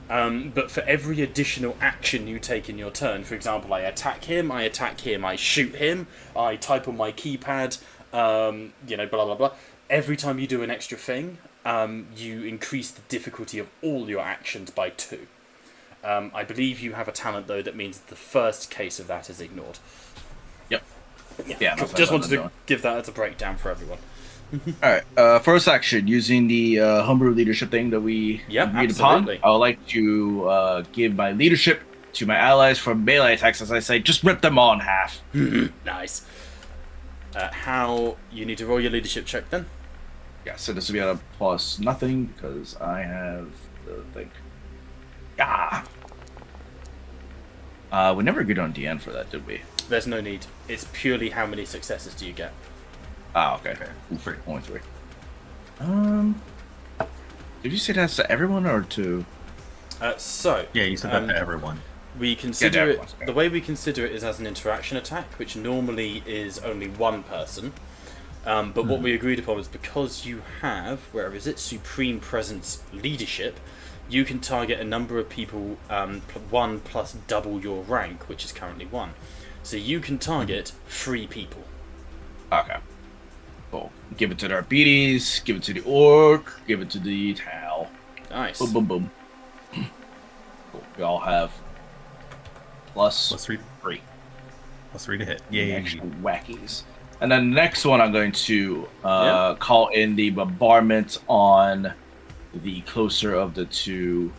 But for every additional action you take in your turn, for example, I attack him, I shoot him, I type on my keypad, blah blah blah. Every time you do an extra thing, you increase the difficulty of all your actions by 2. I believe you have a talent though that means the first case of that is ignored. Yep. Yeah, cool. Just wanted to give that as a breakdown for everyone. Alright, first action, using the homebrew leadership thing that we agreed upon. I would like to give my leadership to my allies for melee attacks, as I say, just rip them all in half. Nice. How you need to roll your leadership check then? Yeah, so this will be at a plus nothing, because I have the thing. Yeah. We never agreed on DN for that, did we? There's no need. It's purely how many successes do you get. Ah, okay. Only 3. Did you say that's to everyone or to? Yeah, you said that to everyone. We consider it. The way we consider it is as an interaction attack, which normally is only 1 person. But what we agreed upon was because you have, where is it, Supreme Presence Leadership, you can target a number of people, 1 plus double your rank, which is currently 1. So you can target 3 people. Okay. Cool. Give it to the Arbites, give it to the Orc, give it to the Tau. Nice. Boom, boom, boom. Cool. We all have plus 3. Plus 3 to hit. Yay. Extra wackies. And then the next one, I'm going to call in the bombardment on the closer of the 2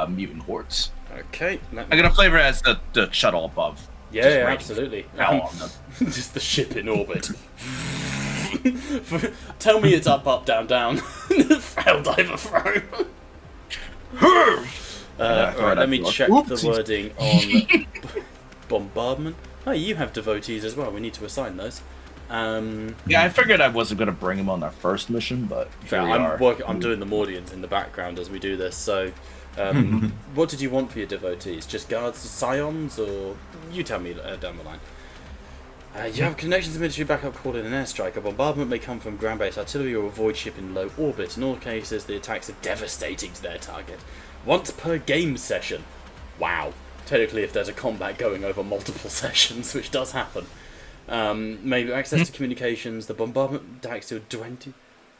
mutant hordes. Okay. I'm going to flavor it as the shuttle above. Yeah, absolutely. On them. Just the ship in orbit. Tell me it's up, up, down, down. Failed diver throw. Alright, let me check the wording on bombardment. Oh, you have devotees as well. We need to assign those. Yeah, I figured I wasn't going to bring him on their first mission, but I'm doing the Mordians in the background as we do this, so... what did you want for your devotees? Just guards, scions, or... You tell me down the line. You have connections to military backup called in an airstrike. A bombardment may come from ground-based artillery or a void ship in low orbit. In all cases, the attacks are devastating to their target. Once per game session. Wow. Technically, if there's a combat going over multiple sessions, which does happen. Maybe access to communications. The bombardment attacks to 20.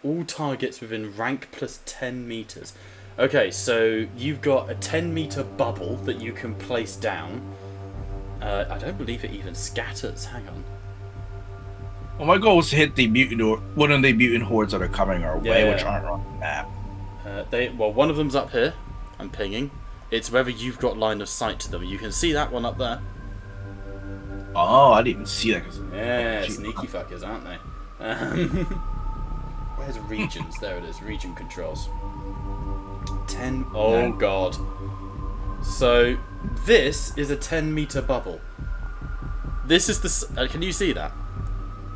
All targets within rank plus 10 meters. Okay, so you've got a 10-meter bubble that you can place down. I don't believe it even scatters. Hang on. Well, my goal was to hit the mutant or one of the mutant hordes that are coming our way, which aren't on the map. One of them's up here. I'm pinging. It's whether you've got line of sight to them. You can see that one up there. Oh, I didn't even see that. Yeah, sneaky fuckers, aren't they? Where's regions? There it is. Region controls. 10. Oh god. So this is a 10-meter bubble. This is the. Can you see that?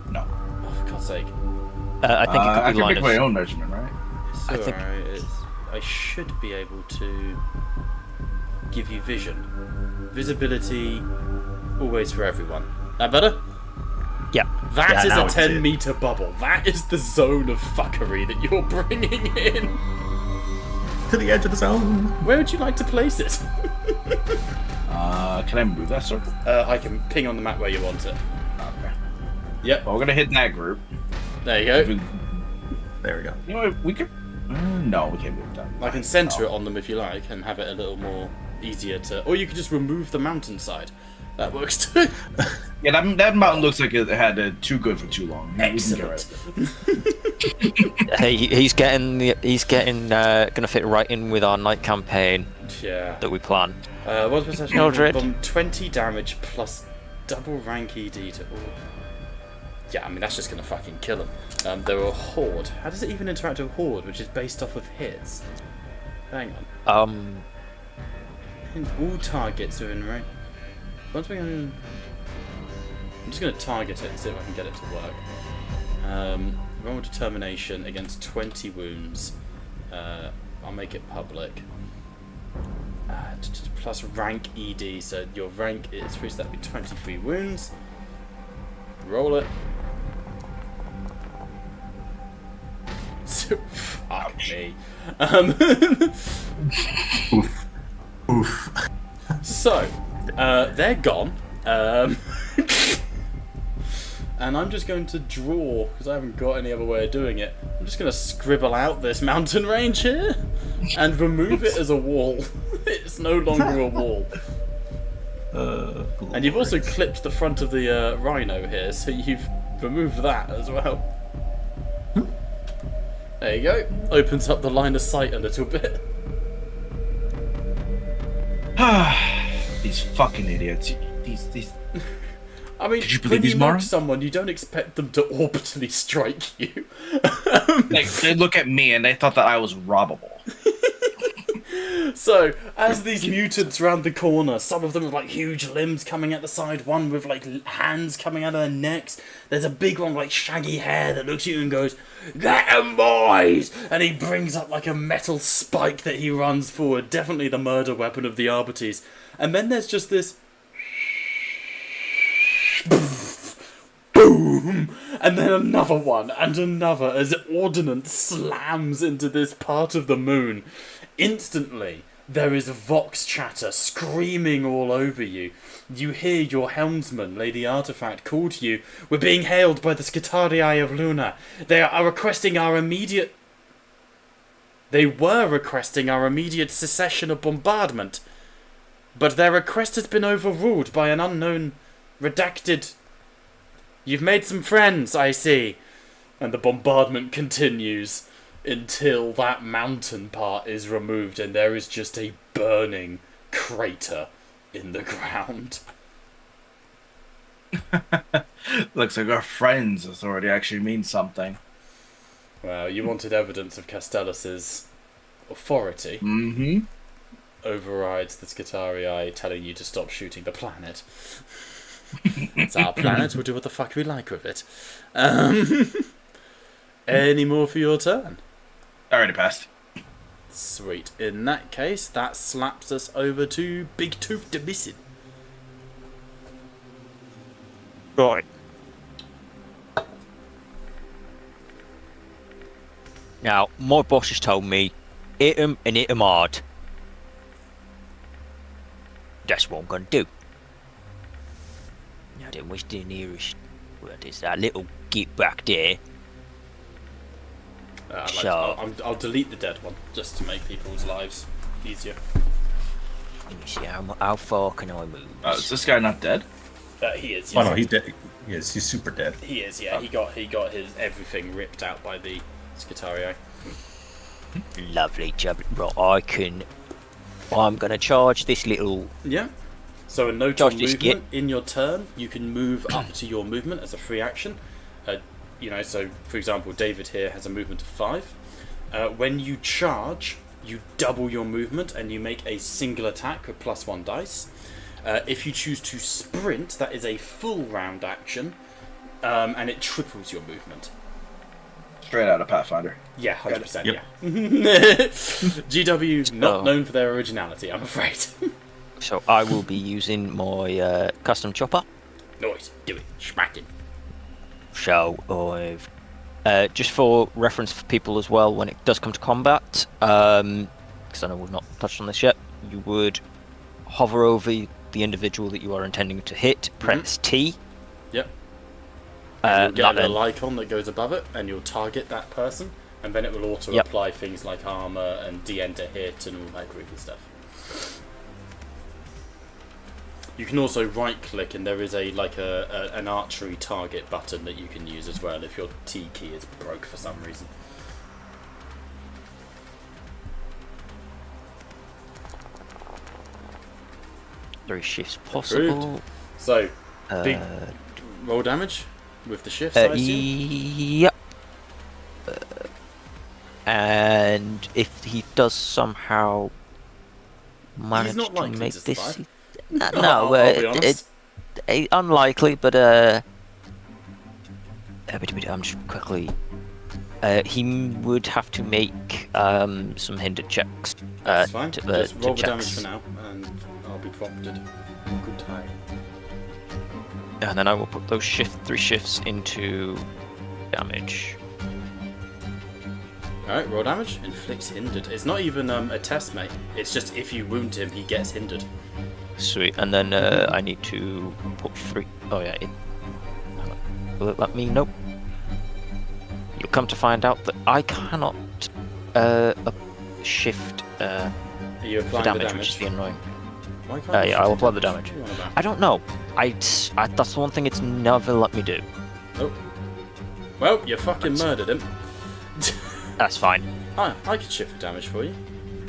No. Oh, for God's sake. I think it could be I can line make of my own measurement, right? It's alright. I should be able to give you vision. Visibility, always for everyone. That better? Yeah. That is now a it's 10-meter bubble. That is the zone of fuckery that you're bringing in. To the edge of the zone. Where would you like to place it? Can I move that circle? I can ping on the map where you want it. Okay. Yep. Well, we're gonna hit that group. There you go. There we go. You know what? We could. No, we can't move that. I can center it on them if you like and have it a little more easier to... Or you could just remove the mountainside. That works too. Yeah, that mountain looks like it had too good for too long. Excellent. Hey, he's getting gonna fit right in with our night campaign Yeah. that we plan. What's perception? Mildred. 20 damage plus double rank ED to... Yeah, I mean, that's just going to fucking kill them. They're a horde. How does it even interact with horde, which is based off of hits? Hang on. All targets are in range. Once we I'm just going to target it and see if I can get it to work. Roll determination against 20 wounds. I'll make it public. Plus rank ED, so your rank is 3, so that'd be 23 wounds. Roll it. So, fuck me. Oof. So, they're gone. And I'm just going to draw, because I haven't got any other way of doing it. I'm just going to scribble out this mountain range here and remove it as a wall. It's no longer a wall. And you've also clipped the front of the rhino here, so you've removed that as well. There you go. Opens up the line of sight a little bit. These fucking idiots. These. I mean, Could you believe when you these knock morons? someone, you don't expect them to orbitally strike you. Like, they look at me and they thought that I was robbable. So, as these mutants round the corner, some of them with like huge limbs coming out the side, one with like hands coming out of their necks. There's a big one with like shaggy hair that looks at you and goes, "Get 'em, boys!" And he brings up like a metal spike that he runs forward, definitely the murder weapon of the Arbites. And then there's just this boom, and then another one, and another, as ordnance slams into this part of the moon. Instantly, there is vox chatter screaming all over you. You hear your helmsman, Lady Artifact, call to you. "We're being hailed by the Scitarii of Lunar. They were requesting our immediate cessation of bombardment. But their request has been overruled by an unknown redacted... You've made some friends, I see." And the bombardment continues until that mountain part is removed and there is just a burning crater in the ground. Looks like our friends' authority actually means something. Well, you wanted evidence of Castellus's authority. Mm-hmm. Overrides the Scitarii telling you to stop shooting the planet. It's our planet, we'll do what the fuck we like with it. Any more for your turn? Already passed. Sweet. In that case, that slaps us over to Big Tooth Demissing. Right. Now, my boss has told me, hit 'em and hit 'em hard. That's what I'm going to do. Now then, where's the nearest... Well, there's that little git back there. I'll delete the dead one, just to make people's lives easier. Let me see, how far can I move? Is this guy not dead? He is, yes. Oh no, he's dead. Yes, he's super dead. He is, yeah. He got his everything ripped out by the Scitarii. Lovely, job. Right, I'm going to charge this little... Yeah. So a note Charge on this movement, in your turn, you can move up to your movement as a free action. So for example, David here has a movement of 5. When you charge, you double your movement and you make a single attack with +1 dice. If you choose to sprint, that is a full round action, and it triples your movement. Straight out of Pathfinder. Yeah, 100%. Yep. Yeah. GW not known for their originality, I'm afraid. So I will be using my custom chopper. Noise, do it, smack it. So I've just for reference for people as well, when it does come to combat, because I know we've not touched on this yet, you would hover over the individual that you are intending to hit, press T. Yep. You'll get a then, little icon that goes above it, and you'll target that person, and then it will auto-apply things like armor and DN to hit and all that creepy stuff. You can also right-click, and there is an archery target button that you can use as well if your T key is broke for some reason. 3 shifts possible. Approved. So, big roll damage with the shifts, I assume? Yep. And if he does somehow manage not to likely make to this, survive. no, I'll be honest. unlikely. But I'm just quickly. He would have to make some hindered checks. That's fine. Just roll the damage checks. for now, and I'll be prompted. Good time. And then I will put those 3 shifts into damage. Alright, roll damage. Inflicts hindered. It's not even a test, mate. It's just if you wound him, he gets hindered. Sweet. And then I need to put 3. Oh yeah. Will it let me? Nope. You'll come to find out that I cannot shift Are you for applying damage, the which is damage? the annoying. Why can't you Yeah, I'll shift apply it? the damage. What are you on about? I don't know. That's the one thing it's never let me do. Oh. Well, you fucking murdered him. That's fine. I could shift the damage for you.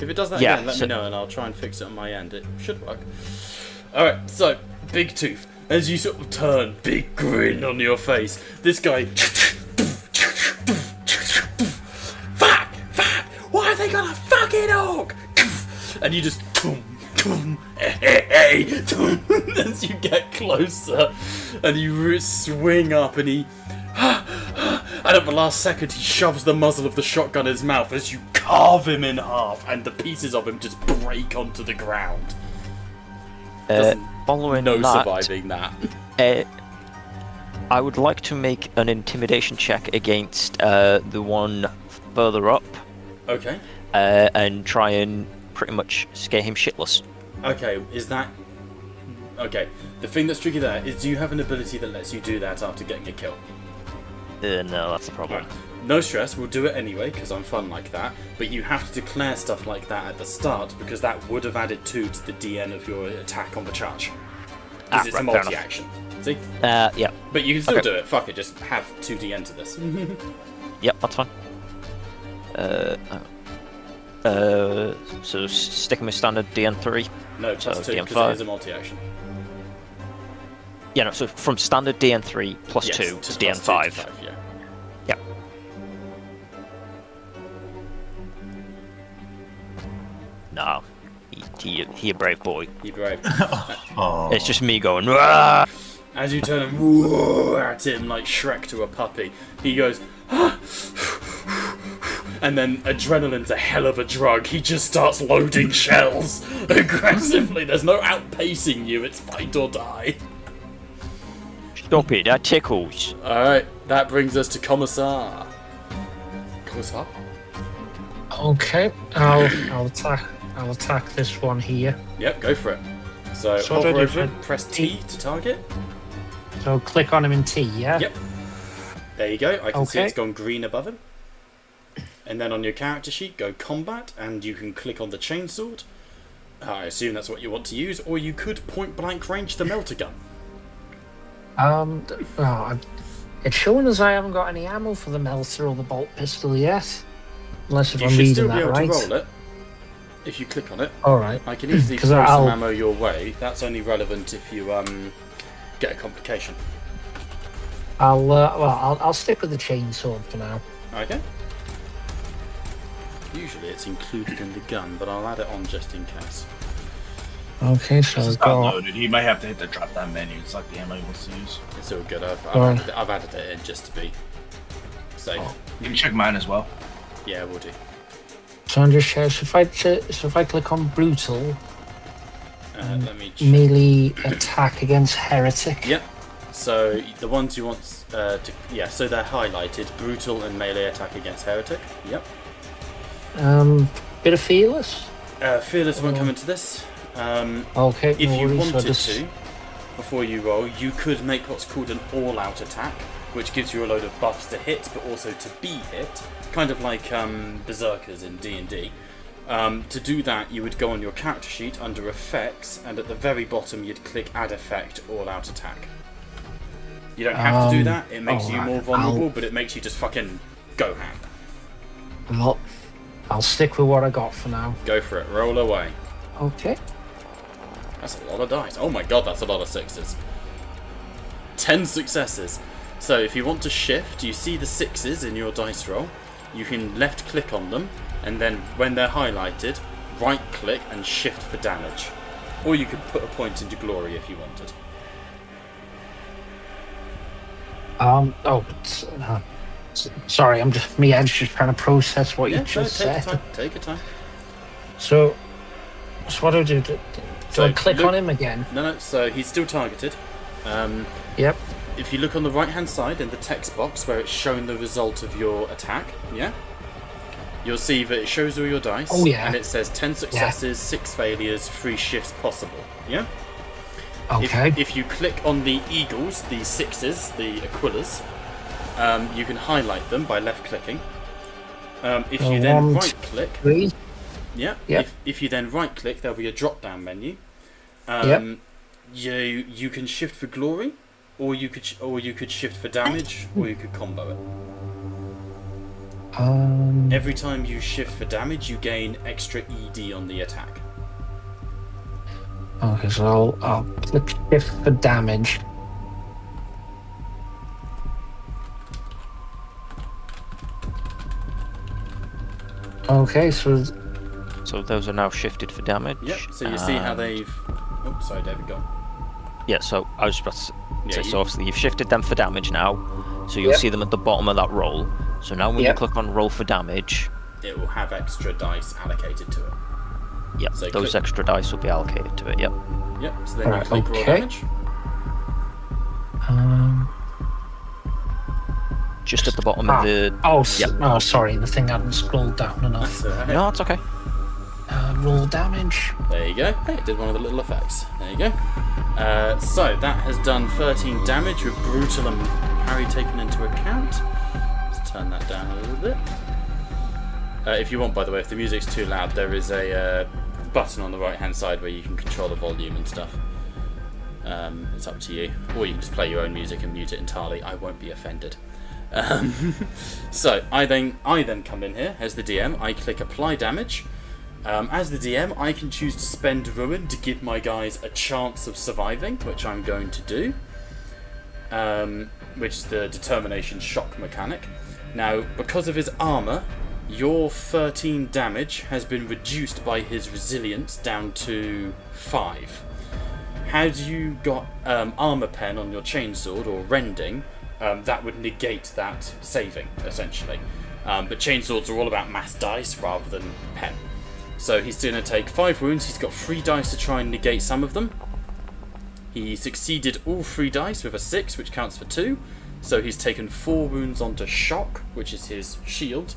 If it does that Yeah, again, let me know and I'll try and fix it on my end. It should work. Alright, so, Big Tooth. As you sort of turn, big grin on your face, this guy... Fuck! Why have they got a fucking orc? And you just... as you get closer, and you swing up and he... And at the last second, he shoves the muzzle of the shotgun in his mouth as you carve him in half, and the pieces of him just break onto the ground. Following No that, surviving that. I would like to make an intimidation check against the one further up. Okay. And try and pretty much scare him shitless. Okay, is that... Okay, the thing that's tricky there is, do you have an ability that lets you do that after getting a kill? No, that's the problem. Right. No stress, we'll do it anyway, because I'm fun like that, but you have to declare stuff like that at the start, because that would have added 2 to the DN of your attack on the charge. Because it's right, multi-action. See? Yeah. But you can still Okay. do it, fuck it, just have 2 DN to this. Yep, that's fine. So sticking with standard DN3. No, plus So 2, because DN5. it is a multi-action. Yeah, no, so from standard DN3 plus Yes, 2 to plus DN5. 2 to 5, yeah. Yep. No, he a brave boy. You brave. Oh. It's just me going, "Rah!" As you turn and roar at him like Shrek to a puppy, he goes, and then adrenaline's a hell of a drug. He just starts loading shells aggressively. There's no outpacing you, it's fight or die. Stop it, that tickles. Alright, that brings us to Commissar. Commissar? Okay, I'll attack this one here. Yep, go for it. So, So what do I hover do? over it, press T to target. So click on him in T, yeah? Yep. There you go, I can see Okay. it's gone green above him. And then on your character sheet, go Combat, and you can click on the chainsword. I assume that's what you want to use, or you could point blank range the melter gun. It's showing as I haven't got any ammo for the melter or the bolt pistol yet. Unless if You I'm should reading still be that able right. to roll it, if you click on it. Alright. I can easily 'Cause throw some I'll- ammo your way. That's only relevant if you get a complication. I'll stick with the chainsword for now. Okay. Usually it's included in the gun, but I'll add it on just in case. Okay, so It's I've not got... loaded. He might have to hit the drop down menu. It's like the ammo he wants to use. It's all good. Alright. I've added it in just to be safe. You can check mine as well. Yeah, we'll do. So I'm just so if I click on brutal, Let me check. melee attack against heretic. Yep. So the ones you want so they're highlighted: brutal and melee attack against heretic. Yep. Bit of fearless. Fearless won't come into this. Okay. If no you worries, wanted so to, before you roll, you could make what's called an all-out attack, which gives you a load of buffs to hit, but also to be hit, kind of like berserkers in D&D. To do that, you would go on your character sheet under effects, and at the very bottom you'd click add effect all-out attack. You don't have to do that. It makes you more vulnerable, but it makes you just fucking go ham. I'll stick with what I got for now. Go for it. Roll away. Okay. That's a lot of dice. Oh my god, that's a lot of sixes. 10 successes. So if you want to shift, you see the sixes in your dice roll. You can left click on them, and then when they're highlighted, right click and shift for damage. Or you could put a point into glory if you wanted. Sorry, I'm just my head's just trying to process what you just said. Take your time. So what do I do? Do I click on him again? No, so he's still targeted. Yep. If you look on the right hand side in the text box where it's showing the result of your attack, you'll see that it shows all your dice. Oh, yeah. And it says 10 successes, 6 failures, 3 shifts possible. Yeah? Okay. If you click on the eagles, the sixes, the Aquilas, you can highlight them by left clicking. If you then right click, if you then right click, there'll be a drop down menu. You can shift for glory, or you could shift for damage, or you could combo it. Every time you shift for damage, you gain extra ED on the attack. Okay, so I'll click shift for damage. Okay, so those are now shifted for damage. Yep. So you see how they've. Oh, sorry, David, go. Yeah. So I was about to say, so obviously you've shifted them for damage now, so you'll see them at the bottom of that roll. So now when you click on roll for damage, it will have extra dice allocated to it. Yep. So those extra dice will be allocated to it. Yep. Yep. So then you click roll damage. Just at the bottom of the. Oh, sorry, the thing hadn't scrolled down enough. No, it's okay. Roll damage. There you go. Hey, it did one of the little effects. There you go. So that has done 13 damage with brutal and parry taken into account. Let's turn that down a little bit. If you want, by the way, if the music's too loud, there is a button on the right-hand side where you can control the volume and stuff. It's up to you. Or you can just play your own music and mute it entirely. I won't be offended. So I then come in here as the DM. I click apply damage. As the DM, I can choose to spend ruin to give my guys a chance of surviving, which I'm going to do. Which is the determination shock mechanic. Now, because of his armor, your 13 damage has been reduced by his resilience down to 5. Had you got armor pen on your chainsword or rending, that would negate that saving, essentially. But chainswords are all about mass dice rather than pen. So he's going to take 5 wounds. He's got 3 dice to try and negate some of them. He succeeded all 3 dice with a 6, which counts for 2. So he's taken 4 wounds onto shock, which is his shield,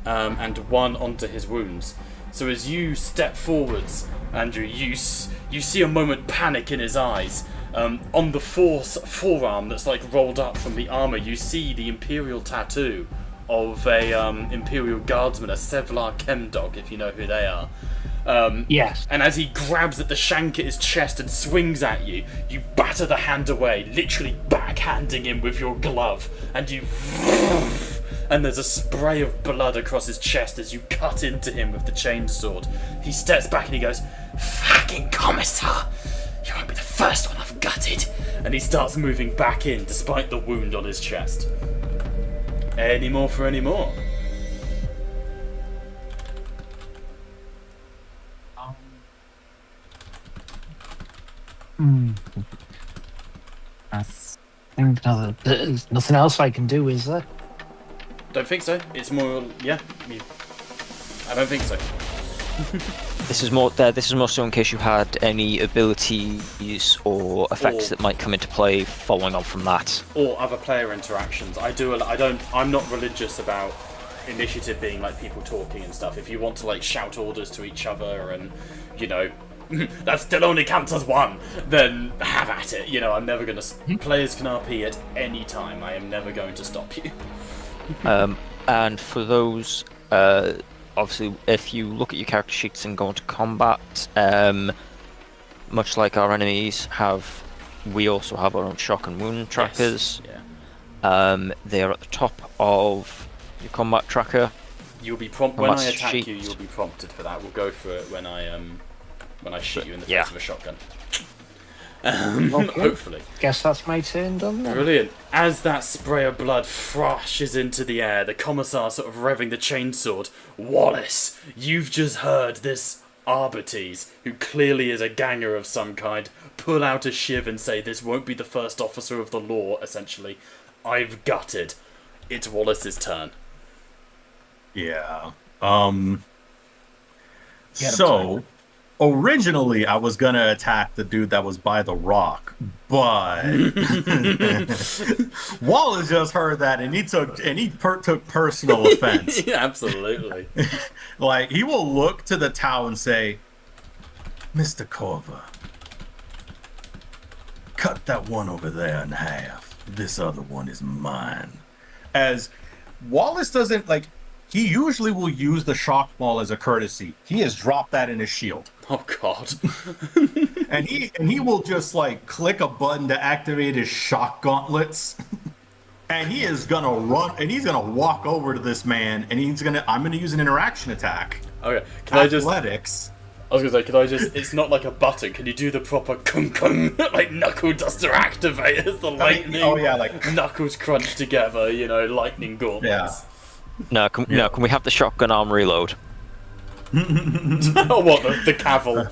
and 1 onto his wounds. So as you step forwards, Andrew, you see a moment panic in his eyes. On the forearm that's like rolled up from the armor, you see the Imperial tattoo of a Imperial Guardsman, a Sevlar Chemdog, if you know who they are. Yes. And as he grabs at the shank at his chest and swings at you, you batter the hand away, literally backhanding him with your glove, and you... And there's a spray of blood across his chest as you cut into him with the chainsword. He steps back and he goes, "Fucking Commissar! You won't be the first one I've gutted!" And he starts moving back in despite the wound on his chest. Any more for any more? I think there's nothing else I can do, is there? Don't think so. It's more, yeah. I don't think so. This is more so in case you had any abilities or effects that might come into play following on from that. Or other player interactions. I'm not religious about initiative being like people talking and stuff. If you want to like shout orders to each other and, you know, that still only counts as one, then have at it. You know, I'm never gonna. Players can RP at any time. I am never going to stop you. And for those, obviously, if you look at your character sheets and go into combat, much like our enemies have, we also have our own shock and wound trackers. Yes. Yeah. They are at the top of your combat tracker. You'll be when I attack sheet. you. You'll be prompted for that. We'll go for it when I shoot you in the face of a shotgun. Hopefully. Guess that's my turn done then. Brilliant. As that spray of blood flashes into the air, the commissar sort of revving the chainsword. Wallace, you've just heard this Arbites, who clearly is a ganger of some kind, pull out a shiv and say this won't be the first officer of the law, essentially. I've gutted. It's Wallace's turn. Yeah. So, originally I was gonna attack the dude that was by the rock, but Wallace just heard that and he took personal offense. Yeah, absolutely. Like, he will look to the Tau and say, Mr. Corva, cut that one over there in half. This other one is mine. As Wallace doesn't, like, he usually will use the shock ball as a courtesy. He has dropped that in his shield. Oh, God. and he will just, like, click a button to activate his shock gauntlets. And he is gonna run, and he's gonna walk over to this man, and I'm gonna use an interaction attack. Okay, Athletics. I was gonna say, it's not like a button. Can you do the proper kung like knuckle duster activate as the lightning? Oh yeah, like knuckles crunch together, you know, lightning gauntlets. No, can we have the shotgun arm reload? Oh, what, the caval?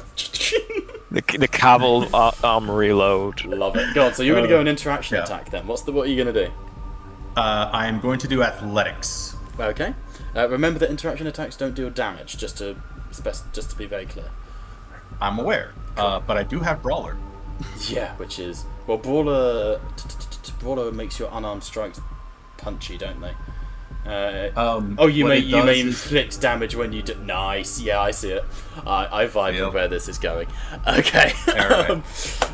the caval arm reload. Love it. Go on, so you're going to go an interaction attack then. What are you going to do? I am going to do athletics. Okay. Remember that interaction attacks don't deal damage, just to be very clear. I'm aware, but I do have Brawler. Yeah, which is... Well, Brawler makes your unarmed strikes punchy, don't they? You may inflict damage when you do. Nice, yeah, I see it. I vibe with where this is going. Okay. Right.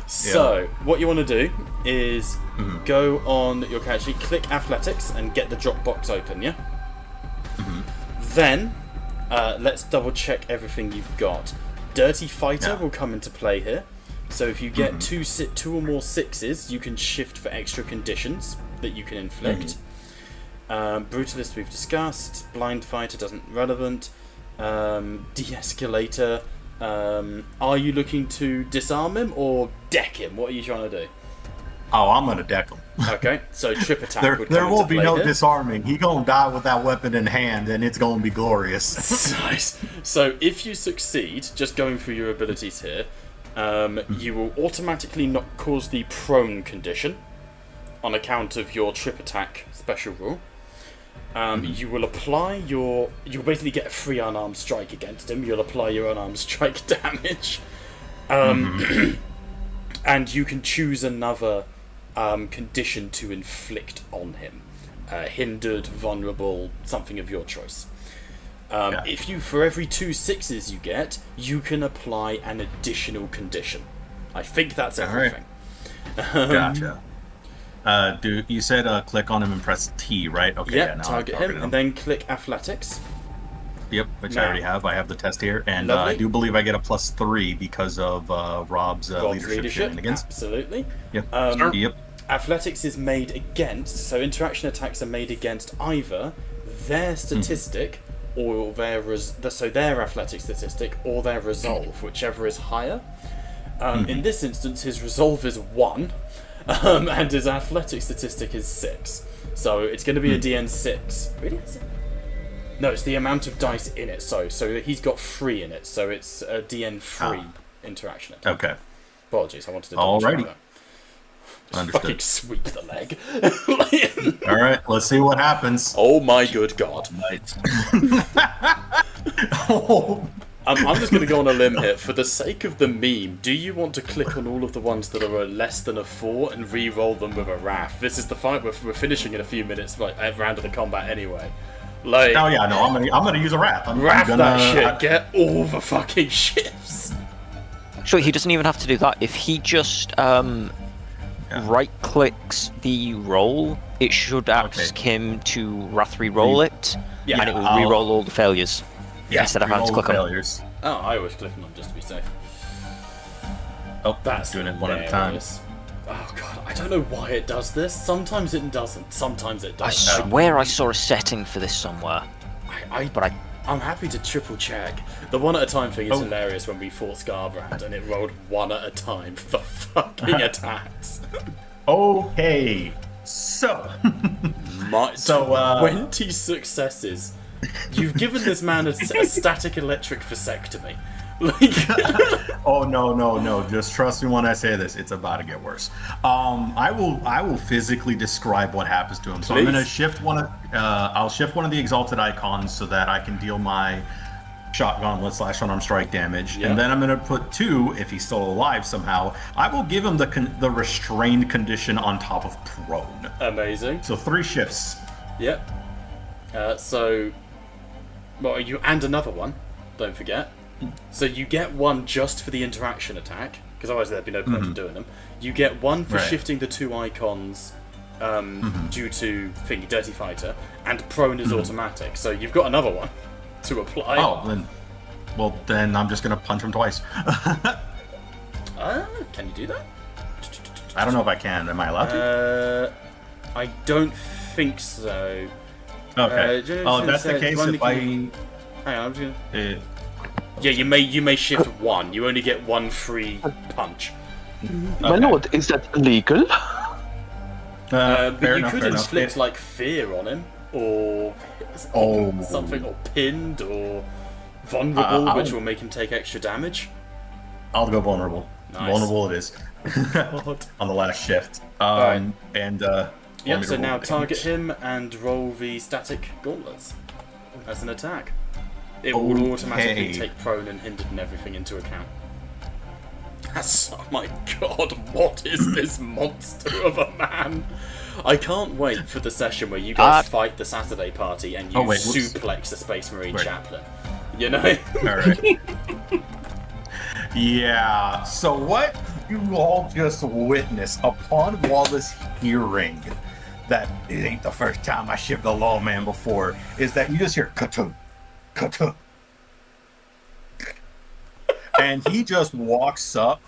So what you want to do is go on your character sheet, click athletics, and get the drop box open. Yeah. Then let's double check everything you've got. Dirty Fighter will come into play here. So if you get two or more sixes, you can shift for extra conditions that you can inflict. Brutalist we've discussed. Blind Fighter doesn't relevant. De-escalator. Are you looking to disarm him or deck him? What are you trying to do? Oh, I'm gonna deck him. Okay, so trip attack. there will be no disarming. He gonna die with that weapon in hand, and it's gonna be glorious. Nice. So if you succeed, just going through your abilities here, you will automatically not cause the prone condition on account of your trip attack special rule. You will apply you'll basically get a free unarmed strike against him. You'll apply your unarmed strike damage. And you can choose another condition to inflict on him. Hindered, vulnerable, something of your choice. If you, for every 2 sixes you get, you can apply an additional condition. I think that's everything. Gotcha. You said click on him and press T, right? Okay. Yeah, target him and then click athletics. Yep, which I already have. I have the test here, and I do believe I get a +3 because of Rob's leadership shenanigans. Absolutely. Yep. Yep. Athletics is made against, so interaction attacks are made against either their statistic or their athletic statistic or their resolve, whichever is higher. In this instance, his resolve is 1. And his athletic statistic is 6. So it's going to be a DN6. Really? No, it's the amount of dice in it. So he's got 3 in it. So it's a DN3 interaction attack. Okay. Apologies, I wanted to double check that. Fucking Understood. sweep the leg. All right, let's see what happens. Oh my good god. Oh, I'm just going to go on a limb here. For the sake of the meme, do you want to click on all of the ones that are less than a 4 and re-roll them with a Wrath? This is the fight we're finishing in a few minutes, like at round of the combat anyway. Like, oh yeah, no, I'm gonna use a wrath. I'm Wrath gonna, that shit. Get all the fucking shifts. Sure, he doesn't even have to do that. If he just right clicks the roll, it should ask him to Wrath re-roll it, Yeah, and it will re-roll all the failures. Yeah, instead of having to re-roll click on failures. Oh, I always click on them just to be safe. Oh, That's doing it one at a time. hilarious. Oh god, I don't know why it does this. Sometimes it doesn't. Sometimes it I does. swear I saw a setting for this somewhere. I'm happy to triple check. The one at a time thing is hilarious when we fought Scarbrand and it rolled one at a time for fucking attacks. Okay, so So, 20 successes. You've given this man a static electric vasectomy. oh no! Just trust me when I say this. It's about to get worse. I will physically describe what happens to him. So Please. I'm gonna shift one of I'll shift one of the exalted icons so that I can deal my shot gauntlet / unarmed strike damage, Yeah. and then I'm gonna put 2 if he's still alive somehow. I will give him the restrained condition on top of prone. Amazing. So 3 shifts. Yep. And another one. Don't forget. So you get 1 just for the interaction attack, because otherwise there'd be no point in doing them. You get 1 for Right. shifting the 2 icons due to thingy Dirty Fighter, and prone is automatic. So you've got another one to apply. Oh, then I'm just gonna punch him twice. Can you do that? I don't know if I can. Am I allowed to? I don't think so. Okay. Oh, That's the case. If I hang on, I'm just gonna... Yeah, you may shift 1. You only get 1 free punch. My lord, is that illegal? But fair you enough, could fair enough. inflict like fear on him, or something, or pinned, or vulnerable, which will make him take extra damage. I'll go vulnerable. Nice. Vulnerable it is. On the last shift. Alright. And Yep. So roll now damage. target him and roll the static gauntlets as an attack. It will automatically Okay. take prone and hindered and everything into account. That's, oh my god, what is this monster of a man? I can't wait for the session where you guys fight the Saturday party and you suplex the Space Marine chaplain. You know? Alright. Yeah, so what you all just witnessed upon Wallace hearing that it ain't the first time I shipped a lawman before is that you just hear ka-tung, ka-tung. And he just walks up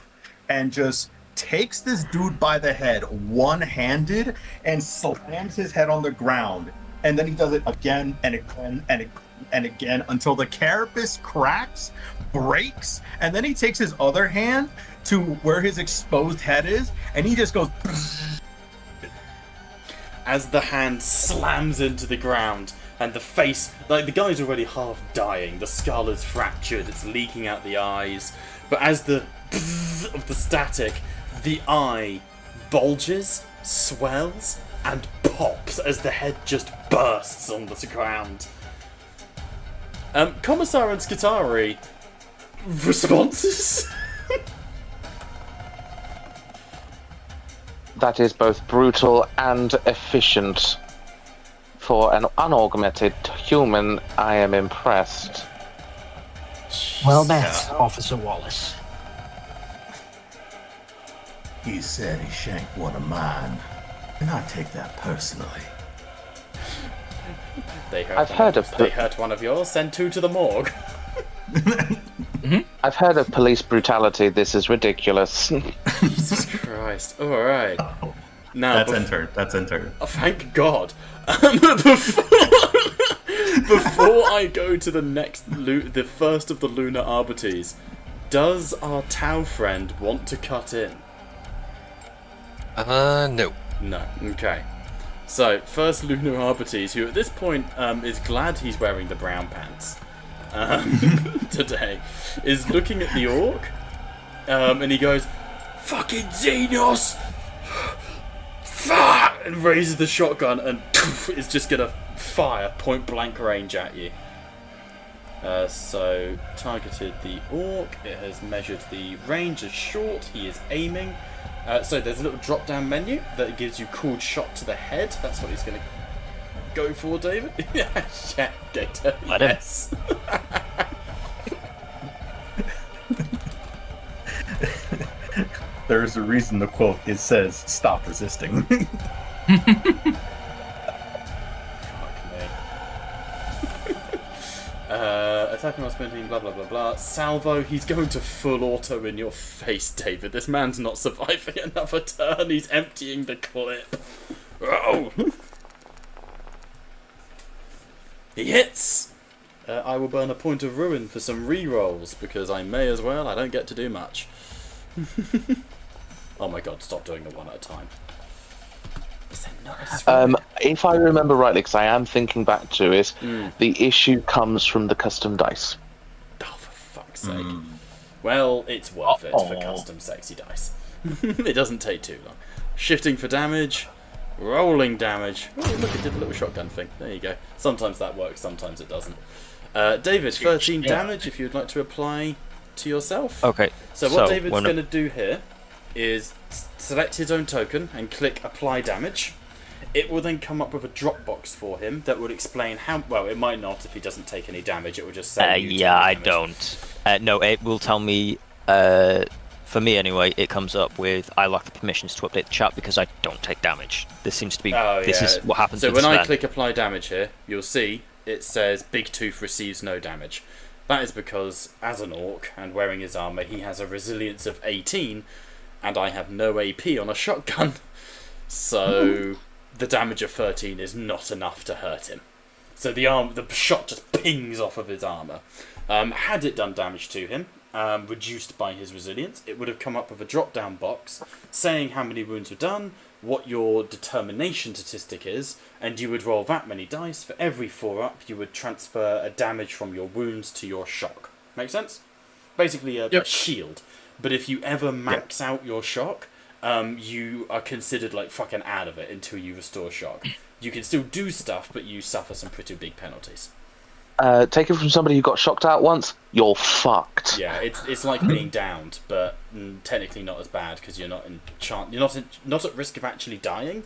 and just takes this dude by the head one-handed and slams his head on the ground. And then he does it again and again and again until the carapace cracks, breaks, and then he takes his other hand to where his exposed head is, and he just goes. As the hand slams into the ground, and the face, like the guy's already half dying, the skull is fractured, it's leaking out the eyes, but as the of the static, the eye bulges, swells, and pops as the head just bursts on the ground. Commissar and Skitari, responses? That is both brutal and efficient. For an unaugmented human, I am impressed. Well met, Officer Wallace. He said he shanked one of mine, and I take that personally. They I've heard of They hurt one of yours. Send 2 to the morgue. I've heard of police brutality. This is ridiculous. Jesus Christ! All right. Now That's entered. That's entered. Oh, thank God. Before I go to the next, the first of the Lunar Arbites, does our Tau friend want to cut in? No. No. Okay. So, first Lunar Arbites, who at this point is glad he's wearing the brown pants today, is looking at the orc, and he goes, "Fucking Xenos! Fire! And raises the shotgun and is just gonna fire point blank range at you. So targeted the orc. It has measured the range as short. He is aiming. So there's a little drop down menu that gives you cooled shot to the head. That's what he's gonna go for, David. Yeah, Gator. Yes. There's a reason the quote it says "Stop resisting." Attacking while sprinting, blah blah blah blah. Salvo, he's going to full auto in your face, David. This man's not surviving another turn. He's emptying the clip. Oh! He hits! I will burn a point of ruin for some re-rolls, because I may as well. I don't get to do much. Oh my god, stop doing the one at a time. Is there not a screen? If I remember rightly, because I am thinking back to it, the issue comes from the custom dice. Oh, for fuck's sake. Well, it's worth it for custom sexy dice. It doesn't take too long. Shifting for damage, rolling damage. Oh, look, it did the little shotgun thing. There you go. Sometimes that works, sometimes it doesn't. David, 13 damage if you'd like to apply to yourself. Okay. So what David's going to do here is select his own token and click apply damage. It will then come up with a drop box for him that will explain how. Well, it might not if he doesn't take any damage. It will just say. Yeah, I don't. No, it will tell me. For me anyway, it comes up with I lack the permissions to update the chat because I don't take damage. This seems to be. This is what happens. So when I click apply damage here, you'll see it says Big Tooth receives no damage. That is because as an orc and wearing his armor, he has a resilience of 18. And I have no AP on a shotgun, so the damage of 13 is not enough to hurt him. So the shot just pings off of his armour. Had it done damage to him, reduced by his resilience, it would have come up with a drop-down box saying how many wounds were done, what your determination statistic is, and you would roll that many dice. For every 4 up, you would transfer a damage from your wounds to your shock. Make sense? Basically a shield. But if you ever max out your shock, you are considered like fucking out of it until you restore shock. You can still do stuff, but you suffer some pretty big penalties. Take it from somebody who got shocked out once, you're fucked. Yeah, it's like being downed, but technically not as bad because you're not not at risk of actually dying.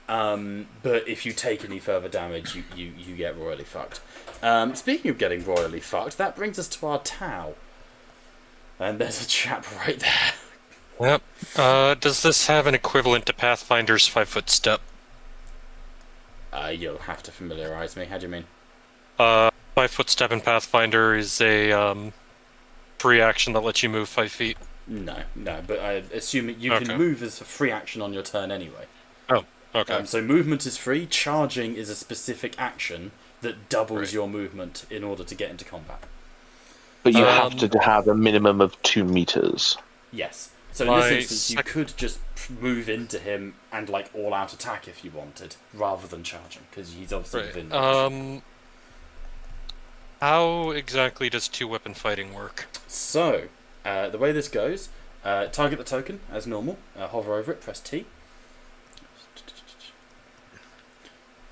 But if you take any further damage, you get royally fucked. Speaking of getting royally fucked, that brings us to our Tau. And there's a chap right there. Yep. Does this have an equivalent to Pathfinder's 5-foot step? You'll have to familiarise me. How do you mean? 5-foot step in Pathfinder is a free action that lets you move 5 feet. No, but I assume you can move as a free action on your turn anyway. Oh, okay. So movement is free. Charging is a specific action that doubles your movement in order to get into combat. But you have to have a minimum of 2 meters. Yes. So in this instance, you could just move into him and like all-out attack if you wanted, rather than charging, because he's obviously within range. How exactly does 2-weapon fighting work? So, the way this goes, target the token as normal, hover over it, press T.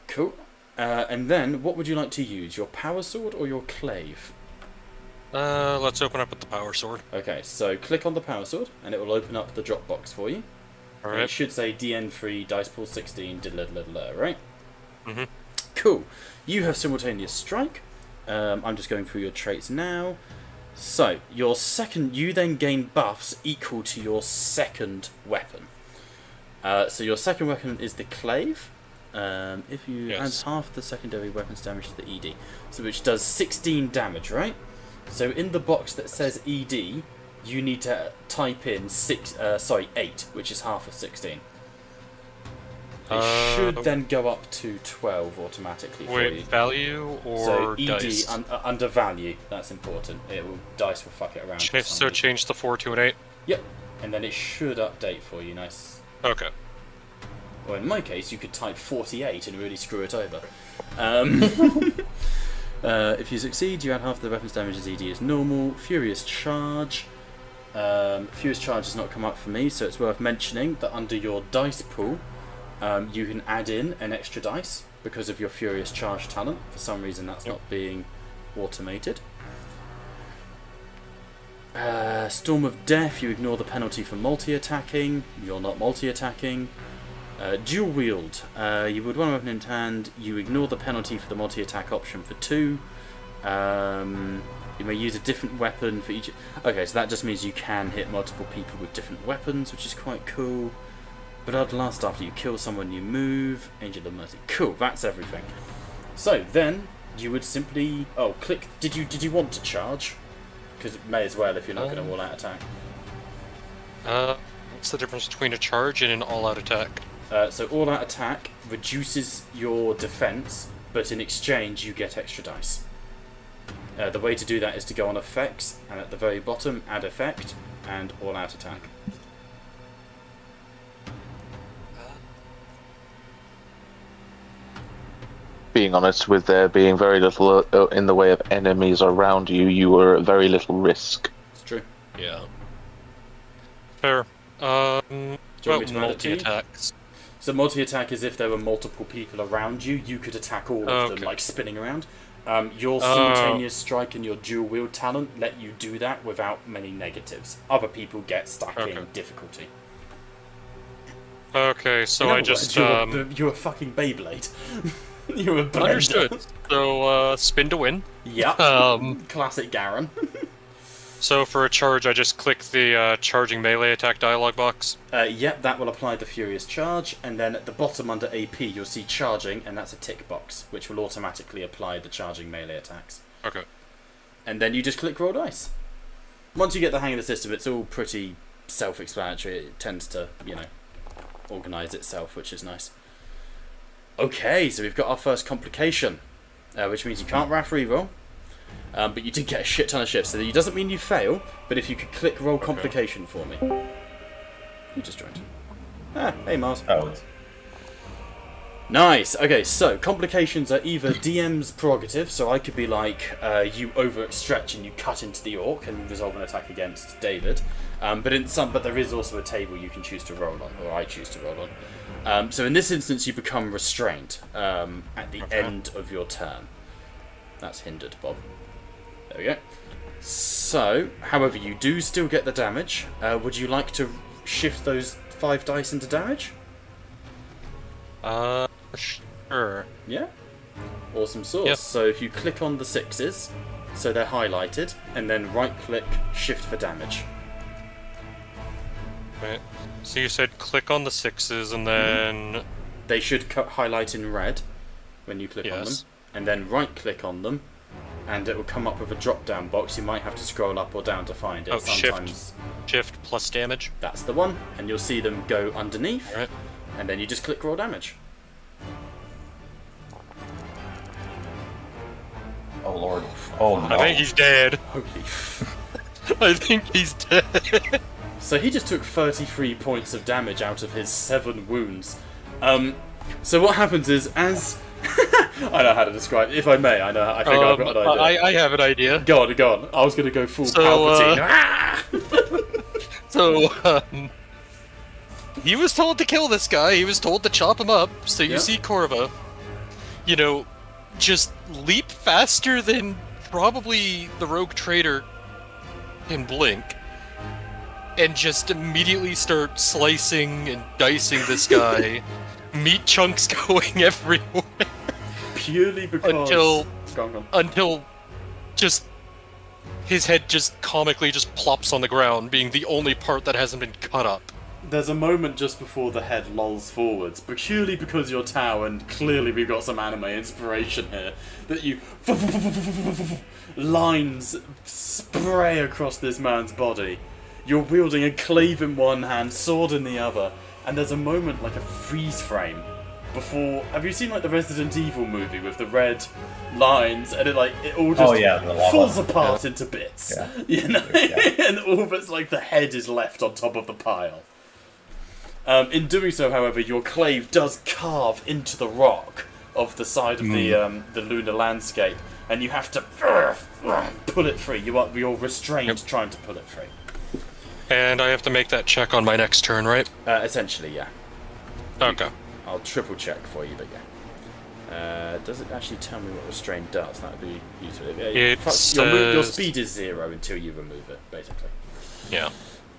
Cool. And then, what would you like to use, your power sword or your clave? Let's open up with the power sword. Okay, so click on the power sword, and it will open up the drop box for you. Alright. It should say DN3, dice pool 16, right? Mm-hmm. Cool. You have simultaneous strike. I'm just going through your traits now. So, you then gain buffs equal to your second weapon. So your second weapon is the clave. If you add half the secondary weapon's damage to the ED, so which does 16 damage, right? So in the box that says ED, you need to type in 8, which is half of 16. It should then go up to 12 automatically for you. Value or so ED dice? Under value, that's important. Dice will fuck it around. So change the 4 to an 8? Yep, and then it should update for you, nice. Okay. Well, in my case, you could type 48 and really screw it over. If you succeed, you add half the weapon's damage as ED as normal. Furious Charge. Furious Charge has not come up for me, so it's worth mentioning that under your dice pool, You can add in an extra dice because of your Furious Charge talent. For some reason that's not being automated. Storm of Death, you ignore the penalty for multi-attacking. You're not multi-attacking. Dual Wield, you would one weapon in hand. You ignore the penalty for the multi-attack option for 2. You may use a different weapon for each. Okay, so that just means you can hit multiple people with different weapons, which is quite cool. But at last, after you kill someone, you move. Angel of Mercy. Cool, that's everything. So then you would simply click. Did you want to charge? Because it may as well if you're not going to all-out attack. What's the difference between a charge and an all-out attack? So all-out attack reduces your defense, but in exchange you get extra dice. The way to do that is to go on effects, and at the very bottom add effect and all-out attack. Being honest, with there being very little in the way of enemies around you, you were at very little risk. It's true. Yeah. Fair. Do you want me to add it to you? Multi-attacks. So multi-attack is if there were multiple people around you, you could attack all of them, like spinning around. Your simultaneous strike and your dual wield talent let you do that without many negatives. Other people get stuck in difficulty. Okay, so I just you're a fucking Beyblade. You're a blender. Understood. So spin to win. Yeah. Classic Garen. So for a charge, I just click the charging melee attack dialog box. Yep, that will apply the Furious Charge, and then at the bottom under AP you'll see charging, and that's a tick box, which will automatically apply the charging melee attacks. Okay. And then you just click roll dice. Once you get the hang of the system, it's all pretty self-explanatory. It tends to, organise itself, which is nice. Okay, so we've got our first complication, which means you can't RAF reroll. But you did get a shit ton of shifts, so it doesn't mean you fail, but if you could click roll complication for me. You just joined. Hey Mars. Oh. Nice, okay, so complications are either DM's prerogative, so I could be like, you overstretch and you cut into the orc and resolve an attack against David. But there is also a table you can choose to roll on, or I choose to roll on. So in this instance you become restrained at the end of your turn. That's hindered, Bob. There we go. So, however, you do still get the damage. Would you like to shift those 5 dice into damage? Sure. Yeah? Awesome sauce. Yep. So if you click on the 6s, so they're highlighted, and then right-click, shift for damage. Right. So you said click on the 6s, and then... They should highlight in red when you click on them. And then right-click on them, and it will come up with a drop-down box. You might have to scroll up or down to find it. Sometimes shift plus damage. That's the one, and you'll see them go underneath. Right. And then you just click roll damage. Oh lord. Oh no. I think he's dead. Holy I think he's dead. So he just took 33 points of damage out of his 7 wounds. So what happens is, as... I know how to describe it. If I may, I think I've got an idea. I have an idea. Go on. I was going to go full Palpatine. So, he was told to kill this guy. He was told to chop him up. So you see Corva, just leap faster than probably the rogue trader can blink, and just immediately start slicing and dicing this guy. Meat chunks going everywhere. Purely because... Until just his head just comically just plops on the ground, being the only part that hasn't been cut up. There's a moment just before the head lolls forwards, purely because you're Tau, and clearly we've got some anime inspiration here, that you... lines spray across this man's body. You're wielding a glaive in one hand, sword in the other, and there's a moment like a freeze frame before. Have you seen like the Resident Evil movie with the red lines and it all just falls apart into bits? And all but like the head is left on top of the pile. In doing so, however, your glaive does carve into the rock of the side of the lunar landscape, and you have to pull it free. You're restrained trying to pull it free. And I have to make that check on my next turn, right? Essentially, yeah. Okay. I'll triple check for you, but yeah. Does it actually tell me what restrain does? That would be useful. Your speed is 0 until you remove it, basically. Yeah.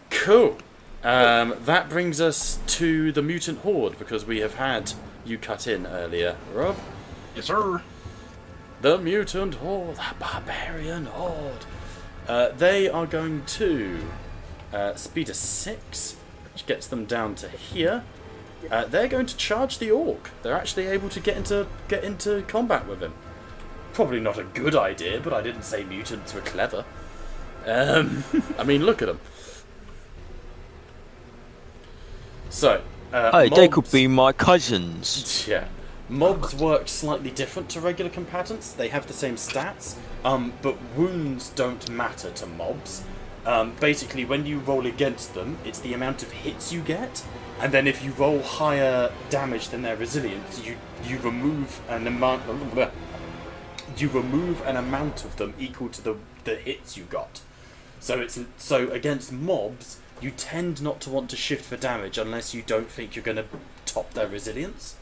Cool. That brings us to the mutant horde, because we have had you cut in earlier, Rob. Yes, sir. The mutant horde, the barbarian horde. They are going to speed a 6, which gets them down to here. They're going to charge the orc. They're actually able to get into combat with him. Probably not a good idea, but I didn't say mutants were clever. I mean, look at them. So, Hey, they could be my cousins. Yeah. Mobs work slightly different to regular combatants. They have the same stats, but wounds don't matter to mobs. Basically, when you roll against them, it's the amount of hits you get, and then if you roll higher damage than their resilience, you remove an amount of them equal to the hits you got. So against mobs, you tend not to want to shift for damage unless you don't think you're going to top their resilience,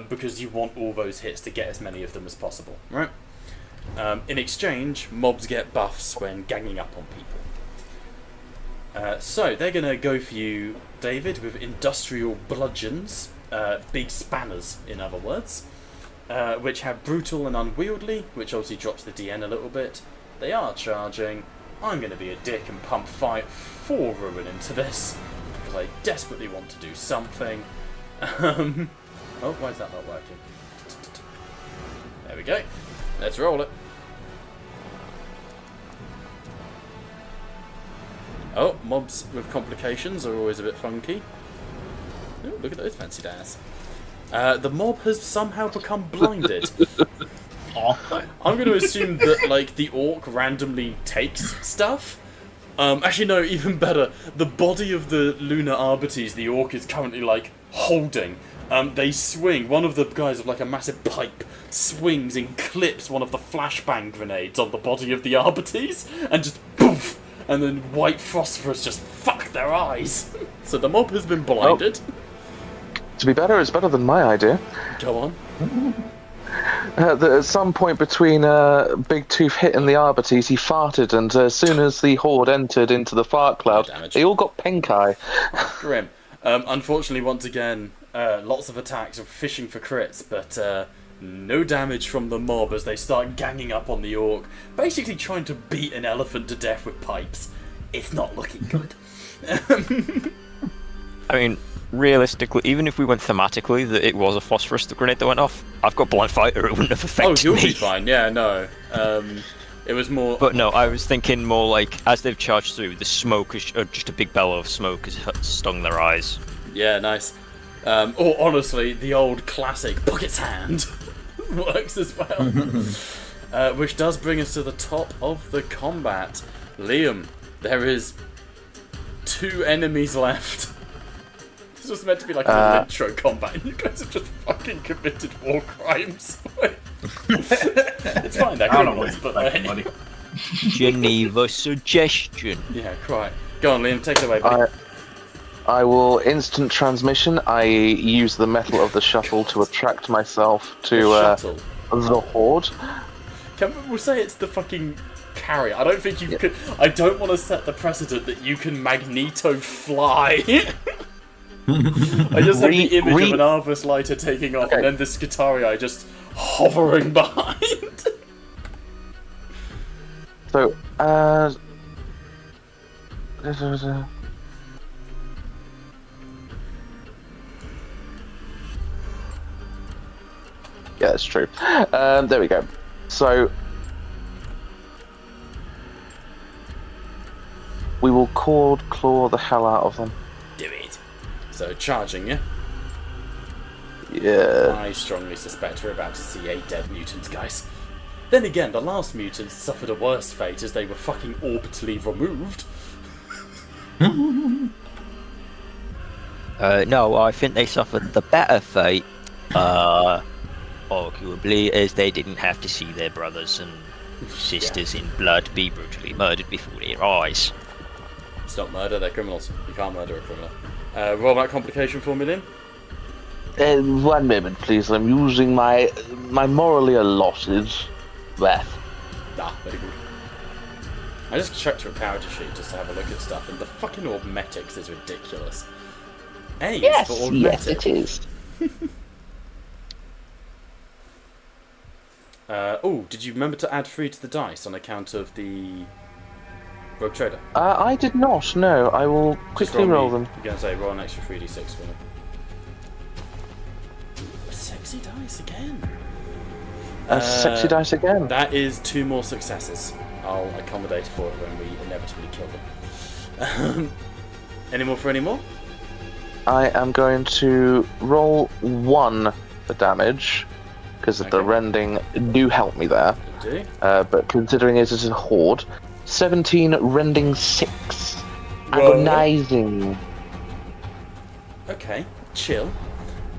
because you want all those hits to get as many of them as possible, right? In exchange, mobs get buffs when ganging up on people. So they're going to go for you, David, with industrial bludgeons, big spanners, in other words, which have brutal and unwieldy, which obviously drops the DN a little bit. They are charging. I'm going to be a dick and pump 4 ruin into this, because I desperately want to do something. Oh, why is that not working? There we go. Let's roll it. Oh, mobs with complications are always a bit funky. Oh, look at those fancy dice. The mob has somehow become blinded. I'm going to assume that, like, the orc randomly takes stuff. Actually, no, even better. The body of the Lunar Arbites, the orc is currently, like, holding. They swing. One of the guys with, like, a massive pipe swings and clips one of the flashbang grenades on the body of the Arbites, and just poof! And then white phosphorus just fuck their eyes. So the mob has been blinded. To be better, it's better than my idea. Go on. At some point between Big Tooth hitting the Arbites, he farted, and as soon as the horde entered into the fart cloud, they all got pink eye. Grim. Unfortunately, once again, lots of attacks of fishing for crits, but no damage from the mob as they start ganging up on the orc, basically trying to beat an elephant to death with pipes. It's not looking good. I mean, realistically, even if we went thematically that it was a phosphorus grenade that went off, I've got blind fighter, it wouldn't have affected me. Oh, me. you'll be fine, yeah, no. It was more... But no, I was thinking more like, as they've charged through, the smoke, or just a big bellow of smoke has stung their eyes. Yeah, nice. Or honestly, the old classic bucket's hand works as well. Which does bring us to the top of the combat. Liam, there is 2 enemies left. This was meant to be like an intro combat, and you guys have just fucking committed war crimes. It's fine, they're criminals, but buddy. Geneva suggestion. Yeah, quite. Go on, Liam, take it away, buddy. I will instant transmission. I use the metal of the shuttle to attract myself to the horde. We'll say it's the fucking carrier. I don't think you could. I don't want to set the precedent that you can Magneto fly. I just have the image of an Arvus lighter taking off, and then the Skitarii just hovering behind. So, yeah, that's true. There we go. So, we will claw the hell out of them. Do it. So, charging, yeah? Yeah. I strongly suspect we're about to see 8 dead mutants, guys. Then again, the last mutants suffered a worse fate as they were fucking orbitally removed. No, I think they suffered the better fate, arguably, as they didn't have to see their brothers and sisters in blood be brutally murdered before their eyes. It's not murder, they're criminals. You can't murder a criminal. Roll that complication for me, Lynn. One moment, please. I'm using my morally allotted breath. Ah, very good. I just checked your character sheet just to have a look at stuff, and the fucking Augmetics is ridiculous. A is for Augmetic. Yes, it is. Oh, did you remember to add 3 to the dice on account of the Rogue Trader? I did not. No, I will quickly roll them. You're going to say roll an extra 3d6 for me. Sexy dice again. Sexy dice again. That is 2 more successes. I'll accommodate for it when we inevitably kill them. Any more for any more? I am going to roll 1 for damage, because the rending do help me there. Do? But considering it is a horde, 17 rending 6. Whoa. Agonizing. Okay, chill.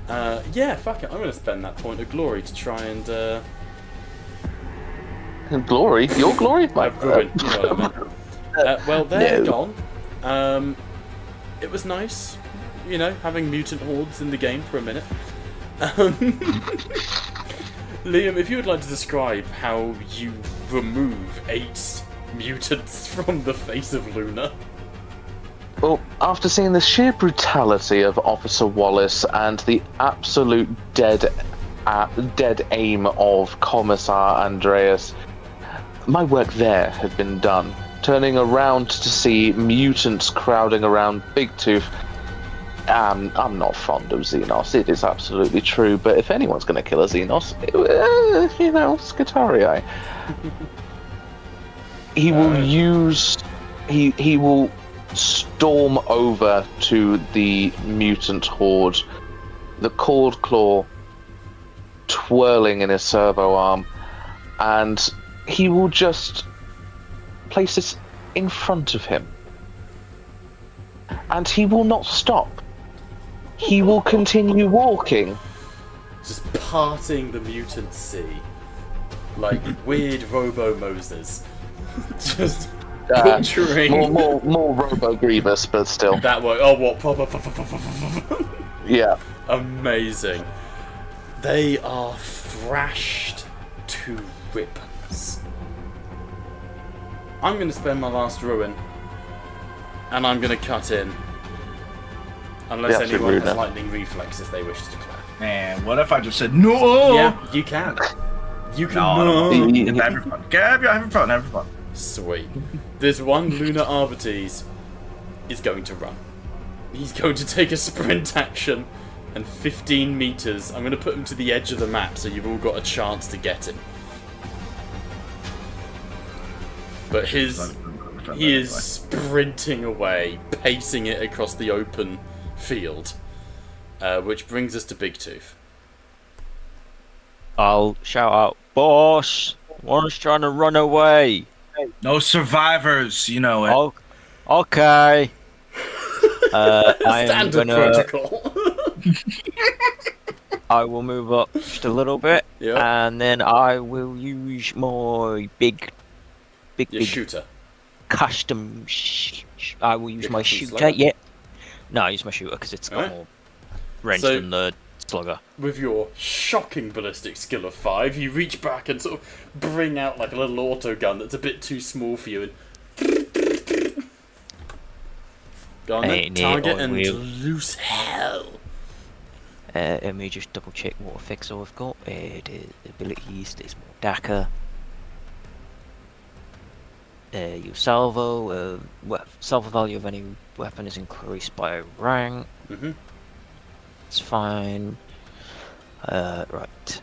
Yeah, fuck it. I'm going to spend that point of glory to try and... Glory? Your glory? Ruin, you know what I meant. Well, they're No. gone. It was nice, you know, having mutant hordes in the game for a minute. Liam, if you would like to describe how you remove 8 mutants from the face of Lunar. Well, after seeing the sheer brutality of Officer Wallace and the absolute dead aim of Commissar Andreas, my work there had been done. Turning around to see mutants crowding around Big Tooth. I'm not fond of Xenos, it is absolutely true, but if anyone's going to kill a Xenos, you know, Skitarii. He will he will storm over to the mutant horde, the cord claw twirling in his servo arm, and he will just place it in front of him. And he will not stop. He will continue walking. Just parting the mutant sea. Like weird Robo-Moses. Just butchering. More Robo Grievous, but still. That way. Oh, what? Yeah. Amazing. They are thrashed to ribbons. I'm going to spend my last ruin, and I'm going to cut in. Unless anyone has lightning reflexes they wish to declare. Man, what if I just said no? Yeah, you can. You can. No. Have fun. Sweet. This one Lunar Arbites is going to run. He's going to take a sprint action and 15 meters. I'm going to put him to the edge of the map so you've all got a chance to get him. But he is sprinting away, pacing it across the open field, which brings us to Big Tooth. I'll shout out, "Boss, one's trying to run away." No survivors, you know it. Oh, okay. Standard protocol. I will move up just a little bit, Yep. and then I will use my big shooter. Custom. I will use Your my custom shooter. slugger? Yeah. No, I use my shooter because it's got Alright. more range So- than the slugger. With your shocking ballistic skill of 5, you reach back and sort of bring out like a little auto gun that's a bit too small for you and go on then, target and loose hell. Let me just double check what effects I've got. The abilities, there's more DACA. Your salvo, salvo value of any weapon is increased by a rank. Mm-hmm. It's fine. Right.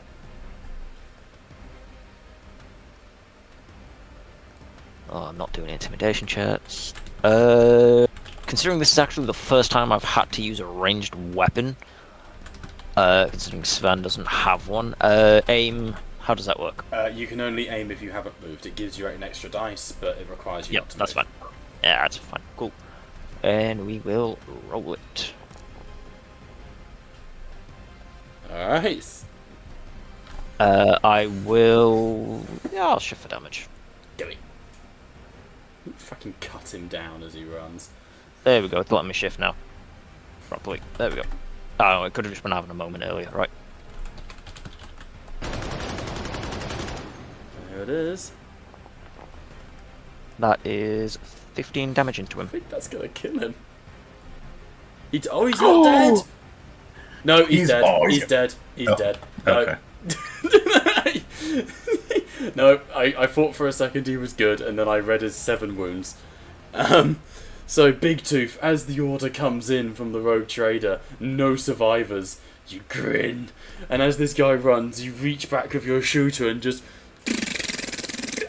Oh, I'm not doing intimidation checks. Considering this is actually the first time I've had to use a ranged weapon, considering Sven doesn't have one, aim, how does that work? You can only aim if you haven't moved. It gives you an extra dice, but it requires you not to that's move. fine. Yeah, that's fine. Cool. And we will roll it. Alright. I will... Yeah, I'll shift for damage. Get me. Fucking cut him down as he runs. There we go, it's letting me shift now. Properly. There we go. Oh, I could have just been having a moment earlier, right? There it is. That is 15 damage into him. I think that's gonna kill him. He's not dead! No, he's dead. He's dead. He's dead. No. Okay. No, I thought for a second he was good, and then I read his 7 wounds. So, Big Tooth, as the order comes in from the rogue trader, no survivors, you grin. And as this guy runs, you reach back with your shooter and just...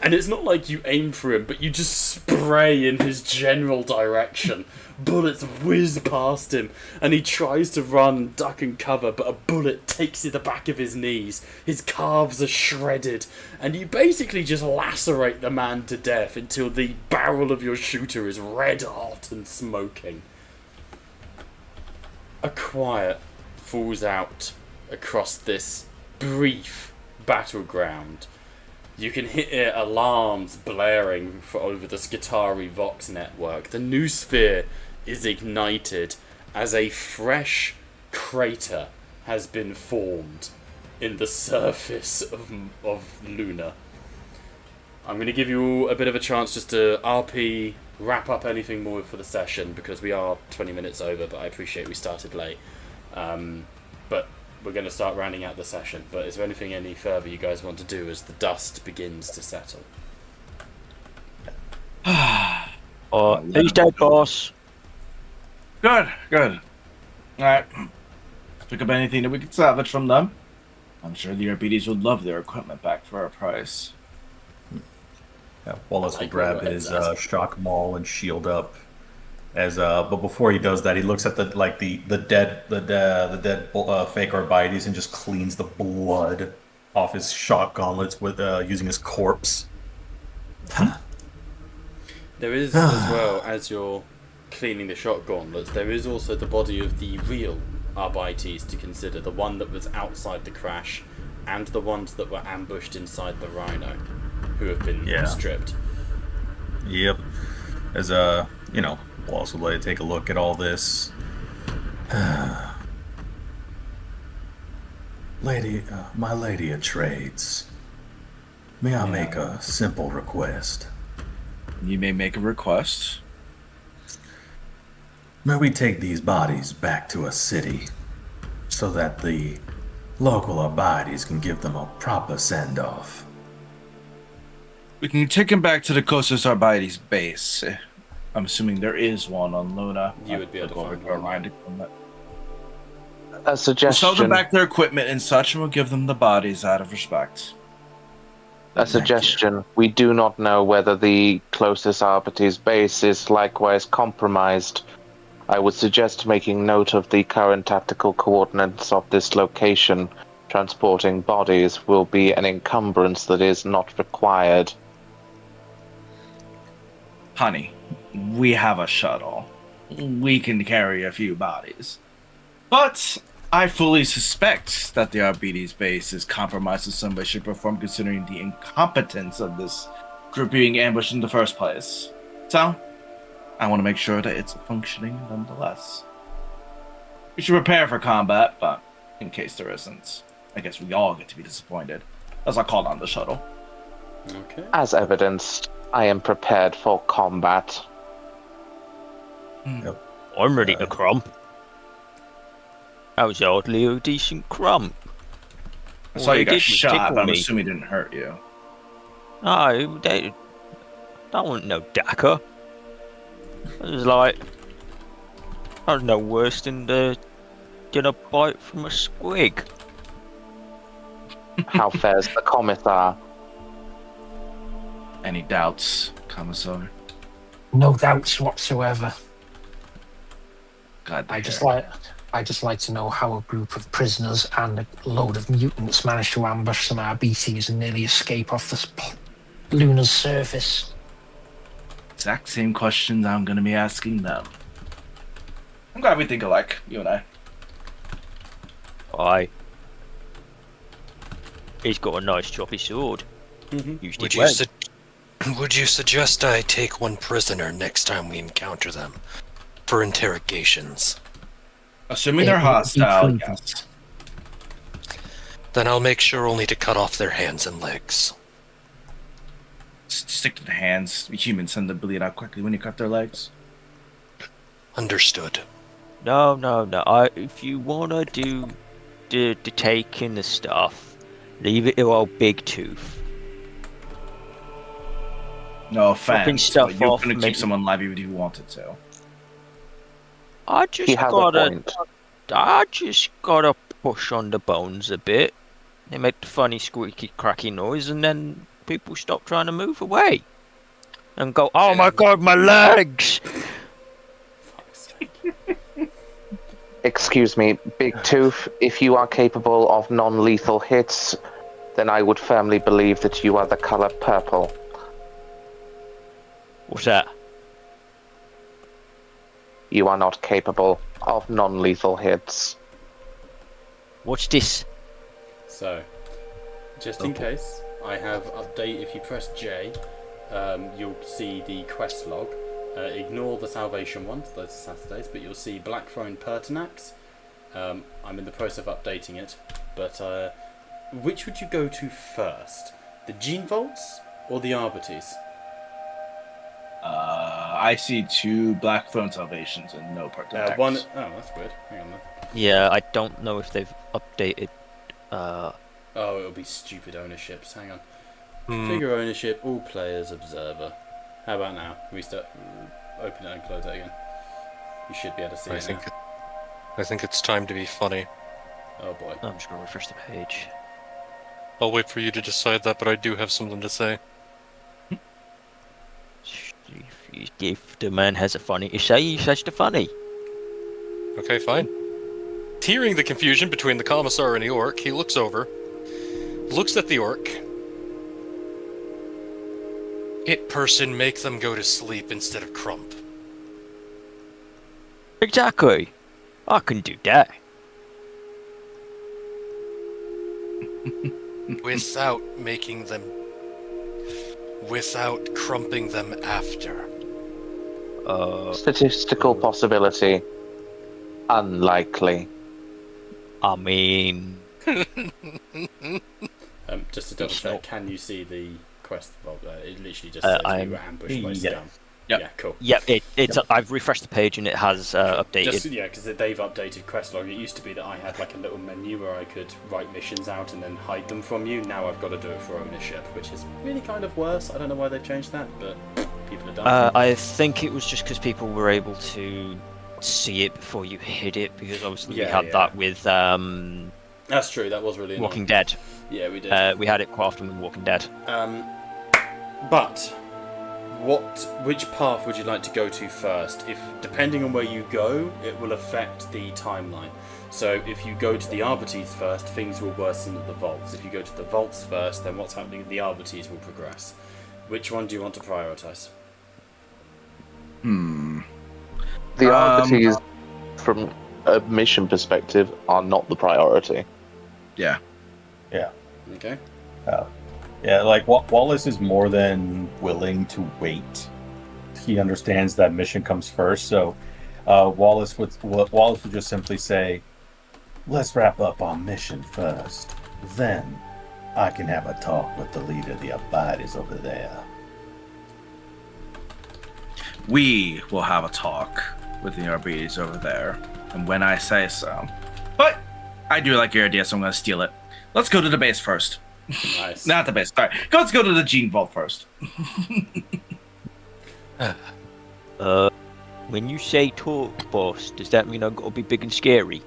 And it's not like you aim for him, but you just spray in his general direction. Bullets whiz past him, and he tries to run, duck and cover, but a bullet takes to the back of his knees. His calves are shredded, and you basically just lacerate the man to death until the barrel of your shooter is red hot and smoking. A quiet falls out across this brief battleground. You can hear alarms blaring over the Skitarii Vox network. The new sphere is ignited as a fresh crater has been formed in the surface of Lunar. I'm going to give you all a bit of a chance just to RP, wrap up anything more for the session, because we are 20 minutes over, but I appreciate we started late. But we're going to start rounding out the session. But is there anything any further you guys want to do as the dust begins to settle? Who's dead, boss? Good. Alright. Let's pick up anything that we can salvage from them. I'm sure the RPDs would love their equipment back for a price. Yeah, Wallace will grab his shock maul and shield up. But before he does that, he looks at the dead fake Arbites and just cleans the blood off his shock gauntlets with using his corpse. There is, as well, as you're cleaning the shock gauntlets, there is also the body of the real Arbites to consider. The one that was outside the crash, and the ones that were ambushed inside the Rhino, who have been stripped. Yep. We'll also let you take a look at all this. My lady of trades. May I make a simple request? You may make a request. May we take these bodies back to a city so that the local Arbites can give them a proper send-off? We can take him back to the closest Arbites base. I'm assuming there is one on Luna. You would be able to find one. A suggestion. We'll sell them back their equipment and such, and we'll give them the bodies out of respect. A suggestion. We do not know whether the closest Arbites base is likewise compromised. I would suggest making note of the current tactical coordinates of this location. Transporting bodies will be an encumbrance that is not required. Honey, we have a shuttle. We can carry a few bodies. But I fully suspect that the Arbites base is compromised in some way, shape, or form, considering the incompetence of this group being ambushed in the first place. So, I want to make sure that it's functioning nonetheless. We should prepare for combat, but in case there isn't, I guess we all get to be disappointed, as I called on the shuttle. Okay. As evidenced, I am prepared for combat. Yep. I'm ready to crump. That was hardly a decent crump. I saw you got shot, but I'm assuming it didn't hurt you. No, that wasn't no dacker. It was like, that was no worse than getting a bite from a squig. How fares the commissar? Any doubts, Commissar? No doubts whatsoever. God, I just like to know how a group of prisoners and a load of mutants managed to ambush some RBTs and nearly escape off the Lunar's surface. Exact same questions I'm going to be asking them. I'm glad we think alike, you and I. Aye. He's got a nice choppy sword. Mm-hmm. Would you suggest I take one prisoner next time we encounter them for interrogations? Assuming they're it would be hostile, prudent. yes. Then I'll make sure only to cut off their hands and legs. Stick to the hands. Humans tend to bleed out quickly when you cut their legs. Understood. No. If you wanna do the taking the stuff, leave it to old Big Tooth. No Fucking offense, stuff but you're off, gonna mate. keep someone alive even if you wanted to. I He just has a gotta, point. push on the bones a bit. They make the funny squeaky cracky noise, and then people stop trying to move away and go, "Oh my god, my legs!" Excuse me, Big Tooth, if you are capable of non-lethal hits, then I would firmly believe that you are the color purple. What's that? You are not capable of non-lethal hits. What's this? So, just in case, I have update. If you press J, you'll see the quest log. Ignore the Salvation ones, those are Saturdays, but you'll see Blackthrone Pertinax. I'm in the process of updating it, but which would you go to first? The Gene Vaults or the Arbites? I see 2 Blackthrone Salvations and no Pertinax. One. Oh, that's weird. Hang on then. Yeah, I don't know if they've updated. Oh, it'll be stupid ownerships. Hang on. Hmm. Figure ownership, all players, observer. How about now? Can we start? Open it and close it again. You should be able to see it now. I think it's time to be funny. Oh boy. I'm just gonna refresh the page. I'll wait for you to decide that, but I do have something to say. If the man has a funny to say, he says the funny. Okay, fine. Hearing the confusion between the commissar and the orc, he looks over, looks at the orc. Hit person, make them go to sleep instead of crump. Exactly. I can do that. Without making them... Without crumping them after. Statistical possibility. Unlikely. I mean... Just to double check, can you see the quest vault there? It literally just says we were ambushed by scum. Yep. Yeah, cool. Yeah, it's. I've refreshed the page and it has updated. Just, yeah, because they've updated quest log. It used to be that I had like a little menu where I could write missions out and then hide them from you. Now I've got to do it for ownership, which is really kind of worse. I don't know why they've changed that, but people have done it. I think it was just because people were able to see it before you hit it, because obviously we had that with That's true. That was really Walking annoying. Dead. Yeah, we did. We had it quite often with Walking Dead. But which path would you like to go to first? If depending on where you go, it will affect the timeline. So if you go to the Arbites first, things will worsen at the vaults. If you go to the vaults first, then what's happening at the Arbites will progress. Which one do you want to prioritize? The Arbites, from a mission perspective, are not the priority. Yeah. Okay. Yeah, like Wallace is more than willing to wait. He understands that mission comes first, so Wallace would just simply say, "Let's wrap up our mission first. Then I can have a talk with the leader of the Abides over there." We will have a talk with the Arbites over there, and when I say so. But I do like your idea, so I'm going to steal it. Let's go to the base first. Nice. Not the base. All right, let's go to the Gene Vault first. When you say talk, boss, does that mean I've got to be big and scary?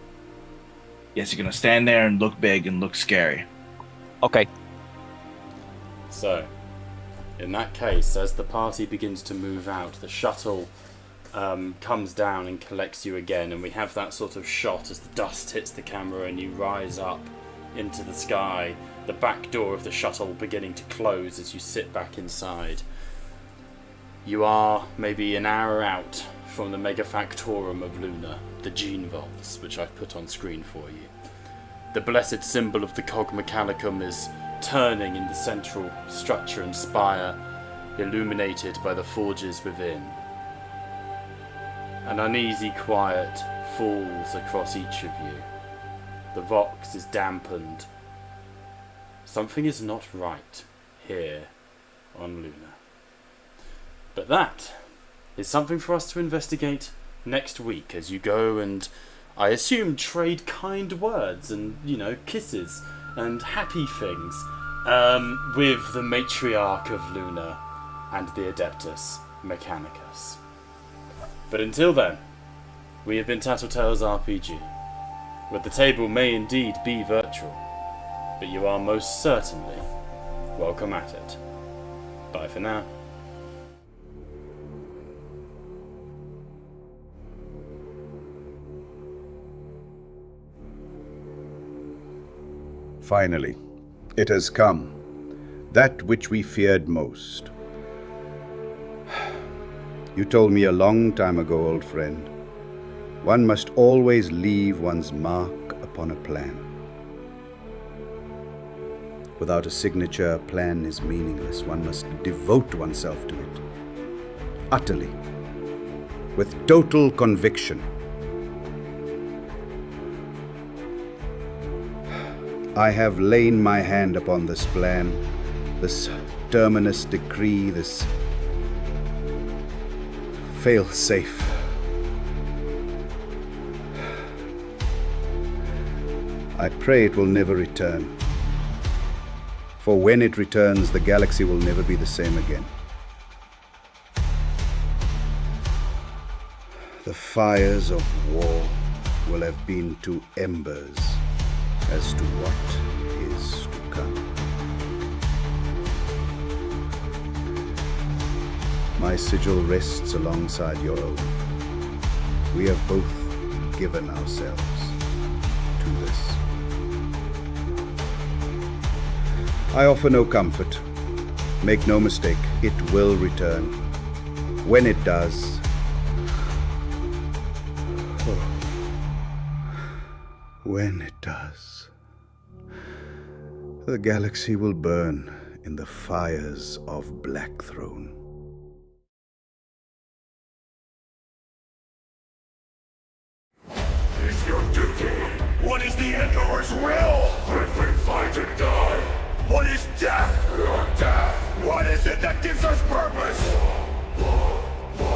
Yes, you're going to stand there and look big and look scary. Okay. So, in that case, as the party begins to move out, the shuttle comes down and collects you again, and we have that sort of shot as the dust hits the camera and you rise up into the sky, the back door of the shuttle beginning to close as you sit back inside. You are maybe an hour out from the Megafactorum of Lunar, the Gene Vaults, which I've put on screen for you. The blessed symbol of the Cog Mechanicum is turning in the central structure and spire, illuminated by the forges within. An uneasy quiet falls across each of you. The vox is dampened. Something is not right here on Lunar. But that is something for us to investigate next week as you go and, I assume, trade kind words and, kisses and happy things with the matriarch of Lunar and the Adeptus Mechanicus. But until then, we have been Tattletales RPG, where the table may indeed be virtual, but you are most certainly welcome at it. Bye for now. Finally, it has come. That which we feared most. You told me a long time ago, old friend, one must always leave one's mark upon a plan. Without a signature, a plan is meaningless. One must devote oneself to it. Utterly. With total conviction. I have lain my hand upon this plan, this terminus decree, this fail-safe. I pray it will never return. For when it returns, the galaxy will never be the same again. The fires of war will have been to embers as to what is to come. My sigil rests alongside your own. We have both given ourselves to this. I offer no comfort. Make no mistake, it will return. When it does, when it does, the galaxy will burn in the fires of Blackthrone. Is your duty? What is the Emperor's will? Every fight and die. What is death? Death. What is it that gives us purpose?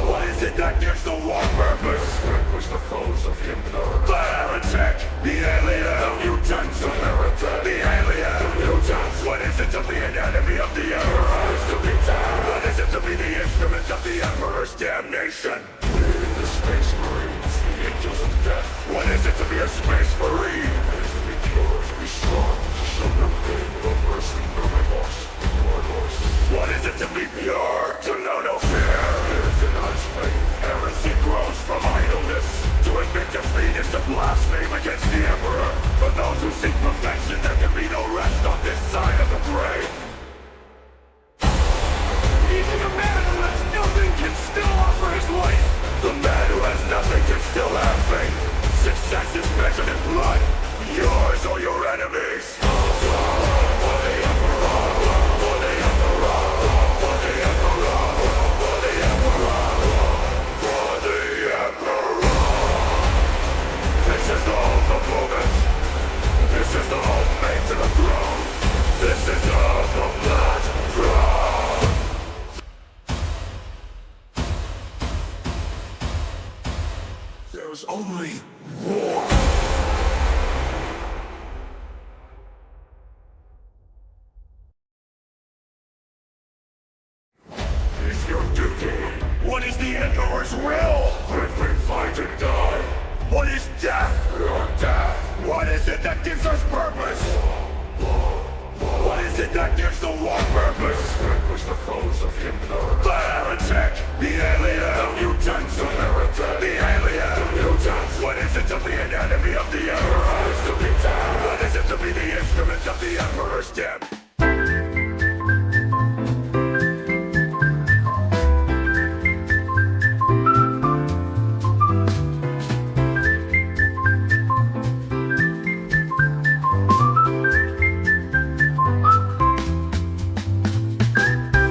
What is it that gives the war purpose? Vanquish the foes of Lunar. The heretic, the alien, the mutant, the heretic, the alien, the mutant. What is it to be an enemy of the Emperor? Is to be dead. What is it to be the instrument of the Emperor's damnation? We, the Space Marines, the angels of death. What is it to be a Space Marine? It is to be pure, to be strong, to show no pain, no mercy, no remorse, no remorse. What is it to be pure? To know no fear. It is an faith. Heresy grows from idleness. To admit defeat is to blaspheme against the Emperor. For those who seek perfection, there can be no rest on this side of the grave. Even a man who has nothing can still offer his life. The man who has nothing can still have faith. Success is measured in blood. Yours or your enemies. For the Emperor. For the Emperor. For the Emperor. For the Emperor. For the Emperor. This is the hope of moment. This is the hope made to the throne. This is the hope of Blackthrone. There's only war. Is your duty? What is the Emperor's will? Every fight and die. What is death? Death. What is it that gives us purpose? What is it that gives the war purpose? Vanquish the foes of Lunar. The heretic, the alien, the mutant, the heretic, the alien, the mutant. What is it to be an enemy of the Emperor?